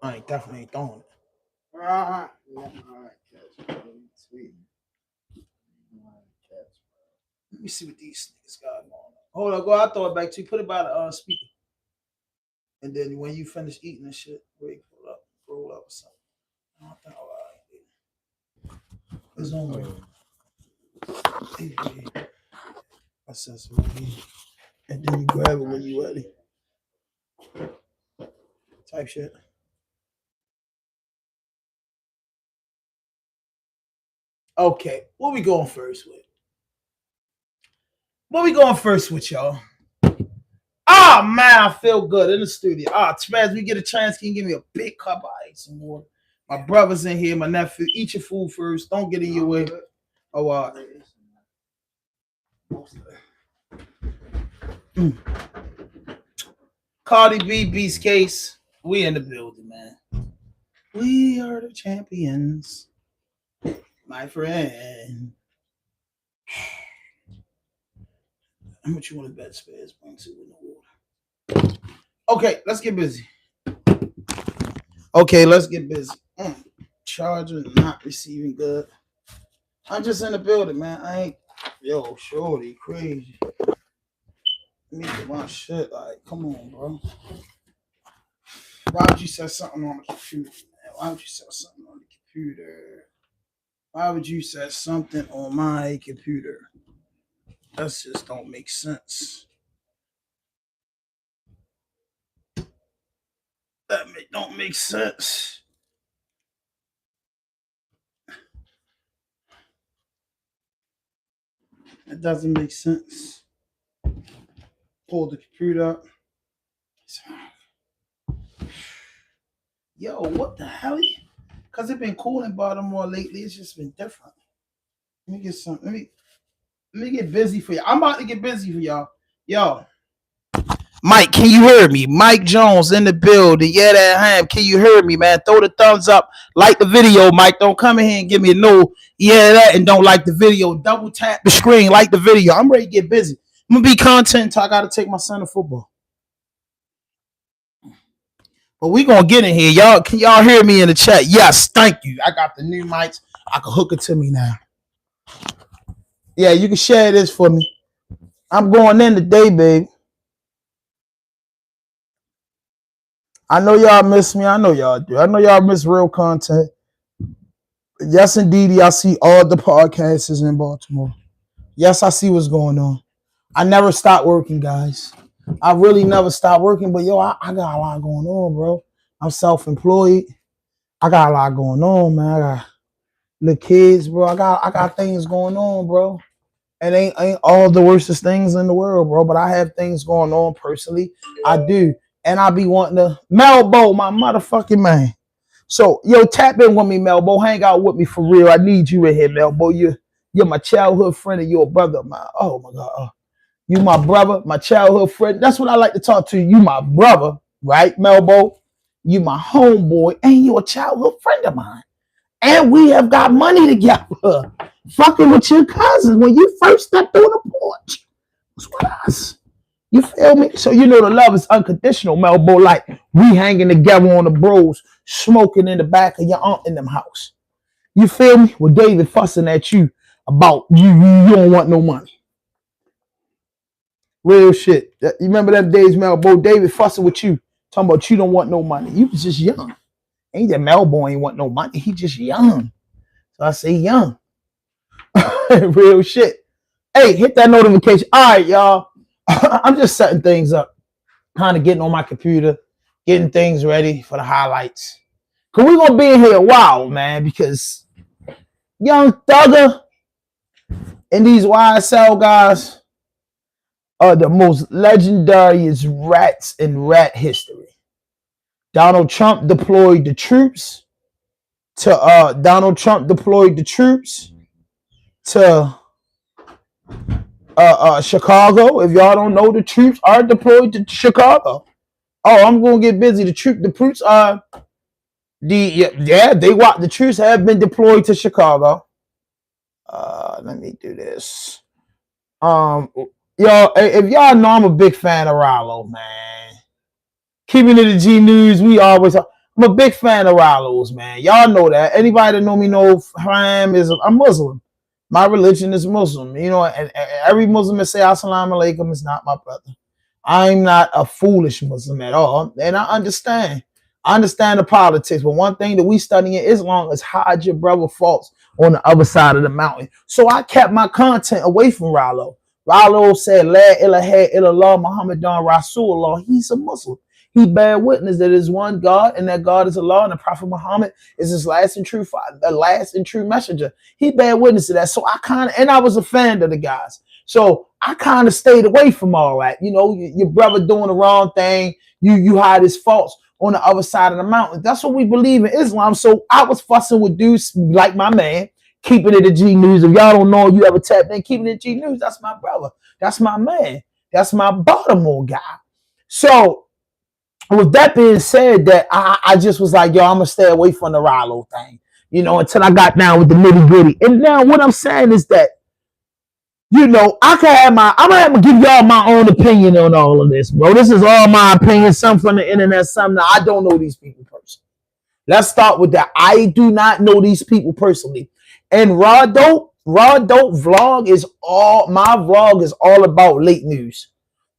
I ain't definitely ain't throwing it. Let me see what these niggas got going on. Hold on, go. I'll throw it back to you. Put it by the speaker. And then when you finish eating this shit, wait, pull up, roll up or something. I don't think it's on there. I said so. And then you grab it when you ready. Type shit. Okay, what we going first with? What we going first with, y'all? Oh man, I feel good in the studio. Taz, we get a chance. Can you give me a big cup of ice and water? My brother's in here, my nephew. Eat your food first. Don't get in your way. Oh, Cardi B, Beast Case. We in the building, man. We are the champions, my friend. How much you want to bet Spaz brings it with the water? Okay, let's get busy. Charger not receiving good. I'm just in the building, man. I ain't, yo, shorty, crazy. Let me get my shit. Like, come on, bro. Why would you set something on the computer, man? Why would you set something on the computer? Why would you set something on my computer? That just don't make sense. Don't make sense. It doesn't make sense. Pull the computer up. Yo, what the hell? Because it's been cool in Baltimore lately. It's just been different. Let me get some. Let me get busy for y'all. I'm about to get busy for y'all. Yo. Mike, can you hear me? Mike Jones in the building. Yeah, that ham. Can you hear me, man? Throw the thumbs up. Like the video, Mike. Don't come in here and give me a no. Yeah, that and don't like the video. Double tap the screen. Like the video. I'm ready to get busy. I'm gonna be content until I gotta take my son to football. But we gonna get in here. Y'all, can y'all hear me in the chat? Yes, thank you. I got the new mics. I can hook it to me now. Yeah, you can share this for me. I'm going in today, babe. I know y'all miss me. I know y'all do. I know y'all miss real content. Yes, indeed. I see all the podcasts in Baltimore. Yes, I see what's going on. I never stopped working, guys. I really never stopped working, but yo, I got a lot going on, bro. I'm self-employed. I got a lot going on, man. I got the kids, bro. I got things going on, bro. And ain't all the worstest things in the world, bro. But I have things going on personally. I do. And I be wanting to Melbo, my motherfucking man. So, yo, tap in with me, Melbo. Hang out with me for real. I need you in here, Melbo. You're my childhood friend and you're a brother of mine. Oh my God. You my brother, my childhood friend. That's what I like to talk to you. You my brother, right, Melbo? You my homeboy, and you're a childhood friend of mine. And we have got money together. Fucking with your cousins when you first stepped on the porch. It's with us. You feel me? So you know the love is unconditional, Melbo. Like we hanging together on the bros, smoking in the back of your aunt in them house. You feel me? With David fussing at you about you don't want no money. Real shit. You remember them days, Melbo? David fussing with you, talking about you don't want no money. You was just young. Ain't that Melbo ain't want no money. He just young. So I say young. Real shit. Hey, hit that notification. All right, y'all. I'm just setting things up. Kind of getting on my computer, getting things ready for the highlights. Cause we're gonna be in here a while, man, because Young Thugger and these YSL guys are the most legendary rats in rat history. Donald Trump deployed the troops to Chicago. If y'all don't know, the troops are deployed to Chicago. Oh, I'm gonna get busy. The troops are the troops have been deployed to Chicago. Let me do this. Y'all, if y'all know, I'm a big fan of Ralo, man. Keeping it a G News, we always. I'm a big fan of Ralo's, man. Y'all know that. Anybody that know me know I'm Muslim. My religion is Muslim. You know, and every Muslim that say Assalamu alaikum is not my brother. I'm not a foolish Muslim at all, and I understand. I understand the politics, but one thing that we study in Islam is hide your brother faults on the other side of the mountain. So I kept my content away from Ralo. Ralo said, La ilaha illallah Muhammadan Rasulullah. He's a Muslim. He bear witness that is one God, and that God is Allah, and the Prophet Muhammad is his last and true messenger. He bear witness to that. So I was a fan of the guys. So I kind of stayed away from all that. You know, your brother doing the wrong thing, you hide his faults on the other side of the mountain. That's what we believe in Islam. So I was fussing with dudes like my man, keeping it a G News. If y'all don't know, you ever tapped in, keeping it a G News, that's my brother. That's my man. That's my Baltimore guy. So with that being said, that I just was like, yo, I'm going to stay away from the Ralo thing, you know, until I got down with the nitty gritty. And now what I'm saying is that, you know, I'm gonna have to give y'all my own opinion on all of this, bro. This is all my opinion, some from the internet, some that I don't know these people personally. Let's start with that. I do not know these people personally. And Raw Dope vlog is my vlog is all about late news.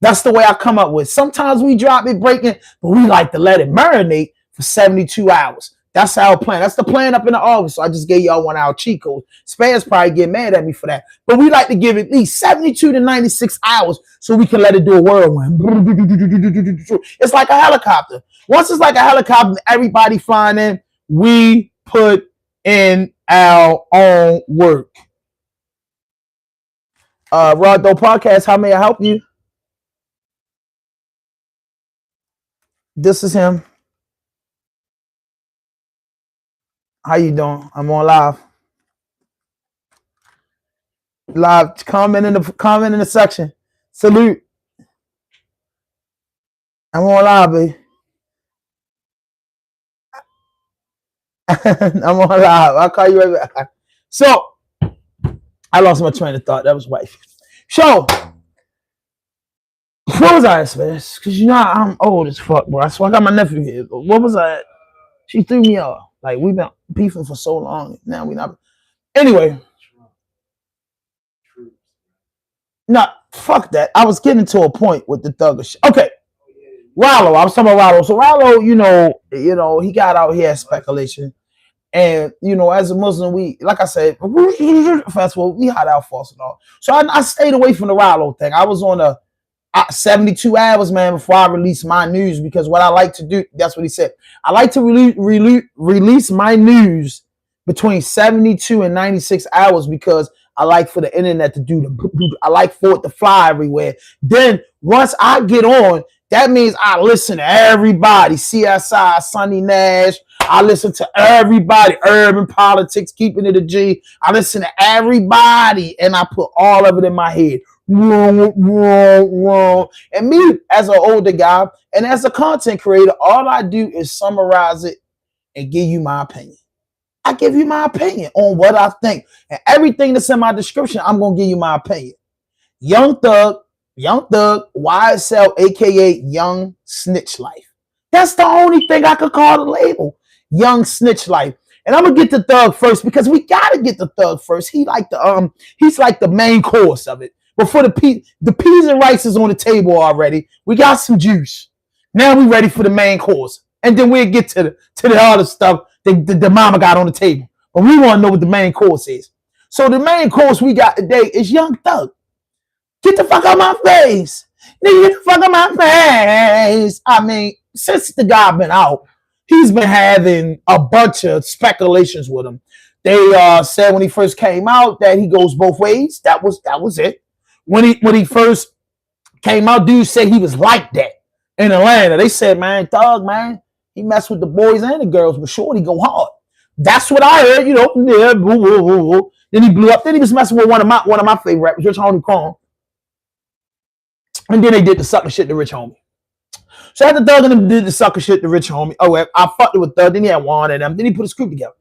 That's the way I come up with. Sometimes we drop it breaking, but we like to let it marinate for 72 hours. That's our plan. That's the plan up in the office. So I just gave y'all 1 hour cheat code. Spans probably get mad at me for that. But we like to give it at least 72 to 96 hours so we can let it do a whirlwind. It's like a helicopter. Once it's like a helicopter, everybody flying in, we put in our own work. Rado Podcast, how may I help you? This is him. How you doing? I'm on live. Live. Comment in the section. Salute. I'm on live, baby. I'm on live. I'll call you right back. So I lost my train of thought. That was wife. So what was I at, man? Because you know I'm old as fuck, bro. So I got my nephew here. But what was I at? She threw me off. Like, we've been beefing for so long. Now we not. Anyway. No, fuck that. I was getting to a point with the thugger shit. Okay. Ralo. I was talking about Ralo. So Ralo, you know, he got out here speculation. And, you know, as a Muslim, we, like I said, festival, we had our faults and all. So I stayed away from the Ralo thing. I was on 72 hours, man, before I release my news, because what I like to do, that's what he said. I like to release my news between 72 and 96 hours because I like for the internet to I like for it to fly everywhere. Then once I get on, that means I listen to everybody. CSI, Sonny Nash. I listen to everybody. Urban Politics, keeping it a G. I listen to everybody and I put all of it in my head. And me, as an older guy and as a content creator, all I do is summarize it and give you my opinion. I give you my opinion on what I think. And everything that's in my description, I'm going to give you my opinion. Young Thug, YSL, aka Young Snitch Life. That's the only thing I could call the label. Young Snitch Life. And I'm gonna get the Thug first because we gotta get the Thug first. He's like the main course of it. But for the peas and rice is on the table already. We got some juice. Now we ready for the main course. And then we'll get to the other stuff that the mama got on the table. But we want to know what the main course is. So the main course we got today is Young Thug. Get the fuck out my face. Nigga, get the fuck out my face. I mean, since the guy been out, he's been having a bunch of speculations with him. They said when he first came out that he goes both ways. That was it. When he first came out, dudes said he was like that in Atlanta. They said, man, Thug, man, he messed with the boys and the girls, but shorty go hard. That's what I heard, you know. Yeah, boo, boo, boo, boo. Then he blew up. Then he was messing with one of my favorite rappers, Rich Homie Kong. And then they did the sucker shit to Rich Homie. So after Thug and them did the sucker shit to Rich Homie, I fucked it with Thug. Then he had Juan and them. Then he put a scoop together.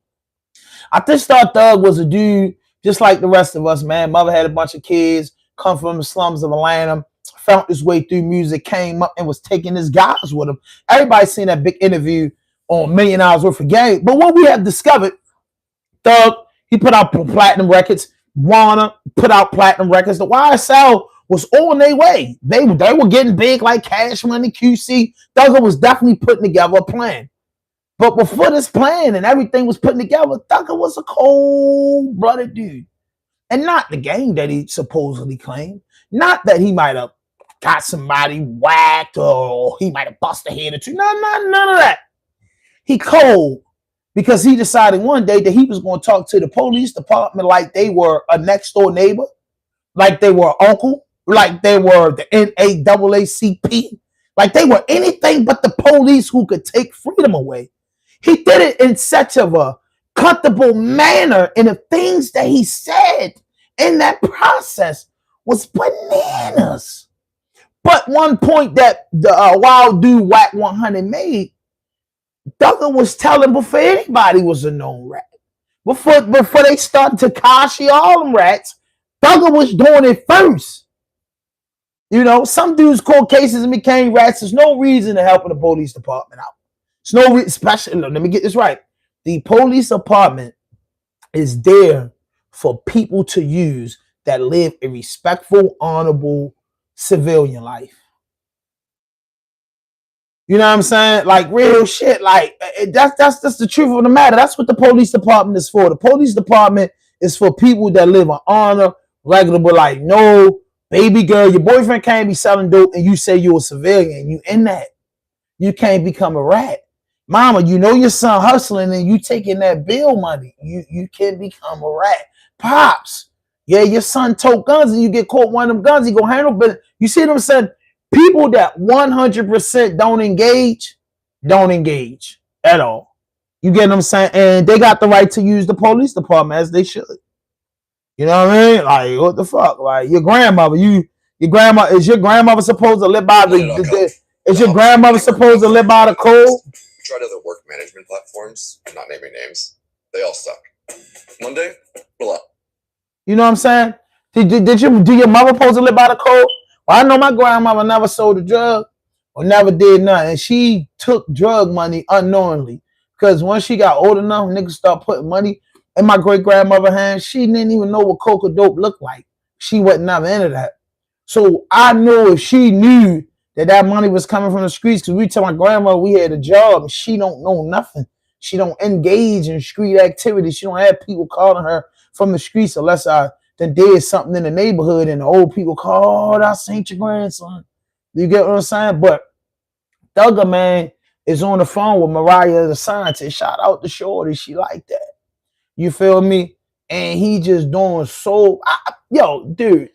I just thought Thug was a dude just like the rest of us, man. Mother had a bunch of kids, come from the slums of Atlanta, found his way through music, came up and was taking his guys with him. Everybody seen that big interview on $1 million worth of game. But what we have discovered, Thug, he put out platinum records. Warner put out platinum records. The YSL was on their way. They were getting big like Cash Money, QC. Thugger was definitely putting together a plan. But before this plan and everything was putting together, Thugger was a cold-blooded dude. And not the game that he supposedly claimed. Not that he might have got somebody whacked or he might have busted a head or two. None of that. He cold because he decided one day that he was going to talk to the police department like they were a next-door neighbor, like they were uncle, like they were the NAACP, like they were anything but the police who could take freedom away. He did it in such of a comfortable manner, and the things that he said in that process was bananas. But one point that the wild dude Wack 100 made, Thugger was telling before anybody was a known rat. Before they started Tekashi, all them rats, Thugger was doing it first. You know, some dudes caught cases and became rats. There's no reason to help the police department out. There's no reason, especially, let me get this right. The police department is there for people to use that live a respectful, honorable civilian life. You know what I'm saying? Like real shit. Like that's the truth of the matter. That's what the police department is for. The police department is for people that live an honor, regular, but like, no, baby girl, your boyfriend can't be selling dope and you say you're a civilian. You in that. You can't become a rat. Mama, you know your son hustling and you taking that bill money. You can't become a rat. Pops, yeah, your son tote guns and you get caught one of them guns, he gonna handle. But you see what I'm saying? People that 100% don't engage at all. You get what I'm saying? And they got the right to use the police department as they should. You know what I mean? Like, what the fuck? Like, your grandmother, is your grandmother supposed to live by is your grandmother supposed to live by the code? Tried other work management platforms. I'm not naming names. They all suck. One day, we'll up. You know what I'm saying? Do your mother supposed to live by the code? Well, I know my grandmother never sold a drug or never did nothing. And she took drug money unknowingly. Because once she got old enough, niggas start putting money in my great-grandmother's hands. She didn't even know what coca dope looked like. She wasn't never into that. So I knew if she knew that money was coming from the streets, because we tell my grandma we had a job and she don't know nothing. She don't engage in street activities. She don't have people calling her from the streets unless I then did something in the neighborhood and the old people call, oh, I seen your grandson. You get what I'm saying? But Thugger, man, is on the phone with Mariah the scientist. Shout out to Shorty. She like that. You feel me? And he just doing so. Yo, dude,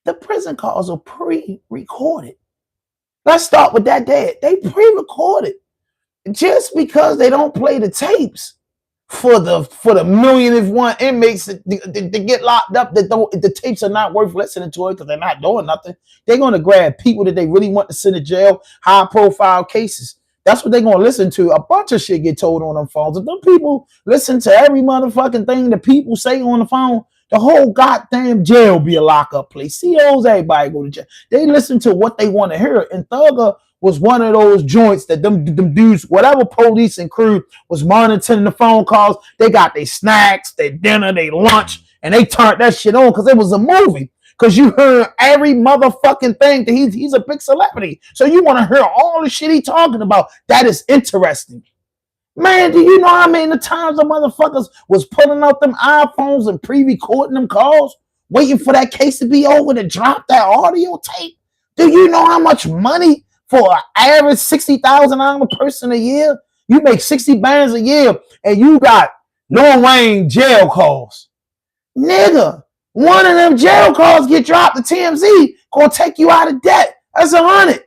the prison calls are pre-recorded. Let's start with that dad. They pre-recorded. Just because they don't play the tapes for the millionth one inmates to get locked up, the tapes are not worth listening to it because they're not doing nothing. They're going to grab people that they really want to send to jail, high-profile cases. That's what they're going to listen to. A bunch of shit get told on them phones. If them people listen to every motherfucking thing the people say on the phone, the whole goddamn jail be a lockup place. COs, everybody go to jail. They listen to what they want to hear. And Thugger was one of those joints that them dudes, whatever police and crew was monitoring the phone calls, they got their snacks, their dinner, their lunch, and they turned that shit on because it was a movie. Because you heard every motherfucking thing that he's a big celebrity. So you want to hear all the shit he talking about. That is interesting. Man, do you know how many times the motherfuckers was pulling out them iPhones and pre-recording them calls, waiting for that case to be over to drop that audio tape? Do you know how much money for an average $60,000 person a year? You make 60 bands a year and you got Lil Wayne jail calls. Nigga, one of them jail calls get dropped to TMZ, gonna take you out of debt. That's 100.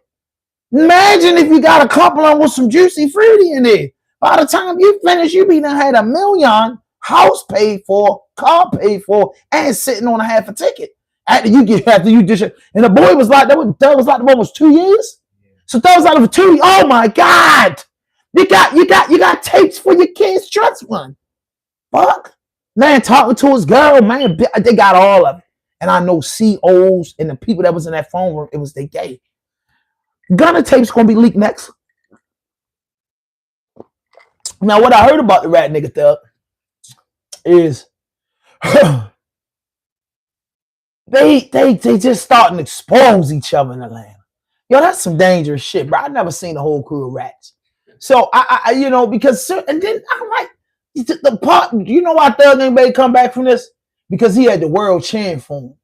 Imagine if you got a couple of them with some Juicy Fruity in there. By the time you finish, you be done had $1 million, house paid for, car paid for, and sitting on a half a ticket. After you dish it. And the boy was like, that was like almost 2 years. So that was like for 2 years. Oh my God. You got tapes for your kids' trust fund. Fuck. Man, talking to his girl, man, they got all of it. And I know COs and the people that was in that phone room, it was they gay. Gunna tape's gonna be leaked next. Now, what I heard about the rat nigga thug is they just starting to expose each other in Atlanta. Yo, that's some dangerous shit, bro. I never seen a whole crew of rats. So I you know, because and then I'm like the part, you know why Thug ain't made come back from this? Because he had the world cheering for him.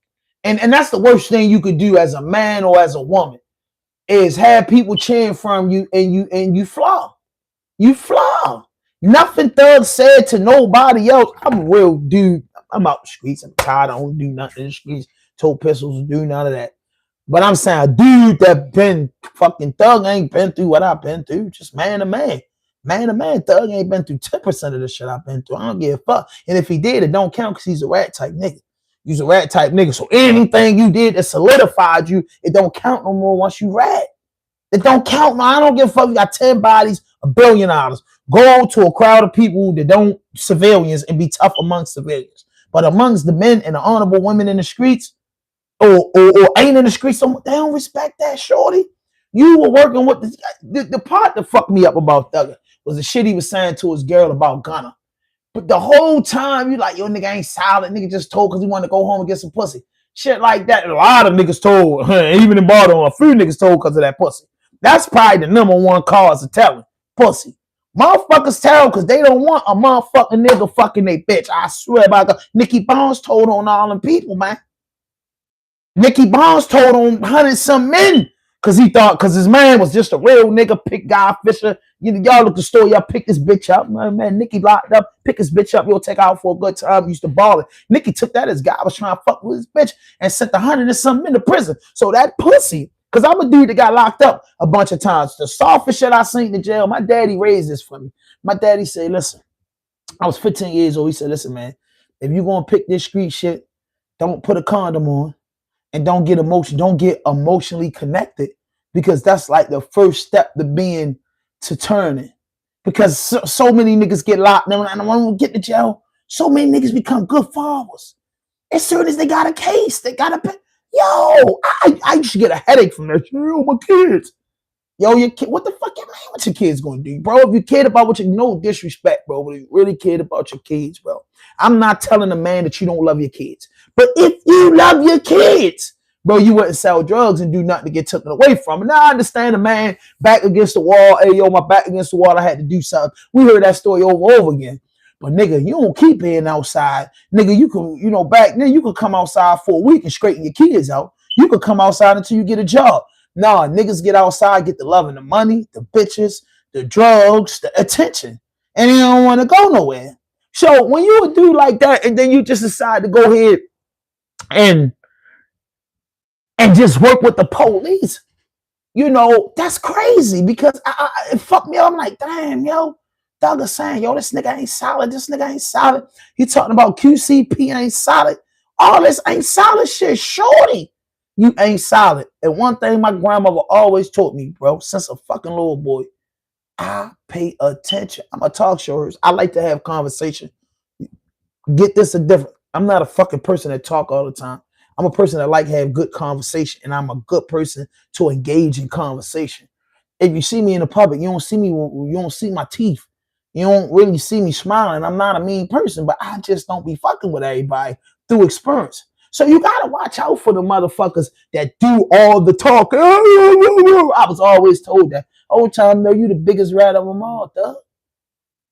And that's the worst thing you could do as a man or as a woman is have people cheering from you and you flaw. You flaw. Nothing Thug said to nobody else. I'm a real dude. I'm out the streets. I'm tired. I don't do nothing in the streets. Told pistols to do none of that. But I'm saying a dude that been fucking Thug ain't been through what I've been through. Just man to man. Man to man, Thug ain't been through 10% of the shit I've been through. I don't give a fuck. And if he did, it don't count because he's a rat type nigga. He's a rat type nigga. So anything you did that solidified you, it don't count no more once you rat. It don't count. No, I don't give a fuck. You got 10 bodies, $1 billion. Go to a crowd of people that don't civilians and be tough amongst civilians. But amongst the men and the honorable women in the streets, or ain't in the streets, so they don't respect that, shorty. You were working with the part that fucked me up about Thugger was the shit he was saying to his girl about Gunna. But the whole time you like, yo, nigga ain't solid. Nigga just told because he wanted to go home and get some pussy. Shit like that. A lot of niggas told, even in Baltimore, a few niggas told because of that pussy. That's probably the #1 cause of telling. Pussy. Motherfuckers tell because they don't want a motherfucking nigga fucking they bitch. I swear by God. Nicky Barnes told on all them people, man. Nicky Barnes told on 100-some men because he thought, because his man was just a real nigga, pick Guy Fisher. Y'all look the story, y'all pick this bitch up. Man, Nicky locked up, pick his bitch up, you'll take out for a good time, used to ball it. Nicky took that as guy was trying to fuck with his bitch and sent 100-some men to prison. So that pussy, because I'm a dude that got locked up a bunch of times. The softest shit I seen in jail, my daddy raised this for me. My daddy said, listen, I was 15 years old. He said, listen, man, if you're going to pick this street shit, don't put a condom on. And don't get emotionally connected because that's like the first step to turning. Because so many niggas get locked and I don't want to get to jail. So many niggas become good fathers. As soon as they got a case, they got a I used to get a headache from that. Yo, my kids. Yo, your kid, what the fuck you mean what your kids gonna do? Bro, if you cared about what you no disrespect, bro, but if you really cared about your kids, bro. I'm not telling a man that you don't love your kids. But if you love your kids, bro, you wouldn't sell drugs and do nothing to get taken away from it. Now I understand a man back against the wall. Hey, yo, my back against the wall. I had to do something. We heard that story over and over again. But nigga, you don't keep being outside. Nigga, you can, back then you could come outside for a week and straighten your kids out. You could come outside until you get a job. Nah, niggas get outside, get the love and the money, the bitches, the drugs, the attention. And they don't want to go nowhere. So when you a dude like that and then you just decide to go ahead and just work with the police, that's crazy because it fucked me up. I'm like, damn, yo, Doug is saying, yo, this nigga ain't solid. This nigga ain't solid. He talking about QCP ain't solid. All this ain't solid shit. Shorty, you ain't solid. And one thing my grandmother always taught me, bro, since a fucking little boy, I pay attention. I'm a talk show host. I like to have conversation. Get this a different. I'm not a fucking person that talk all the time. I'm a person that like to have good conversation, and I'm a good person to engage in conversation. If you see me in the public, you don't see me. You don't see my teeth. You don't really see me smiling. I'm not a mean person, but I just don't be fucking with everybody through experience. So you gotta watch out for the motherfuckers that do all the talk. I was always told that. Old time, know you the biggest rat of them all, dog.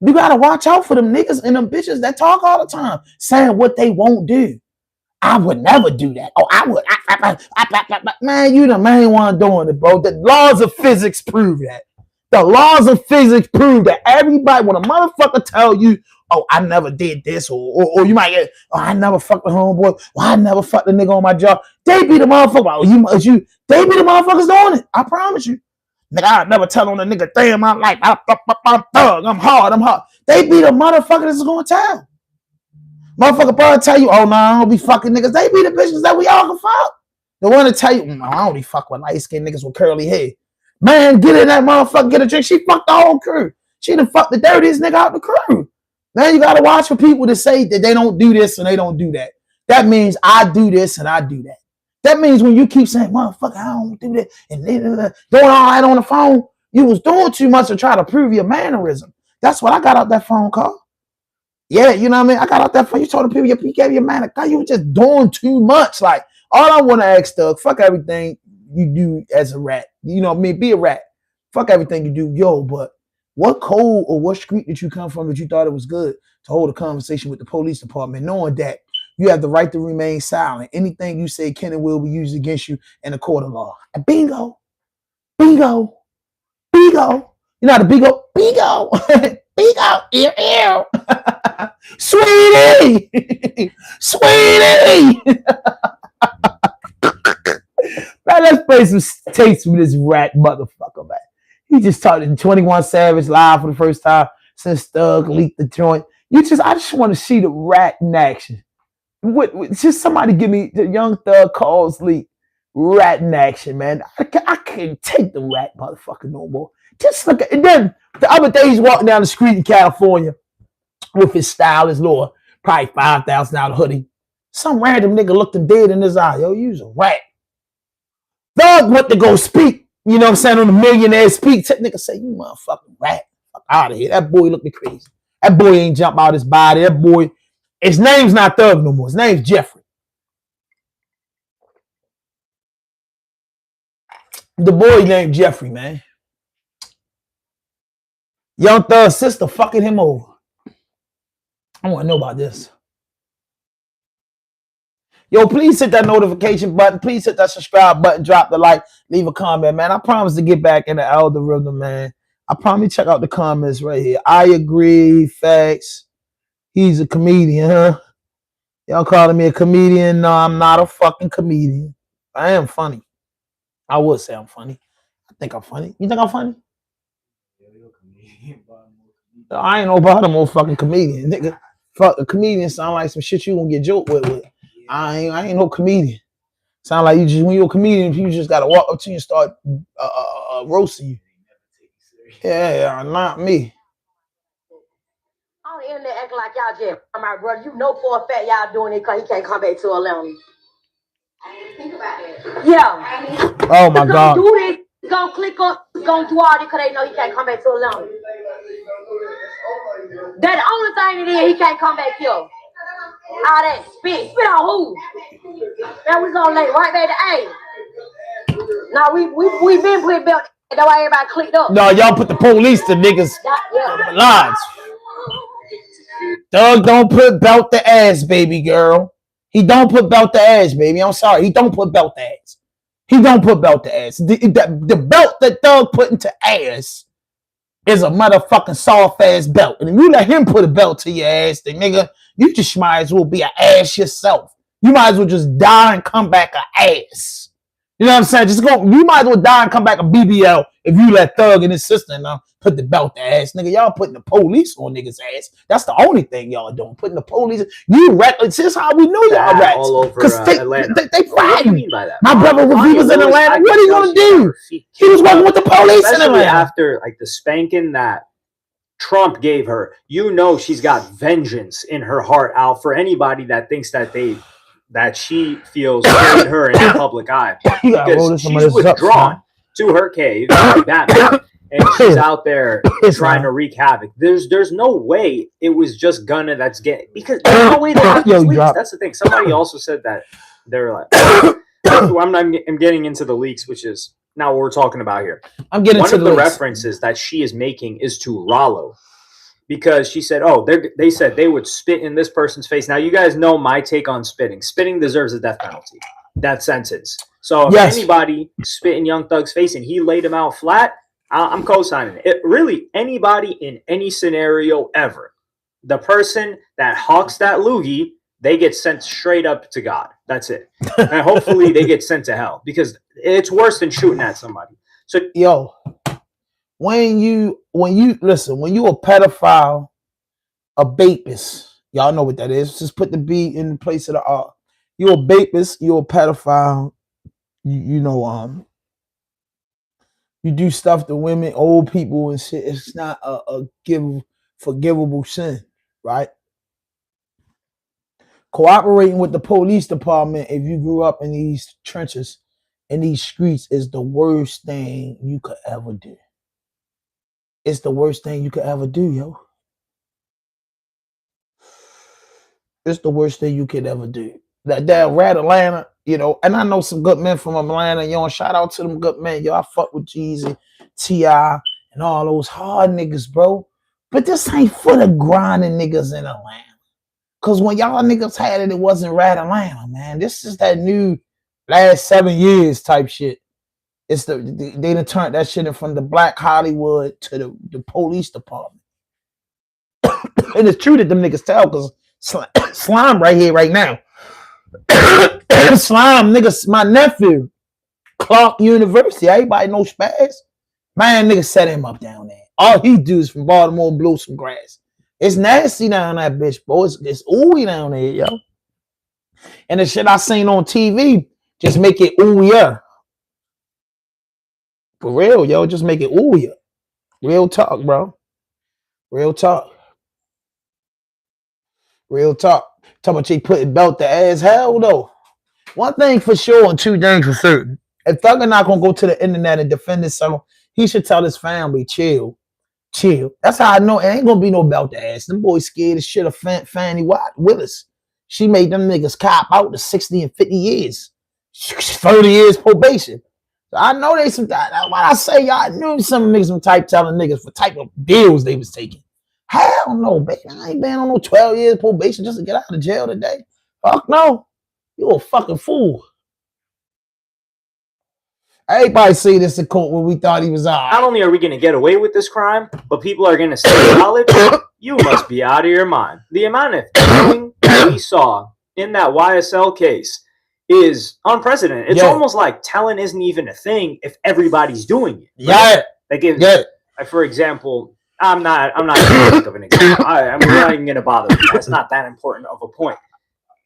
You gotta watch out for them niggas and them bitches that talk all the time, saying what they won't do. I would never do that. Oh, I would. Man, you the main one doing it, bro. The laws of physics prove that. The laws of physics prove that everybody, when a motherfucker tell you, oh, I never did this, or you might get, oh, I never fucked a homeboy, or I never fucked a nigga on my job. They be the motherfucker. They be the motherfuckers doing it. I promise you. Nigga, I never tell on a nigga day in my life. I'm thug. I'm hard. They be the motherfucker that's going to tell. Motherfucker probably tell you, oh, no, I don't be fucking niggas. They be the bitches that we all can fuck. The one to tell you, no, I only fuck with light-skinned niggas with curly hair. Man, get in that motherfucker, get a drink. She fucked the whole crew. She done fucked the dirtiest nigga out the crew. Now you got to watch for people to say that they don't do this and they don't do that. That means I do this and I do that. That means when you keep saying, motherfucker, I don't do that, and doing all that on the phone, you was doing too much to try to prove your mannerism. That's what I got out that phone call. Yeah, you know what I mean? I got out that phone. You told the people you gave your man a call. You were just doing too much. Like, all I want to ask, Doug, fuck everything you do as a rat. You know what I mean? Be a rat. Fuck everything you do. Yo, but what code or what street did you come from that you thought it was good to hold a conversation with the police department, knowing that you have the right to remain silent? Anything you say can and will be used against you in a court of law. And bingo, bingo, bingo. You know how to bingo? Bingo, bingo, ew, ew. Sweetie, sweetie. Man, let's play some tapes with this rat motherfucker, man. He just talked to 21 Savage live for the first time since Thug leaked the joint. I just want to see the rat in action. Just somebody give me the Young Thug calls leak rat in action, man. I can't take the rat motherfucker no more. Just look at it. And then the other day he's walking down the street in California with his style, his little probably $5,000 hoodie. Some random nigga looked him dead in his eye. Yo, you's a rat. Thug went to go speak, you know what I'm saying, on the Millionaire Speak. That nigga say, you motherfucking rat. Fuck out of here. That boy looked crazy. That boy ain't jump out his body. That boy, his name's not Thug no more. His name's Jeffrey. The boy named Jeffrey, man. Young Thug's sister fucking him over. I want to know about this. Yo, please hit that notification button. Please hit that subscribe button. Drop the like. Leave a comment, man. I promise to get back in the algorithm, man. I promise. Check out the comments right here. I agree. Facts. He's a comedian, huh? Y'all calling me a comedian? No, I'm not a fucking comedian. I am funny. I would say I'm funny. I think I'm funny. You think I'm funny? I ain't no bottom fucking comedian, nigga. Fuck, a comedian sound like some shit you gonna get joked with. I ain't no comedian. Sound like you just, when you're a comedian, you just gotta walk up to you and start roasting you. Yeah, not me. On the internet acting like y'all just my brother. You know for a fact y'all doing it because he can't come back to Atlanta. I didn't think about it. Yeah. Oh my God. Do this. He's gonna click up. He's gonna do all this because they know he can't come back to Atlanta. That's the only thing it is, he can't come back here. All that spit on who? Now we gonna lay right back to A. Now we been putting belt. That's why everybody clicked up. No, y'all put the police to niggas lines. Doug don't put belt the ass, baby girl. He don't put belt the ass, baby. I'm sorry. He don't put belt the ass. He don't put belt the ass. The belt that Doug put into ass is a motherfucking soft ass belt. And if you let him put a belt to your ass, then nigga, you just might as well be an ass yourself. You might as well just die and come back an ass. You know what I'm saying? You might as well die and come back a BBL if you let Thug and his sister put the belt to ass. Nigga, y'all putting the police on niggas' ass. That's the only thing y'all doing. Putting the police. You reckless. This is how we know y'all rats. All over Atlanta. They fighting. What do you mean by that? My brother, if he was in Atlanta, what are you going to do? He was working with the police in Atlanta. After like the spanking that Trump gave her, you know she's got vengeance in her heart out for anybody that thinks that she feels hurt her in the public eye. Because she's withdrawn to her cave, Batman, and she's out there trying to wreak havoc. There's no way it was just Gunna that's getting, because there's no way that leaks. That's the thing. Somebody also said that they're like, I'm getting into the leaks, which is now what we're talking about here. I'm getting one to of the references that she is making is to Ralo. Because she said, oh, they said they would spit in this person's face. Now, you guys know my take on spitting. Spitting deserves a death penalty, death sentence. So if anybody spit in Young Thug's face and he laid him out flat, I'm co-signing it. Really, anybody in any scenario ever. The person that hawks that loogie, they get sent straight up to God. That's it. And hopefully they get sent to hell because it's worse than shooting at somebody. So, yo. When you a pedophile, a bapist, y'all know what that is. Just put the B in the place of the R. You a bapist, you a pedophile. You do stuff to women, old people, and shit. It's not a forgivable sin, right? Cooperating with the police department if you grew up in these trenches, in these streets, is the worst thing you could ever do. It's the worst thing you could ever do, yo. It's the worst thing you could ever do. That rat Atlanta, you know, and I know some good men from Atlanta, yo, and shout out to them good men. Yo, I fuck with Jeezy, T.I., and all those hard niggas, bro. But this ain't for the grinding niggas in Atlanta. Cause when y'all niggas had it, it wasn't Rat Atlanta, man. This is that new last 7 years type shit. It's they done turned that shit in from the Black Hollywood to the police department. And it's true that them niggas tell, cause Slime right here, right now. Slime, niggas, my nephew, Clark University. Everybody knows Spaz. Man, nigga set him up down there. All he do is from Baltimore blow some grass. It's nasty down that bitch, boy. It's ooey down there, yo. And the shit I seen on TV just make it ooey. For real, yo. Just make it ooey. Real talk, bro. Real talk. Real talk. Talk about you putting belt to ass. Hell no. One thing for sure and two things for certain. If Thugger not gonna go to the internet and defend himself, he should tell his family, chill. That's how I know it ain't gonna be no belt to ass. Them boys scared as shit of Fannie Willis. She made them niggas cop out to 60 and 50 years. 30 years probation. So I know they some, that's why I say y'all knew some niggas some type telling niggas for type of deals they was taking. Hell no, baby. I ain't been on no 12 years probation just to get out of jail today. Fuck no. You a fucking fool. Everybody say this in court when we thought he was out. Not only are we going to get away with this crime, but people are going to say, college, you must be out of your mind. The amount of thing we saw in that YSL case is unprecedented. It's almost like telling isn't even a thing if everybody's doing it. Right? Like for example, I'm not going to think of an example. I'm not even going to bother with that. That's not that important of a point.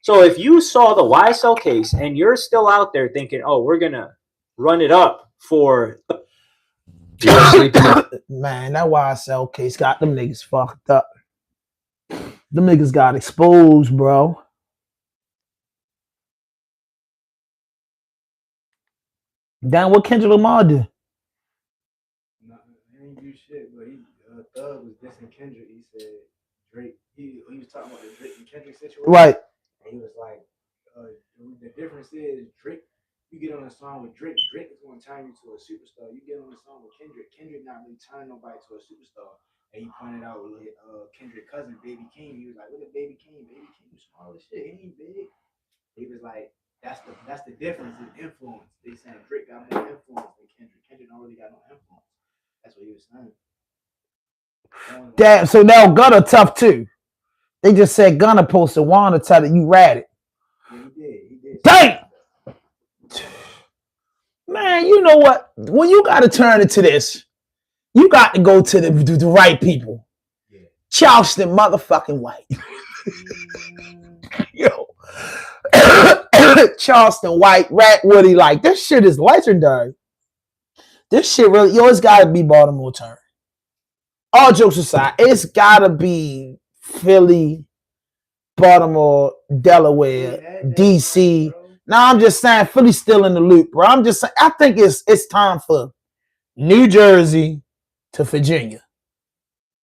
So if you saw the YSL case and you're still out there thinking, oh, we're going to run it up for man, that YSL case got them niggas fucked up. Them niggas got exposed, bro. Damn, what Kendrick Lamar do? No, he ain't do shit, but Thug was dissing Kendrick. He said Drake. He was talking about the Drake and Kendrick situation, right? And he was like, the difference is Drake. You get on a song with Drake, Drake is going to turn you to a superstar. You get on a song with Kendrick, Kendrick not really turning nobody to a superstar. And he pointed out with Kendrick's cousin, Baby King. He was like, look at Baby King. Baby King was small as shit. He ain't big. He was like, that's the difference in influence. They saying Drake got more influence than Kendrick. Kendrick don't really got no influence. That's what he was saying. Damn, so now Gunna tough too. They just said Gunna posted one to tell that you ratted. Yeah, he did. Damn! Man, you know what? When you got to turn it to this, you got to go to the right people. Yeah. Charleston motherfucking White. Yo. Charleston White, Rat Woody, like, this shit is legendary. This shit really, yo, it's got to be Baltimore turn. All jokes aside, it's got to be Philly, Baltimore, Delaware, D.C., Now I'm just saying Philly's still in the loop, bro. I'm just saying I think it's time for New Jersey to Virginia.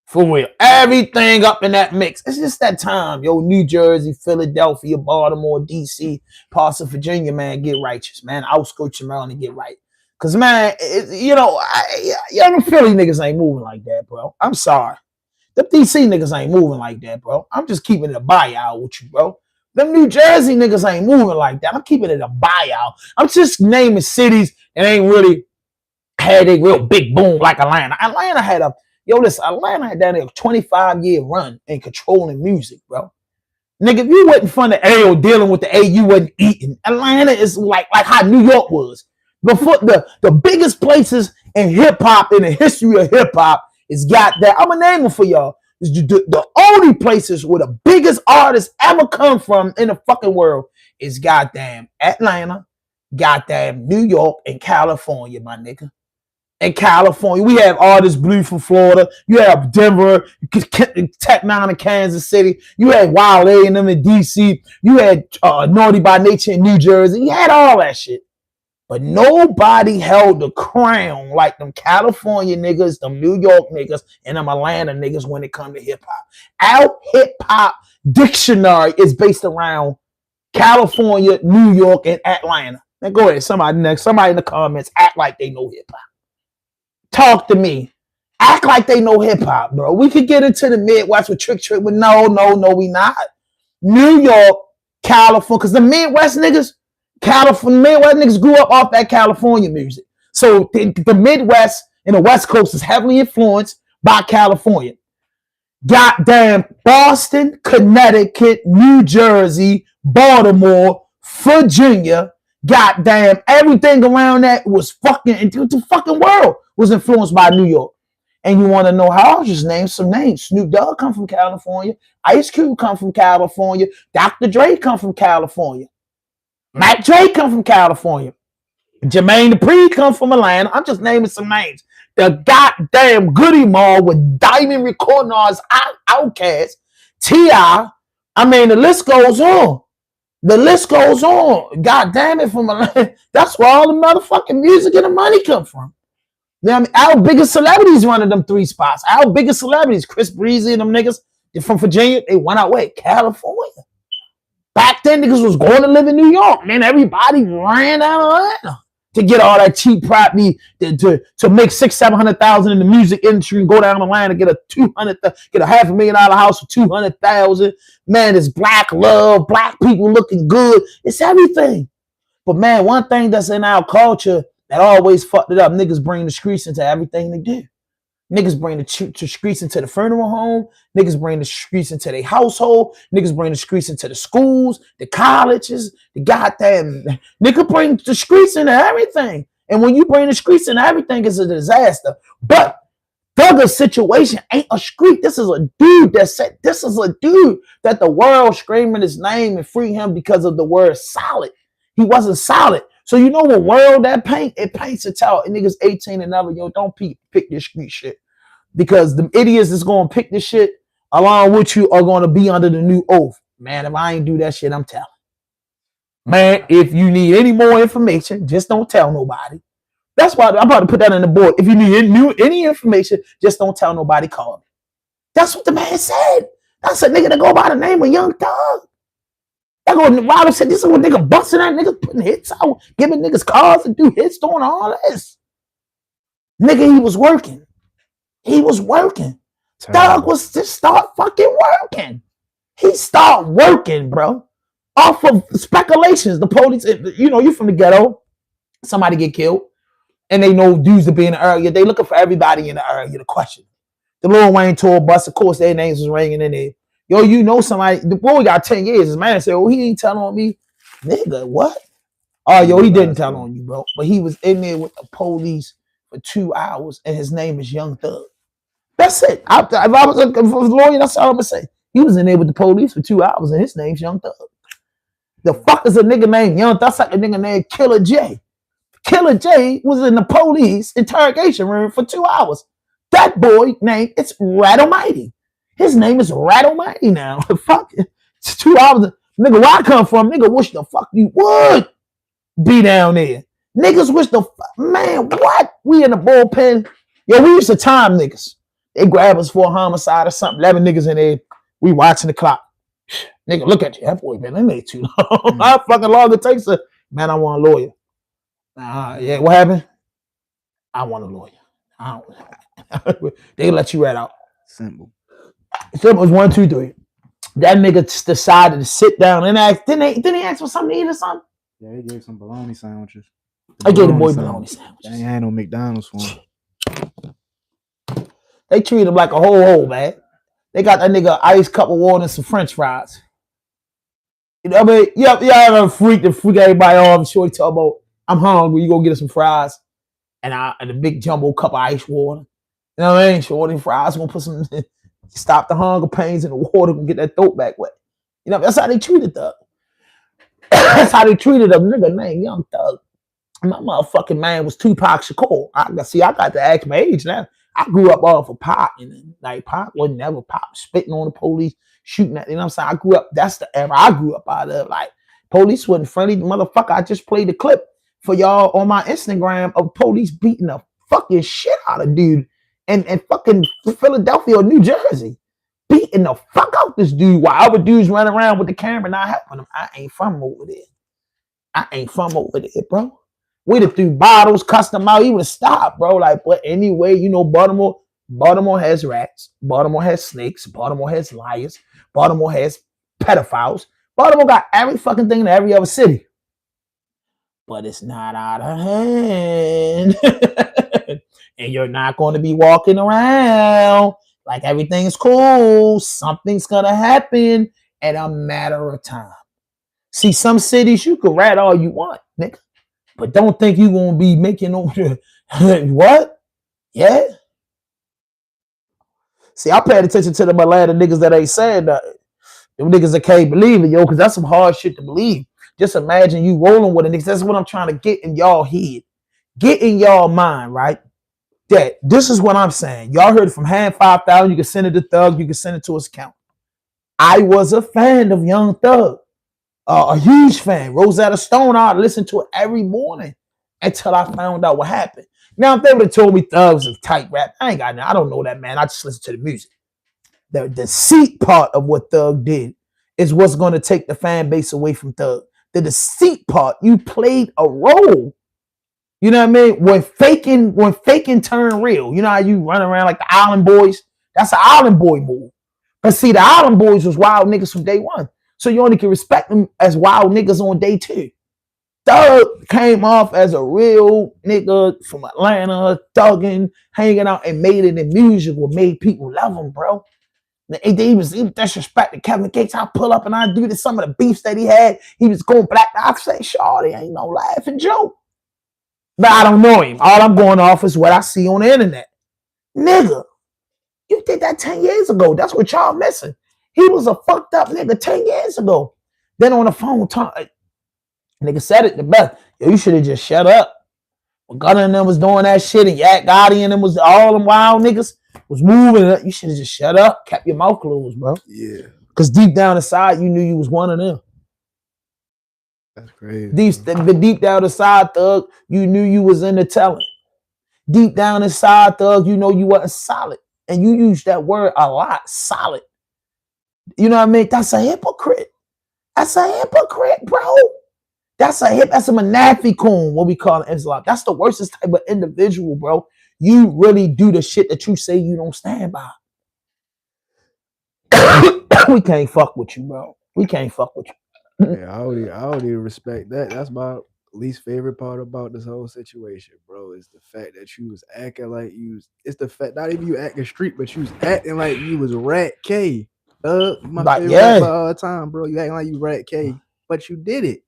For real. Everything up in that mix. It's just that time. Yo, New Jersey, Philadelphia, Baltimore, DC, parts of Virginia, man, get righteous, man. Outskirts of Maryland, get right. Cause man, the Philly niggas ain't moving like that, bro. I'm sorry. The DC niggas ain't moving like that, bro. I'm just keeping it a buyout with you, bro. Them New Jersey niggas ain't moving like that. I'm keeping it a buyout. I'm just naming cities and ain't really had a real big boom like Atlanta. Atlanta had that 25-year run in controlling music, bro. Nigga, if you wasn't from the A dealing with the A, you wasn't eating. Atlanta is like how New York was. Before the biggest places in hip-hop, in the history of hip-hop, is got that. I'm going to name them for y'all. The only places where the biggest artists ever come from in the fucking world is goddamn Atlanta, goddamn New York, and California, my nigga. in California. We have Artist Blue from Florida. You have Denver, Tech Nine in Kansas City. You had Wild A and them in DC. You had Naughty by Nature in New Jersey. You had all that shit. But nobody held the crown like them California niggas, them New York niggas, and them Atlanta niggas when it come to hip hop. Our hip hop dictionary is based around California, New York, and Atlanta. Now go ahead, somebody in the comments act like they know hip hop. Talk to me. Act like they know hip hop, bro. We could get into the Midwest with Trick, but no, we not. New York, California, because the Midwest niggas grew up off that California music. So the Midwest and the West Coast is heavily influenced by California. Goddamn Boston, Connecticut, New Jersey, Baltimore, Virginia, goddamn everything around that was fucking, the fucking world was influenced by New York. And you want to know how? I'll just name some names. Snoop Dogg come from California. Ice Cube come from California. Dr. Dre come from California. Mac Dre come from California. Jermaine Dupri come from Atlanta. I'm just naming some names. The goddamn Goody Mall with Diamond recording artists, Outkast, T.I. I mean, the list goes on. The list goes on. God damn it, from Atlanta. That's where all the motherfucking music and the money come from. You know what I mean? Our biggest celebrities running them three spots. Our biggest celebrities, Chris Breezy and them niggas, they're from Virginia. They went out where? California. Back then, niggas was going to live in New York. Man, everybody ran out of Atlanta to get all that cheap property to make $600,000-700,000 in the music industry and go down the line and get a $500,000 house for $200,000. Man, it's black love, black people looking good. It's everything. But man, one thing that's in our culture that always fucked it up, niggas bring the streets into everything they do. Niggas bring the streets into the funeral home. Niggas bring the streets into their household. Niggas bring the streets into the schools, the colleges, the goddamn. Nigga bring the streets into everything. And when you bring the streets into everything, it's a disaster. But Thugger's situation ain't a street. This is a dude that the world screaming his name and free him because of the word solid. He wasn't solid. So you know what world that paint? It paints a towel. And niggas 18 and over, yo, don't pick this street shit. Because the idiots that's going to pick this shit along with you are going to be under the new oath. Man, if I ain't do that shit, I'm telling. Man, if you need any more information, just don't tell nobody. That's why I'm about to put that on the board. If you need any information, just don't tell nobody, call me. That's what the man said. That's a nigga that go by the name of Young Thug. Ralo said this is what nigga busting at niggas, putting hits out, giving niggas cars and do hits, doing all this. Nigga, he was working. He was working. Thug was just start fucking working. He start working, bro. Off of speculations. The police, you know, you from the ghetto. Somebody get killed. And they know dudes to be in the area. They looking for everybody in the area to question. The Lil Wayne tour bus, of course, their names was ringing in there. Yo, you know somebody, the boy got 10 years. His man said, oh, he ain't telling on me. Nigga, what? Oh, yo, he didn't tell on you, bro. But he was in there with the police for 2 hours, and his name is Young Thug. That's it. If I was a lawyer, that's all I'm going to say. He was in there with the police for 2 hours, and his name's Young Thug. The fuck is a nigga named Young Thug? That's like a nigga named Killer J. Killer J was in the police interrogation room for 2 hours. That boy name, it's Rat Almighty. His name is Rat Almighty now. Fuck it. It's 2 hours. Nigga, where I come from, nigga wish the fuck you would be down there. Niggas wish the fuck, man, what? We in the bullpen. Yo, we used to time niggas. They grab us for a homicide or something. 11 niggas in there. We watching the clock. Nigga, look at you. That boy, man, that ain't too long. How fucking long it takes to, man, I want a lawyer. Yeah, what happened? I want a lawyer. They let you rat out. Simple. Simple was 1, 2, 3. That nigga decided to sit down and ask. Didn't he ask for something to eat or something? Yeah, he gave some bologna sandwiches. I gave the boy bologna sandwiches. They ain't had no McDonald's for him. They treat him like a whole, man. They got that nigga ice cup of water and some French fries. You know what I mean? Yeah, ever freak everybody off. I'm sure he talk about, I'm hungry, you go get us some fries. And a big jumbo cup of ice water. You know what I mean? Shorty fries, gonna put some, stop the hunger pains in the water, gonna get that throat back wet. You know, that's how they treated Thug. That's how they treated a nigga named Young Thug. My motherfucking man was Tupac Shakur. I got to ask my age now. I grew up off of Pac, and like Pac was never Pac spitting on the police, shooting at. You know what I'm saying? I grew up. That's the era I grew up out of. Like police wasn't friendly, motherfucker. I just played the clip for y'all on my Instagram of police beating the fucking shit out of dude, and fucking Philadelphia or New Jersey, beating the fuck out this dude while other dudes running around with the camera not helping him. I ain't from over there, bro. We'd have threw bottles, cussed them out. He would have stopped, bro. Like, but anyway, you know, Baltimore has rats. Baltimore has snakes. Baltimore has liars. Baltimore has pedophiles. Baltimore got every fucking thing in every other city. But it's not out of hand. And you're not going to be walking around like everything's cool. Something's going to happen in a matter of time. See, some cities you can rat all you want, nigga. But don't think you gonna be making over what? Yeah. See, I paid attention to them Atlanta niggas that ain't saying nothing. Them niggas that can't believe it, yo, because that's some hard shit to believe. Just imagine you rolling with a nigga. That's what I'm trying to get in y'all head. Get in y'all mind, right? That this is what I'm saying. Y'all heard it from Hand 5,000. You can send it to Thug. You can send it to his account. I was a fan of Young Thug. A huge fan. Rosetta Stone, I'd listen to it every morning until I found out what happened. Now, if they would have told me Thug was a tight rap, I don't know that, man. I just listen to the music. The deceit part of what Thug did is what's going to take the fan base away from Thug. The deceit part, you played a role. You know what I mean? When faking turn real, you know how you run around like the Island Boys? That's an Island Boy move. But see, the Island Boys was wild niggas from day one. So you only can respect them as wild niggas on day two. Thug came off as a real nigga from Atlanta, thugging, hanging out, and made it in music what made people love him, bro. They even disrespected Kevin Gates. I pull up and I do this. Some of the beefs that he had, he was going black. I say, shorty, ain't no laughing joke. But I don't know him. All I'm going off is what I see on the internet. Nigga, you did that 10 years ago. That's what y'all missing. He was a fucked up nigga 10 years ago. Then on the phone, nigga said it the best. Yo, you should have just shut up. When Gunna and them was doing that shit and Yak Gotti and them was all them wild niggas was moving. You should have just shut up, kept your mouth closed, bro. Yeah. Because deep down inside, you knew you was one of them. That's crazy. Deep down inside, Thug, you knew you was in the telling. Deep down inside, Thug, you know you wasn't solid. And you used that word a lot, solid. You know what I mean? That's a hypocrite. That's a hypocrite, bro. That's a manafikun, what we call an Islam. That's the worstest type of individual, bro. You really do the shit that you say you don't stand by. We can't fuck with you, bro. We can't fuck with you. Yeah, I don't even respect that. That's my least favorite part about this whole situation, bro, is the fact that you was acting like you was, it's the fact, not even you acting street, but you was acting like you was Rat K. My favorite rapper all the time, bro. You acting like you Rat K, but you did it.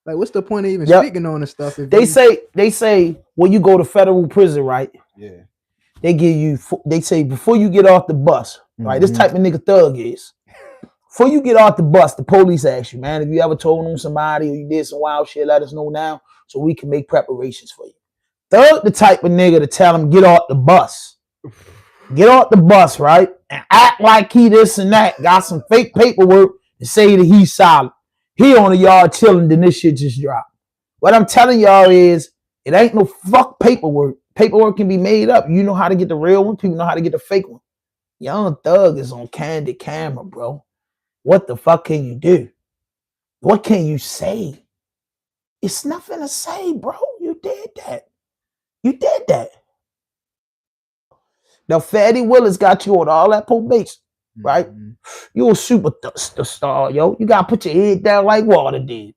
Like, what's the point of even speaking on this stuff? They say when you go to federal prison, right? Yeah. They say before you get off the bus, right? This type of nigga Thug is. Before you get off the bus, the police ask you, man, if you ever told on somebody or you did some wild shit, let us know now so we can make preparations for you. Thug the type of nigga to tell him get off the bus. Get off the bus, right? And act like he this and that. Got some fake paperwork and say that he's solid. He on the yard chilling, then this shit just dropped. What I'm telling y'all is, it ain't no fuck paperwork. Paperwork can be made up. You know how to get the real one. People know how to get the fake one. Young Thug is on candid camera, bro. What the fuck can you do? What can you say? It's nothing to say, bro. You did that. You did that. Now, Fatty Willis got you on all that probation, right? You're a super star, yo. You got to put your head down like Water did.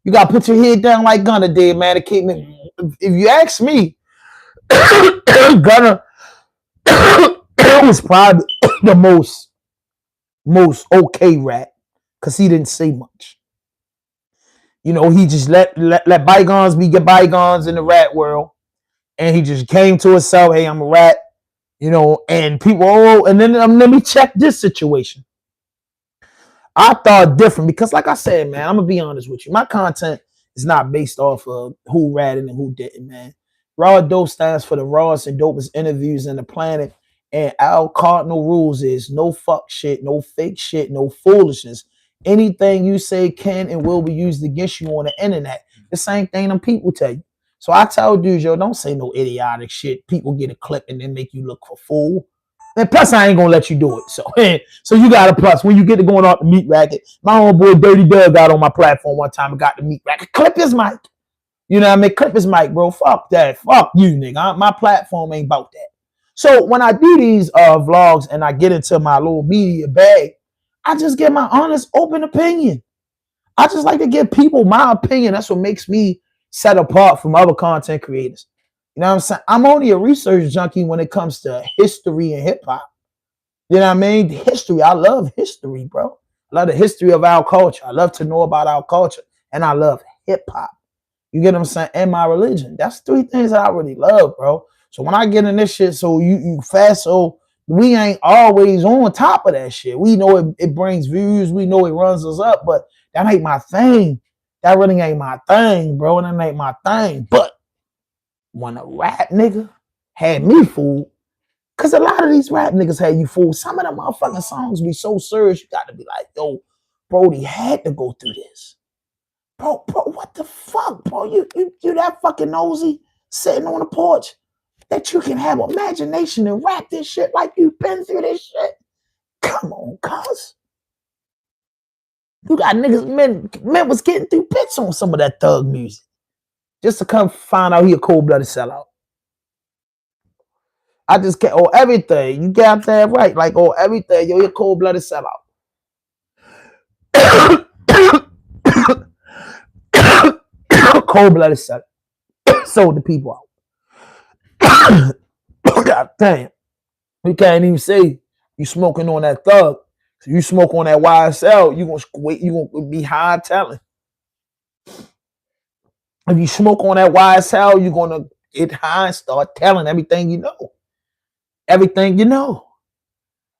You got to put your head down like Gunna did, man. If you ask me, Gunna was probably the most okay rat because he didn't say much. You know, he just let bygones be bygones in the rat world. And he just came to himself, hey, I'm a rat. You know, and people, and then let me check this situation. I thought different because, like I said, man, I'm going to be honest with you. My content It's not based off of who ratted and who didn't, man. Raw Dope stands for the rawest and dopest interviews in the planet. And our cardinal rules is no fuck shit, no fake shit, no foolishness. Anything you say can and will be used against you on the internet. The same thing them people tell you. So I tell dudes, yo, don't say no idiotic shit. People get a clip and then make you look for fool. And plus, I ain't gonna let you do it. So, so you got a plus when you get to going off the meat racket. My homeboy Dirty Doug got on my platform one time and got the meat racket. Clip his mic. You know what I mean? Clip his mic, bro. Fuck that. Fuck you, nigga. My platform ain't about that. So when I do these vlogs and I get into my little media bag, I just get my honest, open opinion. I just like to give people my opinion. That's what makes me set apart from other content creators. You know what I'm saying? I'm only a research junkie when it comes to history and hip hop. You know what I mean? The history. I love history, bro. I love the history of our culture. I love to know about our culture. And I love hip hop. You get what I'm saying? And my religion. That's three things that I really love, bro. So when I get in this shit, so you fast, so we ain't always on top of that shit. We know it brings views. We know it runs us up, but that ain't my thing. That really ain't my thing, bro. And that ain't my thing. But when a rap nigga had me fooled, because a lot of these rap niggas had you fooled. Some of them motherfucking songs be so serious, you got to be like, yo, Brody had to go through this. Bro, what the fuck, bro? You that fucking nosy sitting on the porch that you can have imagination and rap this shit like you've been through this shit? Come on, cuz. You got niggas, men was getting through bits on some of that thug music just to come find out he a cold-blooded sellout. I just can't, or everything. You got that right. Like, or everything. Yo, you're a cold-blooded sellout. Cold-blooded sellout. Sold the people out. God damn. You can't even say you smoking on that thug. So you smoke on that YSL, you gonna be high telling. If you smoke on that YSL, you're gonna get high and start telling everything you know. Everything you know.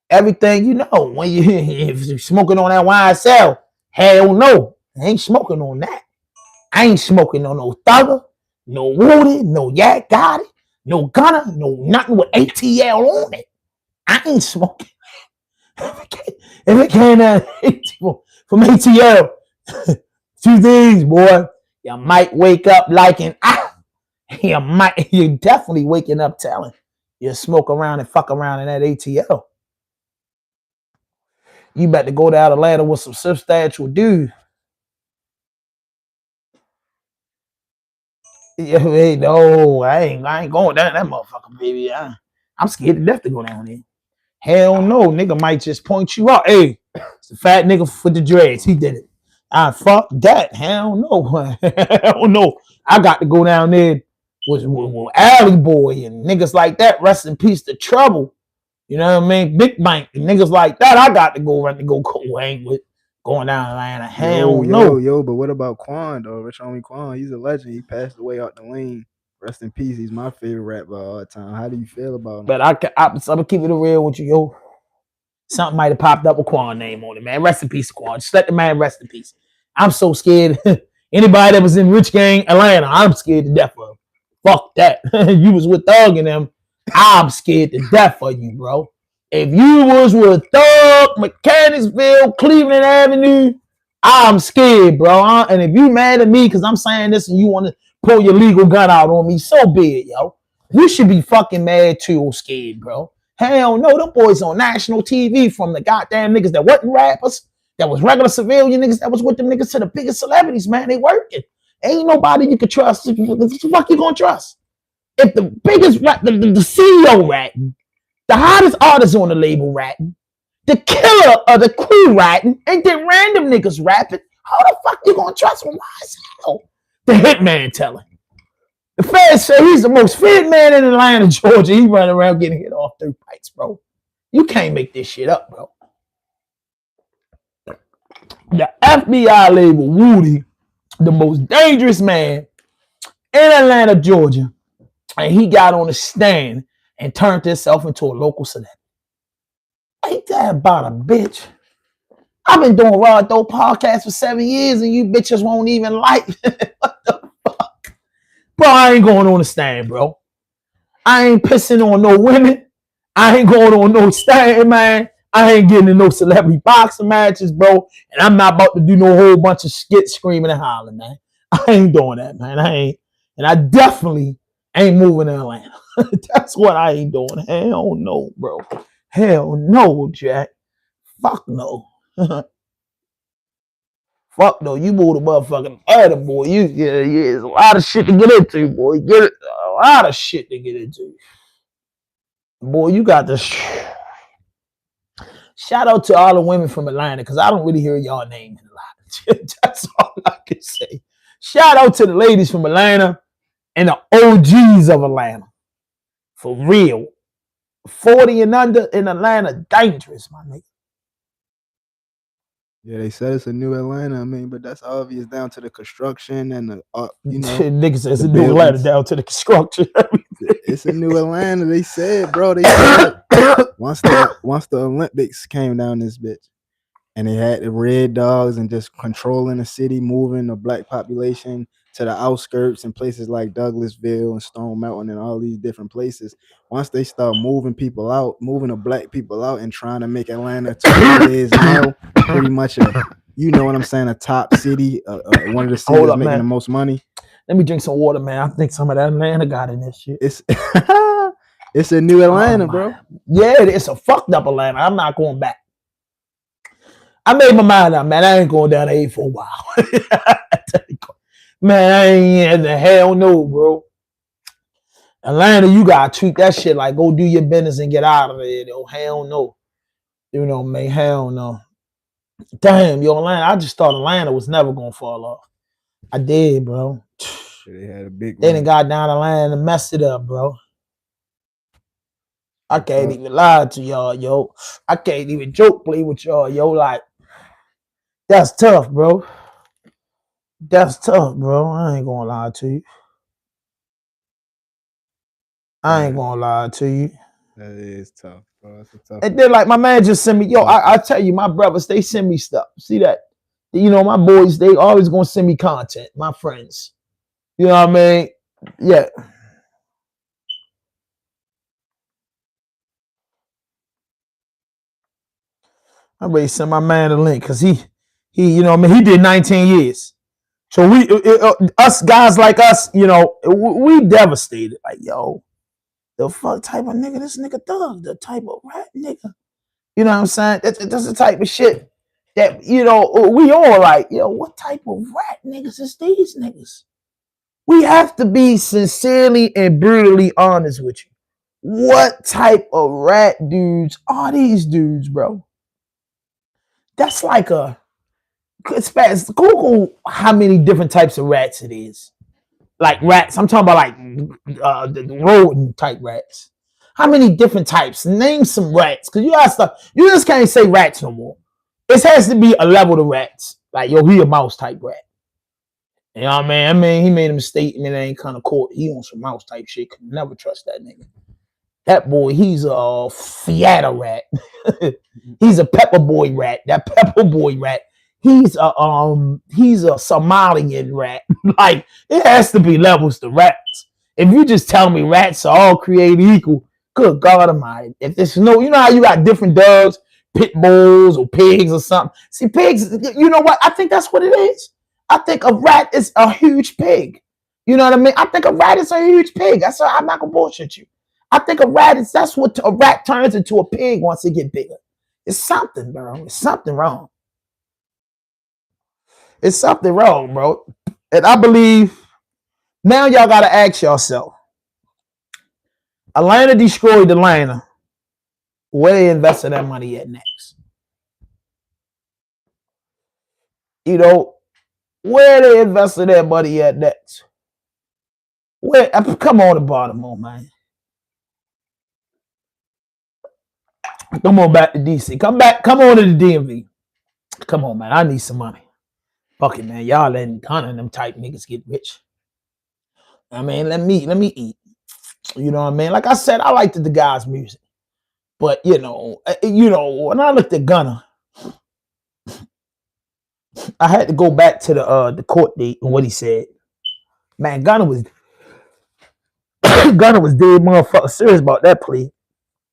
Everything you know. When if you're smoking on that YSL, hell no. I ain't smoking on that. I ain't smoking on no thugger, no Woody, no Yak Gotti, no Gunner, no nothing with ATL on it. I ain't smoking. If it came from ATL, two things, boy. You might wake up like an you're definitely waking up telling you smoke around and fuck around in that ATL. You better go down the ladder with some substantial dude. Yeah, hey, no, I ain't going down that motherfucker, baby. I'm scared to death to go down there. Hell no, nigga might just point you out. Hey, it's the fat nigga with the dreads. He did it. Fuck that. Hell no. Hell no. I got to go down there with Alley Boy and niggas like that. Rest in peace to Trouble. You know what I mean? Big Bank and niggas like that. I got to go hang with. Going down Atlanta. Hell no. Yo, but what about Quan though? Rich Homie Quan, he's a legend. He passed away out the lane. Rest in peace. He's my favorite rapper of all time. How do you feel about him? But I'm gonna keep it real with you, yo. Something might have popped up with Quan name on it, man. Rest in peace, Quan. Just let the man rest in peace. I'm so scared. Anybody that was in Rich Gang Atlanta, I'm scared to death of. Fuck that. You was with Thug and them. I'm scared to death of you, bro. If you was with Thug, Mechanicsville, Cleveland Avenue, I'm scared, bro. And if you mad at me because I'm saying this and you want to pull your legal gun out on me, so be it, yo. You should be fucking mad too or scared, bro. Hell no, them boys on national TV from the goddamn niggas that wasn't rappers, that was regular civilian niggas that was with them niggas to the biggest celebrities, man. They working. Ain't nobody you can trust. What the fuck you gonna trust? If the biggest rap, the CEO ratting, the hottest artist on the label ratting, the killer of the crew ratting, ain't that random niggas rapping, how the fuck you gonna trust him? YSL? The hitman telling. The feds say he's the most fit man in Atlanta, Georgia. He running around getting hit off 3 fights, bro. You can't make this shit up, bro. The FBI labeled Woody the most dangerous man in Atlanta, Georgia. And he got on a stand and turned himself into a local celebrity. Ain't that about a bitch? I've been doing Raw Dope podcast for 7 years and you bitches won't even like it. What the fuck? Bro, I ain't going on the stand, bro. I ain't pissing on no women. I ain't going on no stand, man. I ain't getting in no celebrity boxing matches, bro. And I'm not about to do no whole bunch of skits screaming and hollering, man. I ain't doing that, man. I ain't. And I definitely ain't moving to Atlanta. That's what I ain't doing. Hell no, bro. Hell no, Jack. Fuck no. Fuck no. You move the motherfucking other boy. Yeah, there's a lot of shit to get into, boy. Get it. A lot of shit to get into. Boy, you got this. Shout out to all the women from Atlanta, because I don't really hear y'all name in a lot. That's all I can say. Shout out to the ladies from Atlanta and the OGs of Atlanta. For real. 40 and under in Atlanta, dangerous, my nigga. Yeah, they said it's a new Atlanta. I mean, but that's obvious down to the construction and the, Niggas says it's a new Atlanta down to the construction. It's a new Atlanta. They said, bro. They said once the Olympics came down this bitch, and they had the Red Dogs and just controlling the city, moving the black population to the outskirts and places like Douglasville and Stone Mountain and all these different places. Once they start moving people out, moving the black people out and trying to make Atlanta to what it is now, pretty much you know what I'm saying, a top city, one of the cities making the most money. Let me drink some water, man. I think some of that Atlanta got in this shit. It's it's a new Atlanta, bro. Yeah, it's a fucked up Atlanta. I'm not going back. I made my mind up, man. I ain't going down there for a while. Man, I ain't in the hell no, bro. Atlanta, you gotta treat that shit like go do your business and get out of there, though. Hell no. You know, man, hell no. Damn, yo, Atlanta. I just thought Atlanta was never gonna fall off. I did, bro. They had a big. They done got down the line and messed it up, bro. I can't even lie to y'all, yo. I can't even joke play with y'all, yo. Like, that's tough, bro. That's tough, bro. I ain't gonna lie to you. I ain't gonna lie to you. That is tough, bro. That's a tough. And then, like, my man just sent me, yo, I tell you, my brothers, they send me stuff. See that? You know, my boys, they always gonna send me content, my friends. You know what I mean? Yeah. I'm ready to send my man a link because he, you know what I mean? He did 19 years. So us guys like us, you know, we devastated. Like, yo, the fuck type of nigga this nigga thug, the type of rat nigga. You know what I'm saying? That's the type of shit that, you know, we all like, yo, what type of rat niggas is these niggas? We have to be sincerely and brutally honest with you. What type of rat dudes are these dudes, bro? That's like it's fast. Google how many different types of rats it is. Like rats, I'm talking about like the rodent type rats. How many different types? Name some rats, because you got stuff. You just can't say rats no more. It has to be a level of rats. Like, yo, he a mouse type rat. You know what I mean? He made a mistake and it ain't kind of caught. He on some mouse type shit. Could never trust that nigga. That boy, he's a fiata rat. He's a pepper boy rat. That pepper boy rat. He's a Somalian rat. Like, it has to be levels to rats. If you just tell me rats are all created equal, good God Almighty. If there's no, you know how you got different dogs, pit bulls or pigs or something. See, pigs, you know what? I think that's what it is. I think a rat is a huge pig. You know what I mean? I think a rat is a huge pig. I'm not gonna bullshit you. I think that's what a rat turns into a pig once it get bigger. It's something, bro. It's something wrong. It's something wrong, bro. And I believe now y'all gotta ask yourself. Atlanta destroyed Atlanta. Where they invested that money at next? You know, where they invested that money at next? Where? Come on to Baltimore, man. Come on back to DC. Come on to the DMV. Come on, man. I need some money. Fuck it, man. Y'all letting kind of them type niggas get rich. I mean, let me eat. You know what I mean? Like I said, I liked the guy's music. But you know, when I looked at Gunna, I had to go back to the court date and what he said. Man, Gunner was Gunner was dead motherfucker serious about that plea.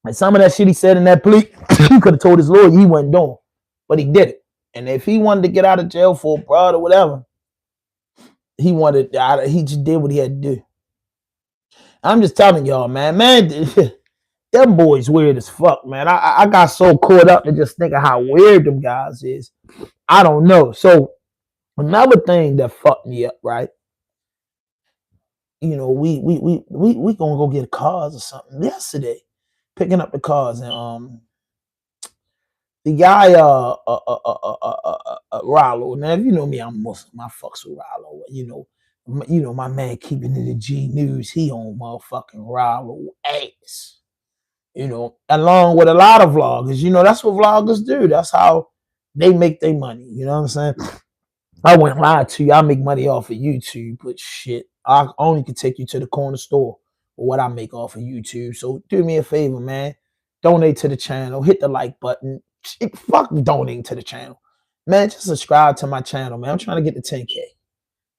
And some of that shit he said in that plea, he could have told his lawyer he wasn't doing, but he did it. And if he wanted to get out of jail for a fraud or whatever, he just did what he had to do. I'm just telling y'all, man, them boys weird as fuck, man. I got so caught up in just thinking how weird them guys is. I don't know. So another thing that fucked me up, right? You know, we gonna go get cars or something yesterday, picking up the cars, and the guy Ralo. Now, if you know me, I'm Muslim. I fucks with Ralo. You know my man keeping it in G News. He on motherfucking Ralo ass. You know, along with a lot of vloggers. You know, that's what vloggers do. That's how they make their money. You know what I'm saying? I wouldn't lie to you. I make money off of YouTube, but shit, I only can take you to the corner store for what I make off of YouTube. So do me a favor, man. Donate to the channel. Hit the like button. Fuck donating to the channel. Man, just subscribe to my channel, man. I'm trying to get to 10K.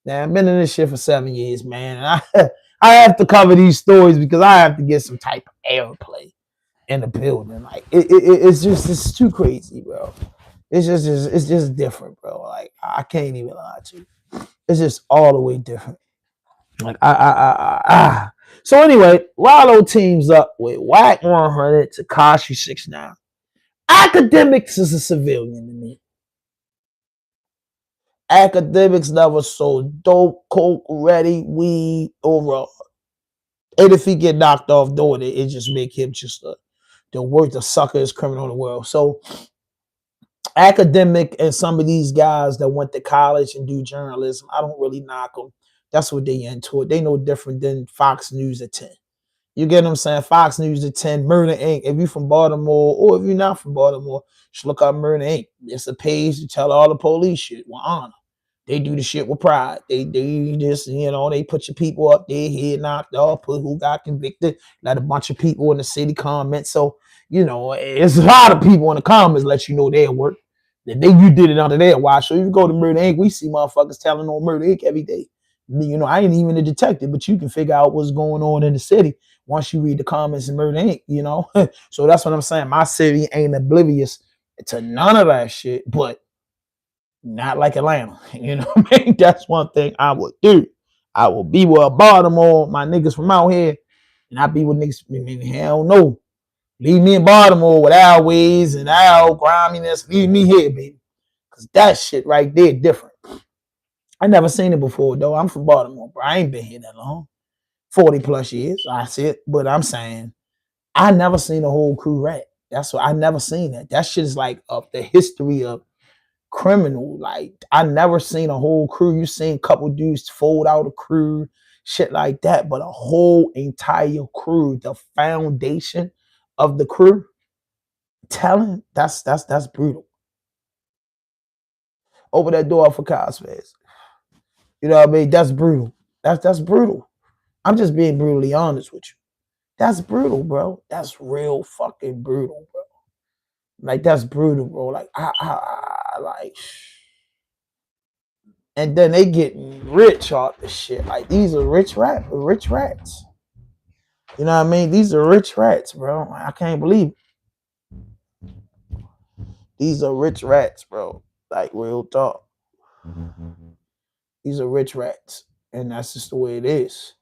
Now, I've been in this shit for 7 years, man. And I have to cover these stories because I have to get some type of airplay in the building. Like it's too crazy, bro. It's just different, bro. Like I can't even lie to you. It's just all the way different. Like So anyway, Ralo teams up with Wack 100, Tekashi69. Academics is a civilian to me. Academics never sold dope, coke, ready, weed, or and if he get knocked off doing it, it just make him just the worst, the suckerest criminal in the world. So Academic and some of these guys that went to college and do journalism, I don't really knock them. That's what they into it. They no different than Fox News at 10. You get what I'm saying? Fox News at 10, Murder Inc. If you're from Baltimore or if you're not from Baltimore, just look up Murder Inc. It's a page to tell all the police shit with honor. They do the shit with pride. They just, you know, they put your people up there, head knocked off, put who got convicted, let a bunch of people in the city comment. So, you know, it's a lot of people in the comments let you know their work. That you did it under their watch. So if you go to Murder Inc., we see motherfuckers telling on Murder Inc. every day. You know, I ain't even a detective, but you can figure out what's going on in the city once you read the comments in Murder Inc., you know? So that's what I'm saying. My city ain't oblivious to none of that shit, but not like Atlanta. You know what I mean? That's one thing I would do. I will be with Baltimore, my niggas from out here, and I be with niggas, I mean, hell no. Leave me in Baltimore with our ways and our griminess. Leave me here, baby. Because that shit right there different. I never seen it before, though. I'm from Baltimore, bro. I ain't been here that long. 40 plus years. I see it. But I'm saying, I never seen a whole crew rat. That's what I never seen that. That shit is like of the history of criminal. Like, I never seen a whole crew. You seen a couple dudes fold out a crew, shit like that. But a whole entire crew, the foundation of the crew, talent, that's brutal. Open that door for cosplays. You know what I mean? That's brutal. That's brutal. I'm just being brutally honest with you. That's brutal, bro. That's real fucking brutal, bro. Like that's brutal, bro. Like I like, and then they getting rich off the shit. Like these are rich rats. You know what I mean? These are rich rats, bro. I can't believe it. These are rich rats, bro. Like real talk. These are rich rats, and that's just the way it is.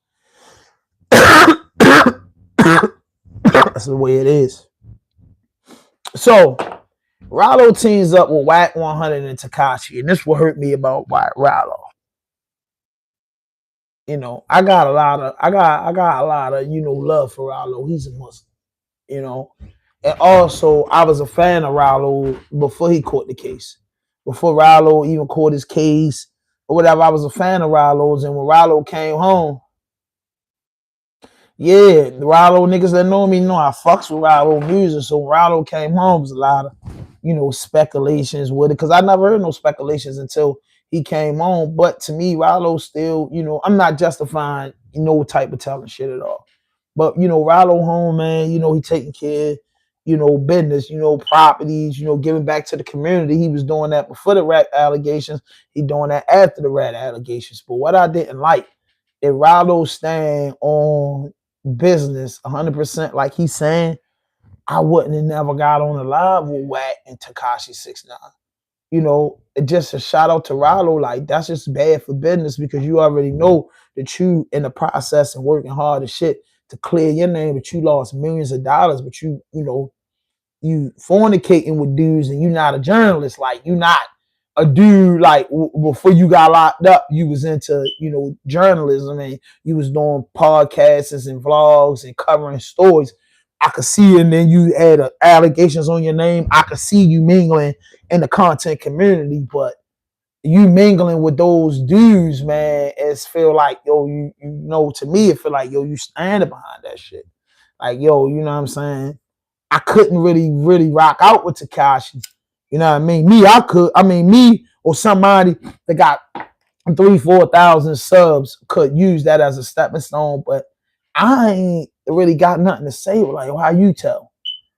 That's the way it is. So, Ralo teams up with Wack 100 and Tekashi, and this will hurt me about Ralo. You know, I got a lot of love for Ralo. He's a Muslim, you know. And also, I was a fan of Ralo before he caught the case. Before Ralo even caught his case or whatever, I was a fan of Ralo's. And when Ralo came home, yeah, the Ralo niggas that know me know I fucks with Ralo music. So when Ralo came home, was a lot of, speculations with it. Because I never heard no speculations until he came home. But to me, Ralo still, I'm not justifying no type of telling shit at all. But, Ralo home, man, he taking care business, properties, giving back to the community. He was doing that before the rat allegations. He doing that after the rat allegations. But what I didn't like, if Ralo stand on business 100% like he's saying, I wouldn't have never got on the live with Wack and Tekashi69. Just a shout out to Ralo. Like, that's just bad for business because you already know that you in the process and working hard as shit to clear your name, but you lost millions of dollars, but you fornicating with dudes and you're not a journalist. Like, you not a dude like before you got locked up, you was into, journalism and you was doing podcasts and vlogs and covering stories. I could see, and then you had allegations on your name. I could see you mingling in the content community, but you mingling with those dudes, man, it's feel like, yo, to me, it feel like, yo, you standing behind that shit. Like, yo, you know what I'm saying? I couldn't really rock out with Tekashi. You know what I mean? Me, I could. I mean, me or somebody that got 3,000-4,000 subs could use that as a stepping stone, but I ain't really got nothing to say. Like, how you tell?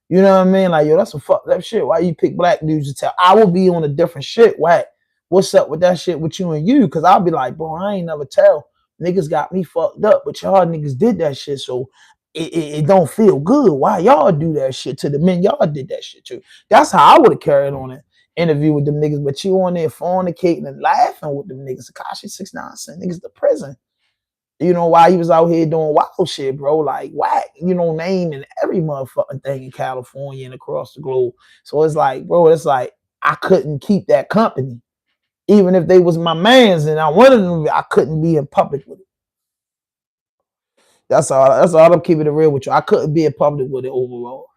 You know what I mean? Like, yo, that's some fucked up shit. Why you pick black dudes to tell? I will be on a different shit. Whack. What's up with that shit with you and you? Because I'll be like, bro, I ain't never tell. Niggas got me fucked up, but y'all niggas did that shit, so it don't feel good. Why y'all do that shit to the men y'all did that shit to? That's how I would have carried on an interview with them niggas, but you on there fornicating and laughing with them niggas. Tekashi69 sent niggas to prison. Why he was out here doing wild shit, bro. Like, Wack, naming every motherfucking thing in California and across the globe. So it's like, bro, I couldn't keep that company. Even if they was my mans and I wanted them, I couldn't be in public with it. That's all I'm keeping it real with you. I couldn't be in public with it overall.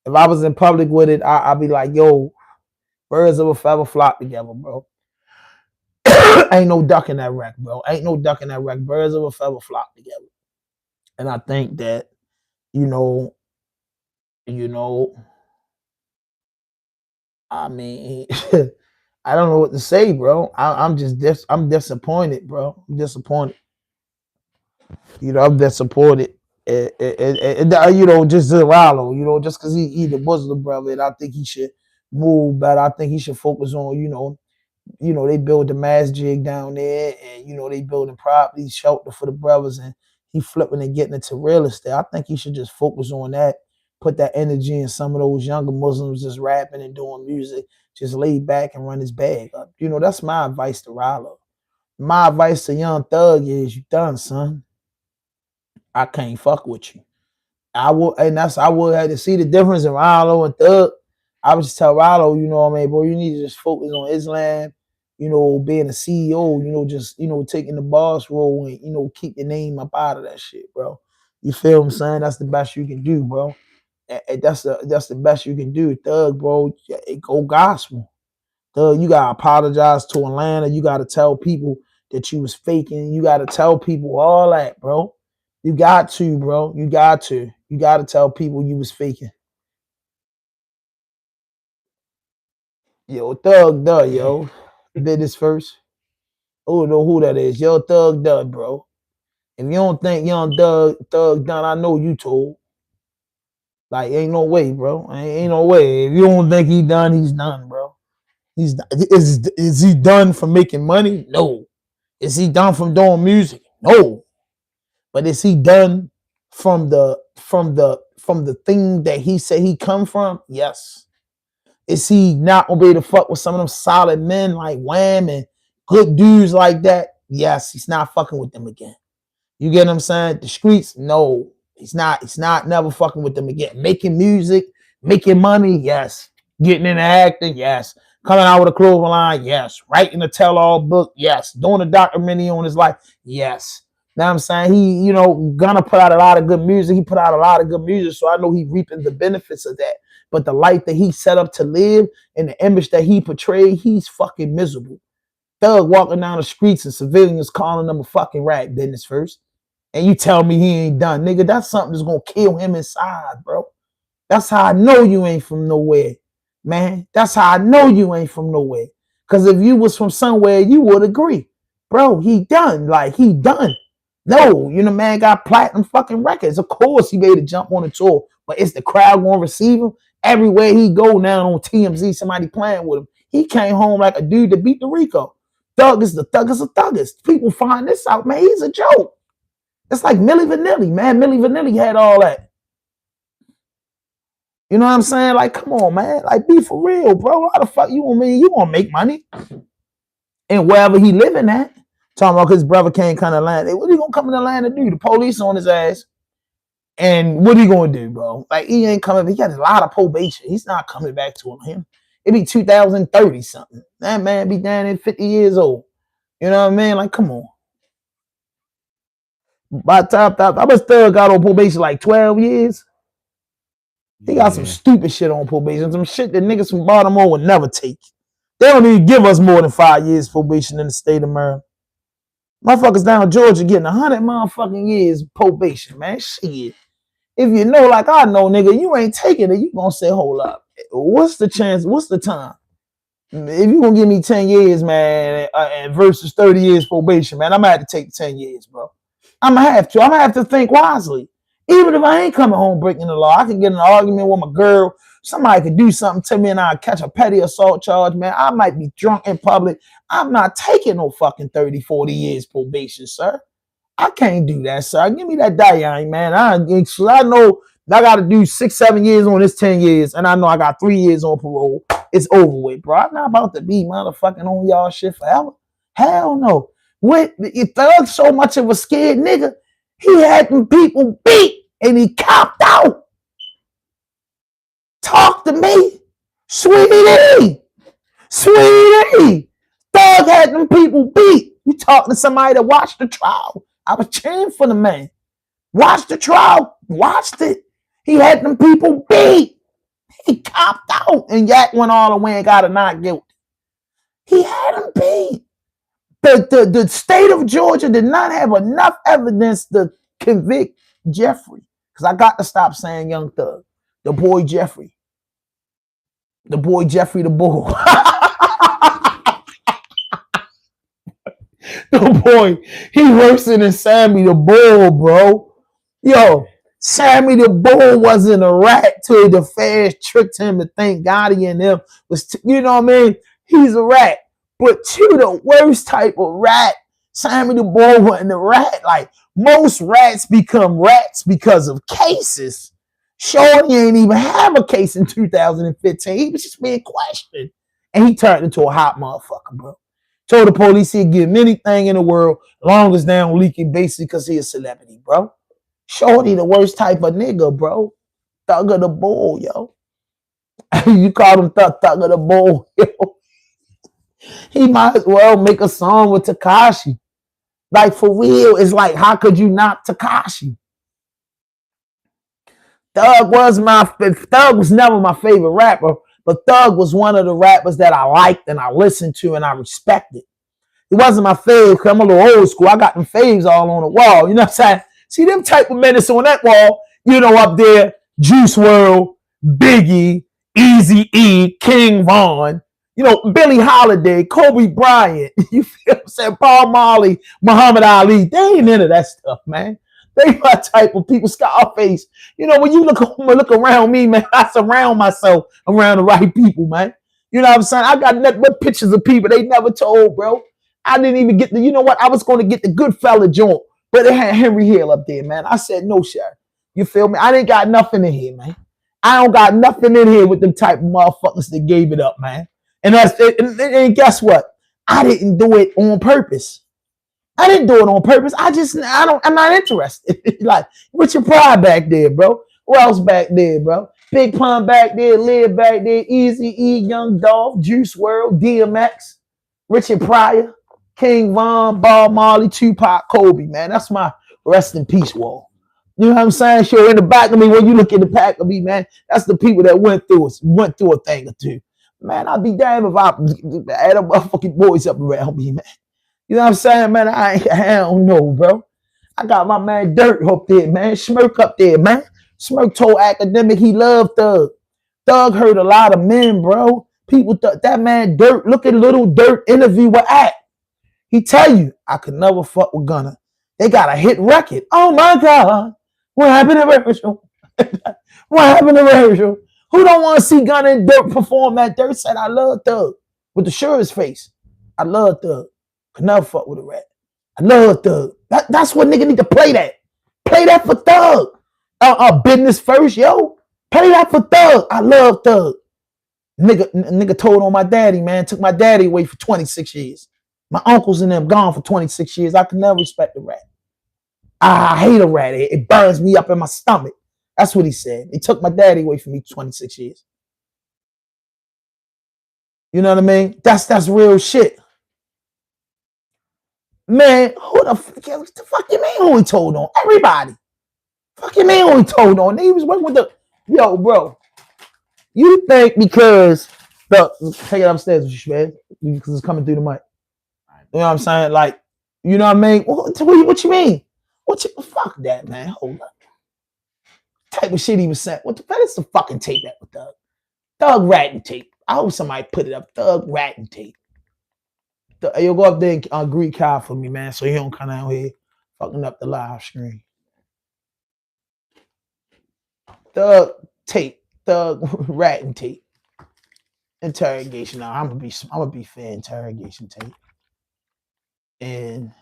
If I was in public with it, I'd be like, yo, birds of a feather flock together, bro. Ain't no ducking that wreck, bro. Ain't no ducking that wreck. Birds of a feather flock together. And I think that, I mean, I don't know what to say, bro. I'm disappointed, bro. I'm disappointed. I'm disappointed. Just Ralo, just because he the Muslim brother, and I think he should move better. I think he should focus on, they build the masjid down there, and they building property, shelter for the brothers, and he flipping and getting into real estate. I think he should just focus on that, put that energy in some of those younger Muslims just rapping and doing music, just lay back and run his bag up. That's my advice to Ralo. My advice to Young Thug is, you done, son. I can't fuck with you. I would have to see the difference in Ralo and Thug. I would just tell Ralo, bro, you need to just focus on Islam, being a CEO, just, taking the boss role and, keep your name up out of that shit, bro. You feel what I'm saying? That's the best you can do, bro. And that's the best you can do. Thug, bro, go gospel. Thug, you gotta apologize to Atlanta. You gotta tell people that you was faking. You gotta tell people all that, bro. You got to, bro. You got to. You got to tell people you was faking. Yo, Thug Dud, yo. Business first. Oh, know who that is. Yo, Thug Dud, bro. If you don't think Young Thug done, I know you told. Like, ain't no way, bro. Ain't no way. If you don't think he done, he's done, bro. Is he done from making money? No. Is he done from doing music? No. But is he done from the thing that he said he come from? Yes. Is he not gonna be able to fuck with some of them solid men like Wham and good dudes like that? Yes, he's not fucking with them again. You get what I'm saying? The streets, no. He's not never fucking with them again. Making music, making money, yes. Getting into acting, yes. Coming out with a clothing line, yes. Writing a tell-all book, yes. Doing a documentary on his life, yes. Now I'm saying he, gonna put out a lot of good music. He put out a lot of good music, so I know he reaping the benefits of that. But the life that he set up to live and the image that he portrayed, he's fucking miserable. Thug walking down the streets and civilians calling him a fucking rat, business first. And you tell me he ain't done. Nigga, that's something that's gonna kill him inside, bro. That's how I know you ain't from nowhere, man. That's how I know you ain't from nowhere. Because if you was from somewhere, you would agree. Bro, he done. Like, he done. No, man got platinum fucking records. Of course he made a jump on the tour but it's the crowd going to receive him. Everywhere he go now on TMZ, somebody playing with him. He came home like a dude that beat the Rico. Thug is the thuggest of thuggest. People find this out, man. He's a joke. It's like Milli Vanilli, man. Milli Vanilli had all that. You know what I'm saying? Like, come on, man. Like, be for real, bro. How the fuck you want me? You gonna make money? And wherever he living at, talking about his brother can't come to Atlanta. What he gonna come to Atlanta to do? The police on his ass. And what he gonna do, bro? Like, he ain't coming. He got a lot of probation. He's not coming back to him. It be 2030 something. That man be down at 50 years old. You know what I mean? Like, come on. By the time I was Thug got on probation like 12 years. He got some stupid shit on probation. Some shit that niggas from Baltimore would never take. They don't even give us more than 5 years probation in the state of Maryland. Motherfuckers down in Georgia getting 100 motherfucking years probation, man. Shit. If you know like I know, nigga, you ain't taking it, you gonna say, hold up. What's the chance? What's the time? If you gonna give me 10 years, man, versus 30 years probation, man, I'm gonna have to take 10 years, bro. I'm gonna have to think wisely. Even if I ain't coming home breaking the law, I can get in an argument with my girl. Somebody could do something to me and I'll catch a petty assault charge, man. I might be drunk in public. I'm not taking no fucking 30, 40 years probation, sir. I can't do that, sir. Give me that die, man. I know I got to do 6, 7 years on this 10 years, and I know I got 3 years on parole. It's over with, bro. I'm not about to be motherfucking on y'all shit forever. Hell no. Thug so much of a scared nigga, he had them people beat, and he copped out. Talk to me. Sweetie. Thug had them people beat. You talking to somebody that watched the trial. I was cheering for the man. Watched the trial. Watched it. He had them people beat. He copped out. And Yak went all the way and got a not guilty. He had him beat. The state of Georgia did not have enough evidence to convict Jeffrey. Because I got to stop saying Young Thug. The boy Jeffrey. The boy Jeffrey the Bull. The boy, he worse than Sammy the Bull, bro. Yo, Sammy the Bull wasn't a rat till the feds tricked him to think Gotti and them was, you know what I mean? He's a rat. But you the worst type of rat. Sammy the Bull wasn't a rat. Like, most rats become rats because of cases. Shorty ain't even have a case in 2015. He was just being questioned. And he turned into a hot motherfucker, bro. Told the police he'd give him anything in the world, long as they don't leak it, basically because he's a celebrity, bro. Shorty the worst type of nigga, bro. Thug of the Bull, yo. You call him Thug of the Bull, yo. He might as well make a song with Tekashi. Like, for real, it's like, how could you not Tekashi? Thug was never my favorite rapper, but Thug was one of the rappers that I liked and I listened to and I respected. He wasn't my fave because I'm a little old school. I got them faves all on the wall. You know what I'm saying? See them type of menace on that wall, you know, up there, Juice WRLD, Biggie, Eazy-E, King Von, you know, Billie Holiday, Kobe Bryant, you feel what I'm saying? Paul Marley, Muhammad Ali. They ain't into that stuff, man. They my type of people, Scarface. You know, when you look around me, man, I surround myself around the right people, man. You know what I'm saying? I got nothing but pictures of people they never told, bro. I didn't even get the, you know what? I was going to get the Goodfella joint, but it had Henry Hill up there, man. I said, no, sir. You feel me? I didn't got nothing in here, man. I don't got nothing in here with them type of motherfuckers that gave it up, man. And that's it. And guess what? I didn't do it on purpose. I didn't do it on purpose. I'm not interested. Like, Richard Pryor back there, bro. Who else back there, bro? Big Pun back there, Liv back there, Eazy-E, Young Dolph, Juice WRLD, DMX, Richard Pryor, King Von, Bob Marley, Tupac, Kobe, man. That's my rest in peace wall. You know what I'm saying? Sure, in the back of me, when you look in the back of me, man, that's the people that went through a thing or two. Man, I'd be damned if I had a motherfucking boys up around me, man. You know what I'm saying, man? I don't know, bro. I got my man Dirt up there, man. Smirk up there, man. Smirk told Academic he loved Thug. Thug hurt a lot of men, bro. People thought that man Dirt. Look at Little Dirt interview with Act. He tell you, I could never fuck with Gunna. They got a hit record. Oh my God. What happened to Virgil? What happened to Rachel? Who don't want to see Gunna and Dirt perform at Dirt said I love Thug with the surest face. I love Thug. Could never fuck with a rat. I love Thug. That's what nigga need to play that. Play that for Thug. Business first, yo. Play that for Thug. I love Thug. Nigga told on my daddy, man. Took my daddy away for 26 years. My uncles and them gone for 26 years. I can never respect a rat. I hate a rat. It burns me up in my stomach. That's what he said. He took my daddy away from me 26 years. You know what I mean? That's real shit. Man, who the fuck you mean who he told on? Everybody. Fuck you mean who he told on? He was working with the yo, bro. You think because take it upstairs, man, because it's coming through the mic. You know what I'm saying? Like, you know what I mean? What you mean? Fuck that, man. Hold up. Type of shit he was saying. What is the fucking tape that with Thug? Thug ratting tape. I hope somebody put it up. Thug ratting tape. You'll go up there and greet Kyle for me, man, so he don't come out here fucking up the live screen. Thug tape. Thug ratting tape. Interrogation. Now I'm gonna be fair. Interrogation tape. And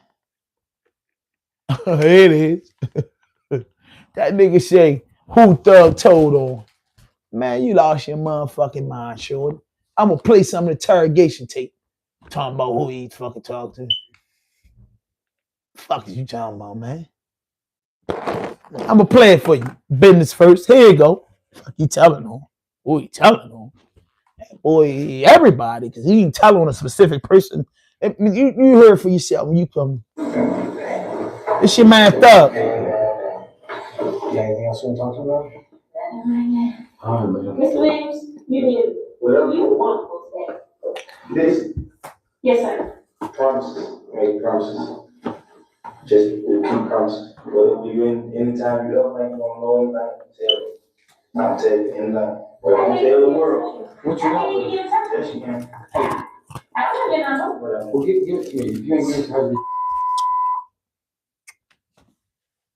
here it is. That nigga say who Thug told on. Man, you lost your motherfucking mind, shorty. I'm gonna play some interrogation tape. Talking about who he fucking talk to. Fuck is you talking about, man? I'm gonna play it for you. Business first. Here you go. Fuck you telling on? Who he telling on? Boy, everybody, because he ain't telling on a specific person. You heard for yourself when you come. It's your man Thug. Anything else you want to talk to about? Mr. Williams, you did wonderful today. This Yes, sir. promises, make promises. Just keep promises. Whether you anytime you ever ain't gonna know anything, I'll tell you anything. Well, I'm tell the world. What you want? Yes, you can. I don't know. Well, give it to me. If you ain't getting her.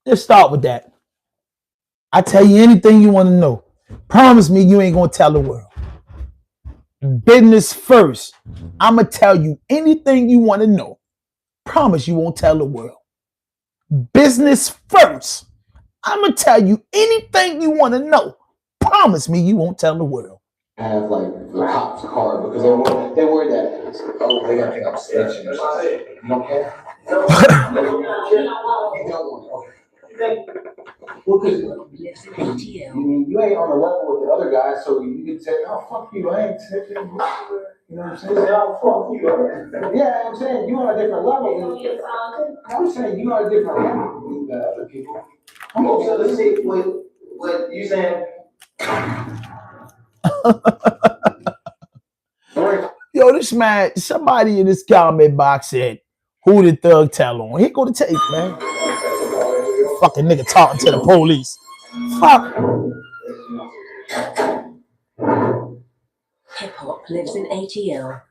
Let's start with that. I tell you anything you want to know. Promise me you ain't gonna tell the world. Business first. I'ma tell you anything you want to know. Promise you won't tell the world. Business first. I'ma tell you anything you want to know. Promise me you won't tell the world. Have like the cop's car because they worry that they gotta think I'm snitching or something. You don't care? Well, because you ain't on the level with the other guys, so you can say, "Oh fuck you, I ain't snitching." You know what I'm saying? "Oh fuck you." Yeah, I'm saying you on a different level. I'm saying you on a different level than the other people. So let's see what you saying. Yo, this man, somebody in this comment box said, who did Thug tell on? Here go the tape, man. Fucking nigga talking to the police. Fuck. Hip hop lives in ATL.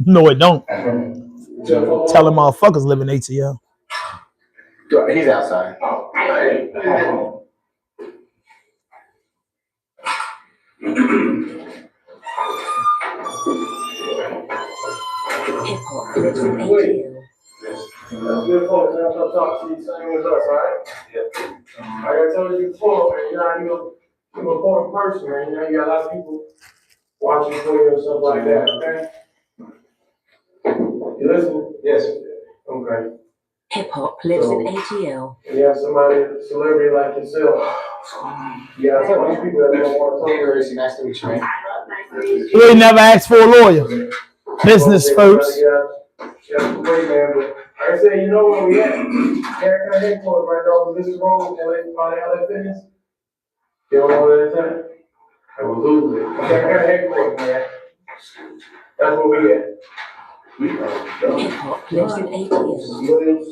No, it don't. Telling motherfuckers live in ATL. He's outside. Hip hop lives in ATL. Good folks, I'm gonna talk to you, same as us, alright? Yeah. Like I told you before, man, you're an important person, man. You know, you got a lot of people watching for you and stuff like that, okay? You listen? Yes. Okay. Hip hop lives in ATL. You have somebody, a celebrity like yourself. You got some of these people that don't want to talk. Hey, nice to meet you, man. You ain't never asked for a lawyer. Business first. Yeah, great, man, but like I said, you know where we at? American headquarters right off of this road, LA Fitness. You don't know what that is? I will lose it. American headquarters, man. That's where we at. Hip hop lives in ATL.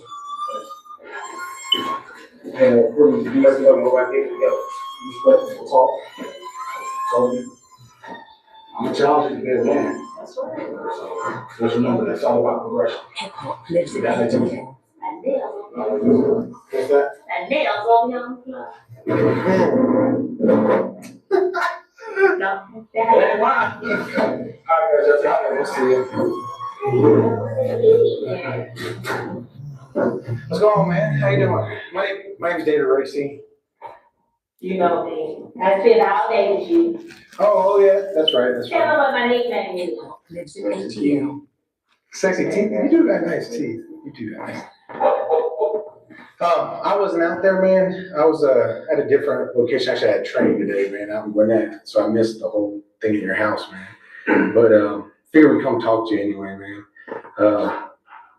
And pretty decent, go back in together. Respectful talk. So, I'm a challenge to get man. That's right. Just remember, that's all about progression. Hip hop lives in ATL. What's that? And nails on him. What's going on, man? How you doing? My name's David Racy. You know me. I spent all day with you. Oh yeah, that's right. That's Tell right. them what my nickname is. Lives in ATL. Sexy teeth. You do got nice teeth. You do got nice. I wasn't out there, man. I was at a different location. Actually, I had training today, man, out in Gwinnett. So I missed the whole thing at your house, man. But figured we'd come talk to you anyway, man.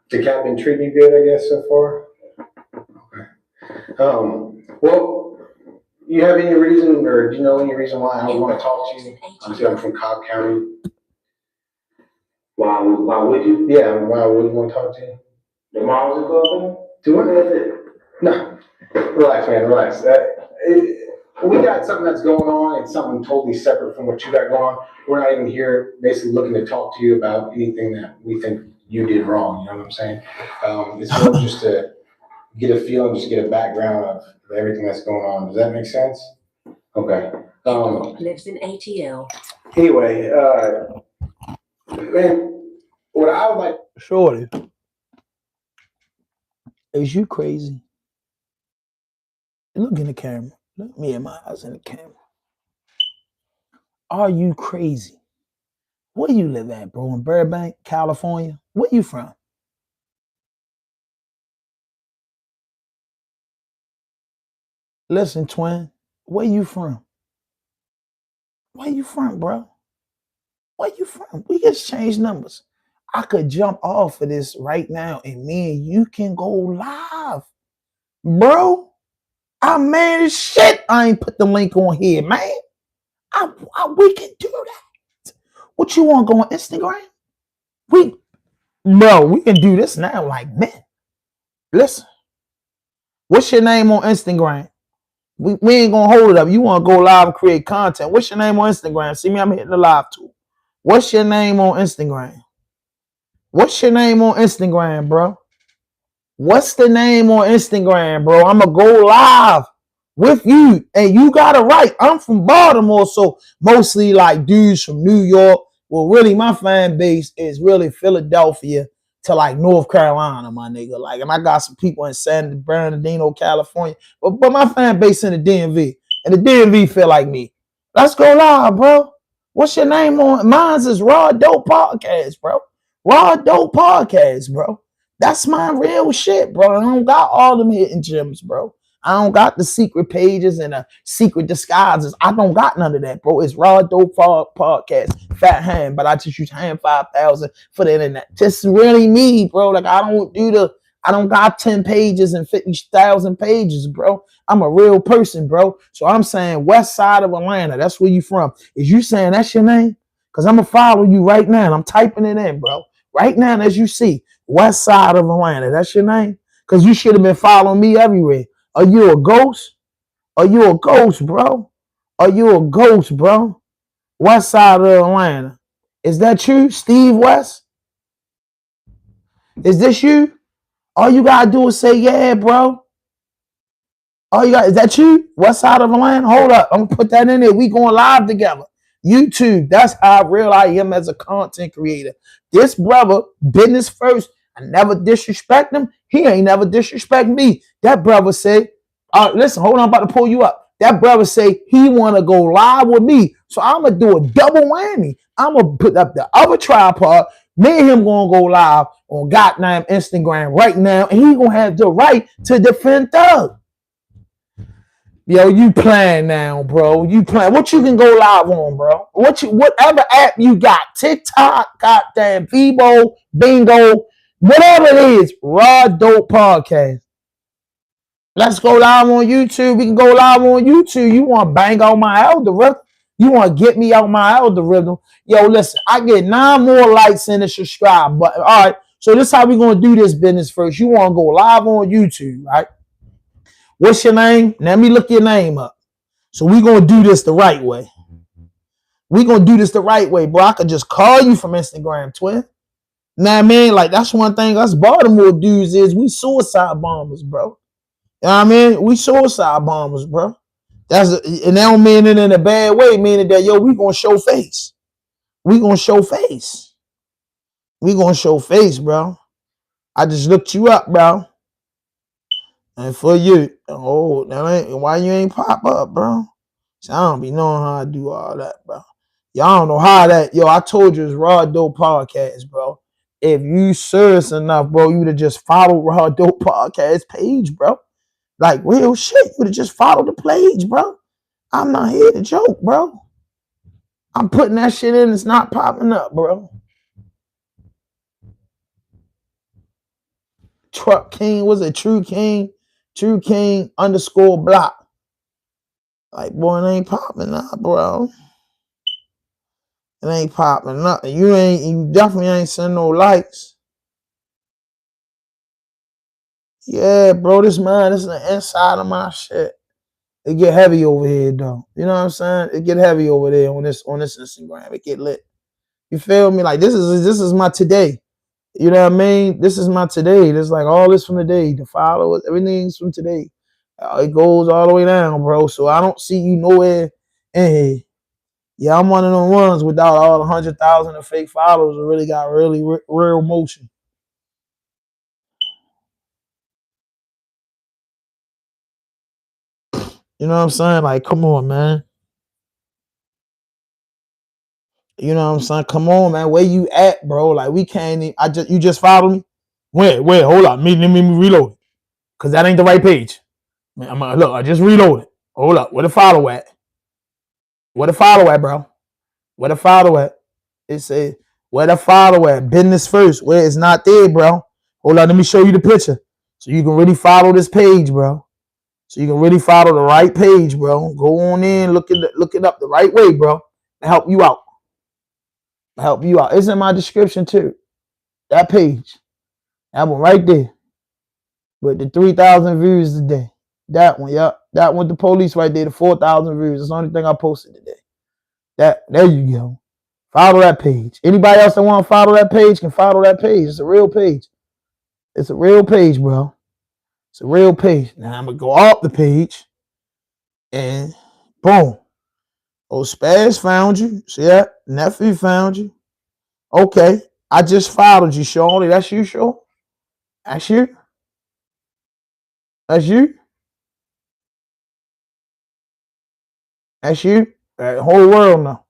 The cat been treating you good, I guess, so far? Okay. Well, you have any reason, or do you know any reason why I would want to talk to you? Obviously, I'm from Cobb County. Why would you? Yeah, why would you want to talk to you? The mom was a girl. Do it? No. Relax, man, relax. We got something that's going on. It's something totally separate from what you got going on. We're not even here basically looking to talk to you about anything that we think you did wrong. You know what I'm saying? It's more just to get a feel and just get a background of everything that's going on. Does that make sense? Okay. Lives in ATL. Anyway, man, what I would like. Shorty, is you crazy? Look in the camera. Look me in my eyes in the camera. Are you crazy? Where you live at, bro? In Burbank, California? Where you from? Listen, twin, where you from? Where you from, bro? Where you from? We just changed numbers. I could jump off of this right now and me and you can go live. Bro, I'm mad as shit. I ain't put the link on here, man. We can do that. What you want to go on Instagram? We can do this now like men. Listen, what's your name on Instagram? We ain't gonna hold it up. You want to go live and create content. What's your name on Instagram? See me, I'm hitting the live too. What's your name on Instagram? What's your name on Instagram, bro? What's the name on Instagram, bro? I'm gonna go live with you, and you got it right. I'm from Baltimore, so mostly like dudes from New York. Well, really, my fan base is really Philadelphia to like North Carolina, my nigga. Like, and I got some people in San Bernardino, California, but my fan base in the DMV, and the DMV feel like me. Let's go live, bro. What's your name on? Mine's is Raw Dope Podcast, bro. Raw Dope Podcast, bro. That's my real shit, bro. I don't got all them hidden gems, bro. I don't got the secret pages and the secret disguises. I don't got none of that, bro. It's Raw Dope Podcast, Fat Hand, but I just use Hand 5000 for the internet. Just really me, bro. Like I don't got 10 pages and 50,000 pages, bro. I'm a real person, bro. So I'm saying West Side of Atlanta. That's where you from. Is you saying that's your name? Because I'm going to follow you right now. And I'm typing it in, bro. Right now, as you see, West Side of Atlanta. That's your name? Because you should have been following me everywhere. Are you a ghost? Are you a ghost, bro? Are you a ghost, bro? West Side of Atlanta. Is that you, Steve West? Is this you? All you gotta do is say, yeah, bro. Is that you? West Side of Atlanta? Hold up. I'm gonna put that in there. We going live together. YouTube. That's how real I am as a content creator. This brother, business first. I never disrespect him. He ain't never disrespect me. That brother say, listen, hold on, I'm about to pull you up. That brother say he want to go live with me. So I'm going to do a double whammy. I'm going to put up the other tripod. Me and him going to go live on goddamn Instagram right now. And he going to have the right to defend Thug. Yo, you playing now, bro. You playing. What you can go live on, bro? Whatever app you got. TikTok, goddamn, Bebo, Bingo, whatever it is. Raw Dope Podcast. Let's go live on YouTube. We can go live on YouTube. You want to bang out my algorithm? You want to get me out my algorithm? Yo, listen, I get 9 more likes and a subscribe button. All right, so this is how we going to do this business first. You want to go live on YouTube, right? What's your name? Let me look your name up. So we going to do this the right way. We going to do this the right way, bro. I could just call you from Instagram, twin. Nah, I mean, like, that's one thing us Baltimore dudes is we suicide bombers, bro. You know what I mean? We suicide bombers, bro. And that don't mean it in a bad way, meaning that yo, we gonna show face. We gonna show face. We gonna show face, bro. I just looked you up, bro. And for you, oh, that ain't why you ain't pop up, bro. So I don't be knowing how I do all that, bro. Y'all don't know how that. Yo, I told you it's Raw Dope Podcast, bro. If you serious enough, bro, you would have just followed Raw Dope Podcast page, bro. Like real shit. You would have just followed the page, bro. I'm not here to joke, bro. I'm putting that shit in. It's not popping up, bro. Truck King, was it True King? True King _block. Like, boy, it ain't popping up, bro. It ain't popping up. You definitely ain't sending no likes. Yeah, bro, this is the inside of my shit. It get heavy over here, though. You know what I'm saying? It get heavy over there on this Instagram. It get lit. You feel me? Like this is my today. You know what I mean? This is my today. This like all this from today. The followers, everything's from today. It goes all the way down, bro. So I don't see you nowhere in here. Yeah, I'm one of them ones without all 100,000 of fake followers who really got really real motion. You know what I'm saying? Like, come on, man. You know what I'm saying? Come on, man. Where you at, bro? Like, we can't even, you just followed me? Wait, hold up. Let me reload it. Cause that ain't the right page. Man, look, I just reloaded. Hold up. Where the follow at? Where the follow at, bro? Where the follow at? It says, where the follow at? Business first. Where it's not there, bro. Hold on, let me show you the picture. So you can really follow this page, bro. So you can really follow the right page, bro. Go on in, look it up the right way, bro. To help you out. It's in my description too. That page. That one right there. With the 3,000 views today. That one, yep. That one, the police right there, the 4,000 views. That's the only thing I posted today. There you go. Follow that page. Anybody else that want to follow that page can follow that page. It's a real page. It's a real page, bro. It's a real page. Now I'm going to go off the page and boom. Oh, Spaz found you. See that? Nephew found you. Okay. I just followed you, Shirley. That's you, Shirley? That's you? That's you? That's you? The whole world now.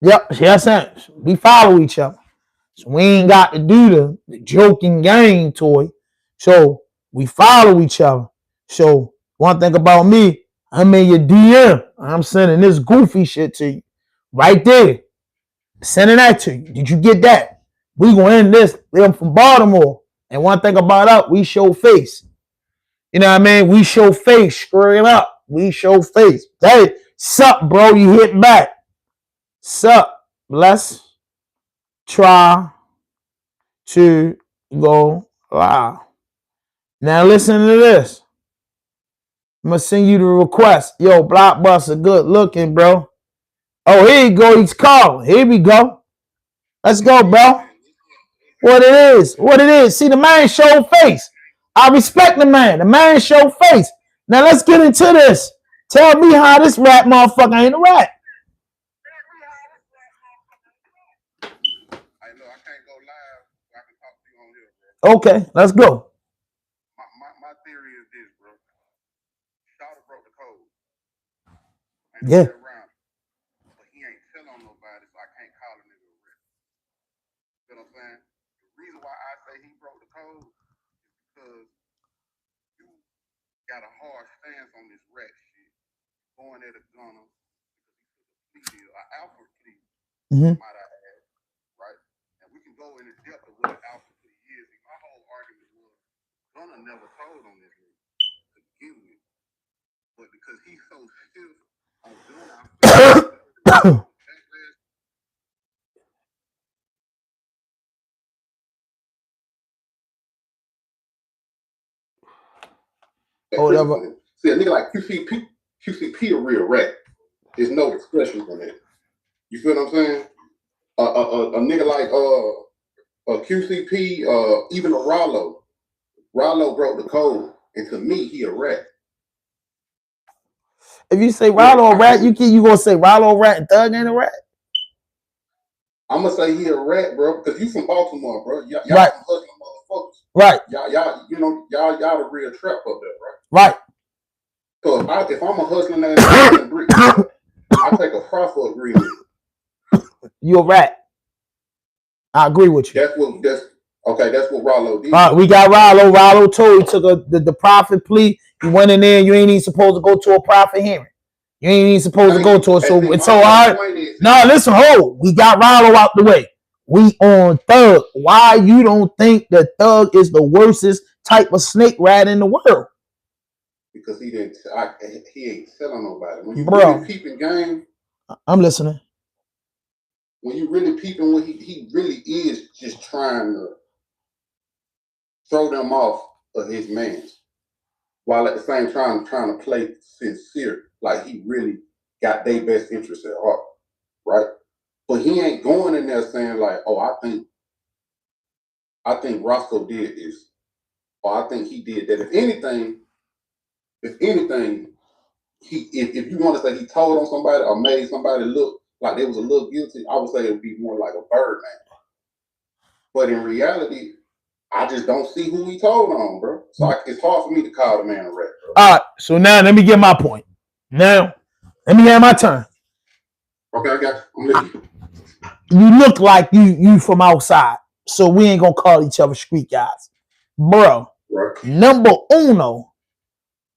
Yep. Yes, we follow each other. So we ain't got to do the joking game toy. So we follow each other. So one thing about me, I'm in your DM. I'm sending this goofy shit to you. Right there. Sending that to you. Did you get that? We gonna end this. I'm from Baltimore. And one thing about us, we show face. You know what I mean? We show face straight up. We show face. Hey, sup, bro? You hit back. Sup? Let's try to go live. Now listen to this. I'm gonna send you the request. Yo, Blockbuster, good looking, bro. Oh, here you go. He's calling. Here we go. Let's go, bro. What it is. See, the man show face. I respect the man. The man show face. Now let's get into this. Tell me how this rap motherfucker ain't a rap. I know I can't go live. I can talk to you on here, bro. Okay, let's go. My theory is this, bro. Shawty broke the code. Yeah. Around, but he ain't telling nobody, so I can't call a nigga a rap. You know what I'm saying? The reason why I say he broke the code is because you got a hard stance on this rap shit. Going at a gunner because he took a plea deal, an alpha plea, might I add, right? And we can go into depth of what an alpha plea is. My whole argument was Gunner never told on this nigga to begin with. But because he's so stiff on doing our see, a nigga like QCP a real rat. There's no discretion on that. You feel what I'm saying? A nigga like QCP, even a Ralo. Ralo broke the code, and to me, he a rat. If you say Ralo a rat, you gonna say Ralo a rat and Thug ain't a rat? I'm gonna say he a rat, bro, because you from Baltimore, bro. Y'all Right. some hustling motherfuckers. Right. Y'all, y'all the real trap up there, right? Right. So if I'm a hustling ass nigga in brick, I take a profit agreement. You a rat. I agree with you. That's what Ralo did. All right, we got Ralo. Ralo told he took the profit plea. He went in there. You ain't even supposed to go to a profit hearing. You ain't even supposed to go to it. So all right. No, listen, hold. We got Ralo out the way. We on Thug. Why you don't think that Thug is the worstest type of snake rat in the world? Because he ain't telling nobody. When you Bro, really peeping game, I'm listening. When you really peeping what he really is just trying to throw them off of his mans, while at the same time trying to play sincere, like he really got their best interest at heart, right? But he ain't going in there saying like, "Oh, I think Roscoe did this, or I think he did that." If anything, if you want to say he told on somebody or made somebody look like they was a little guilty, I would say it would be more like a bird man. But in reality, I just don't see who he told on, bro. So it's hard for me to call the man a rat, bro. All right, so now let me get my point. Now, let me have my turn. Okay, I got you. I'm listening. You look like you from outside, so we ain't gonna call each other street guys. Bro, right. Number uno,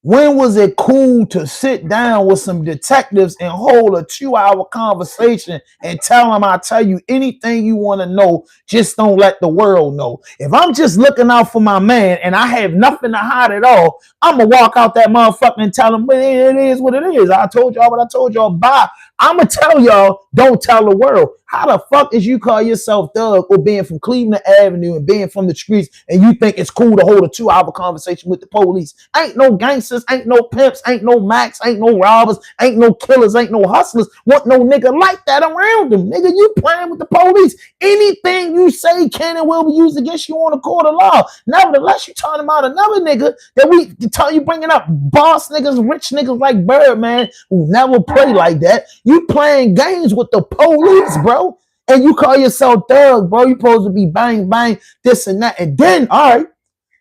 when was it cool to sit down with some detectives and hold a 2-hour conversation and tell them I'll tell you anything you want to know, just don't let the world know. If I'm just looking out for my man and I have nothing to hide at all, I'm going to walk out that motherfucker and tell him, it is what it is. I told y'all what I told y'all. Bye. I'm going to tell y'all, don't tell the world. How the fuck is you call yourself Thug or being from Cleveland Avenue and being from the streets and you think it's cool to hold a 2-hour conversation with the police? Ain't no gangsters, ain't no pimps, ain't no Max, ain't no robbers, ain't no killers, ain't no hustlers. Want no nigga like that around them. Nigga, you playing with the police. Anything you say can and will be used against you on a court of law. Nevertheless, you talking about another nigga that we tell you bringing up boss niggas, rich niggas like Birdman who never play like that. You playing games with the police, bro. And you call yourself Thug, bro. You supposed to be bang, bang, this and that. And then, all right,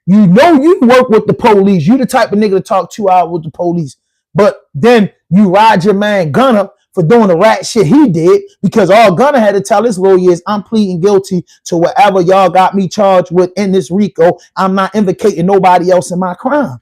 you know you work with the police. You the type of nigga to talk 2 hours with the police. But then you ride your man Gunner for doing the rat shit he did because all Gunner had to tell his lawyer is I'm pleading guilty to whatever y'all got me charged with in this RICO. I'm not implicating nobody else in my crime.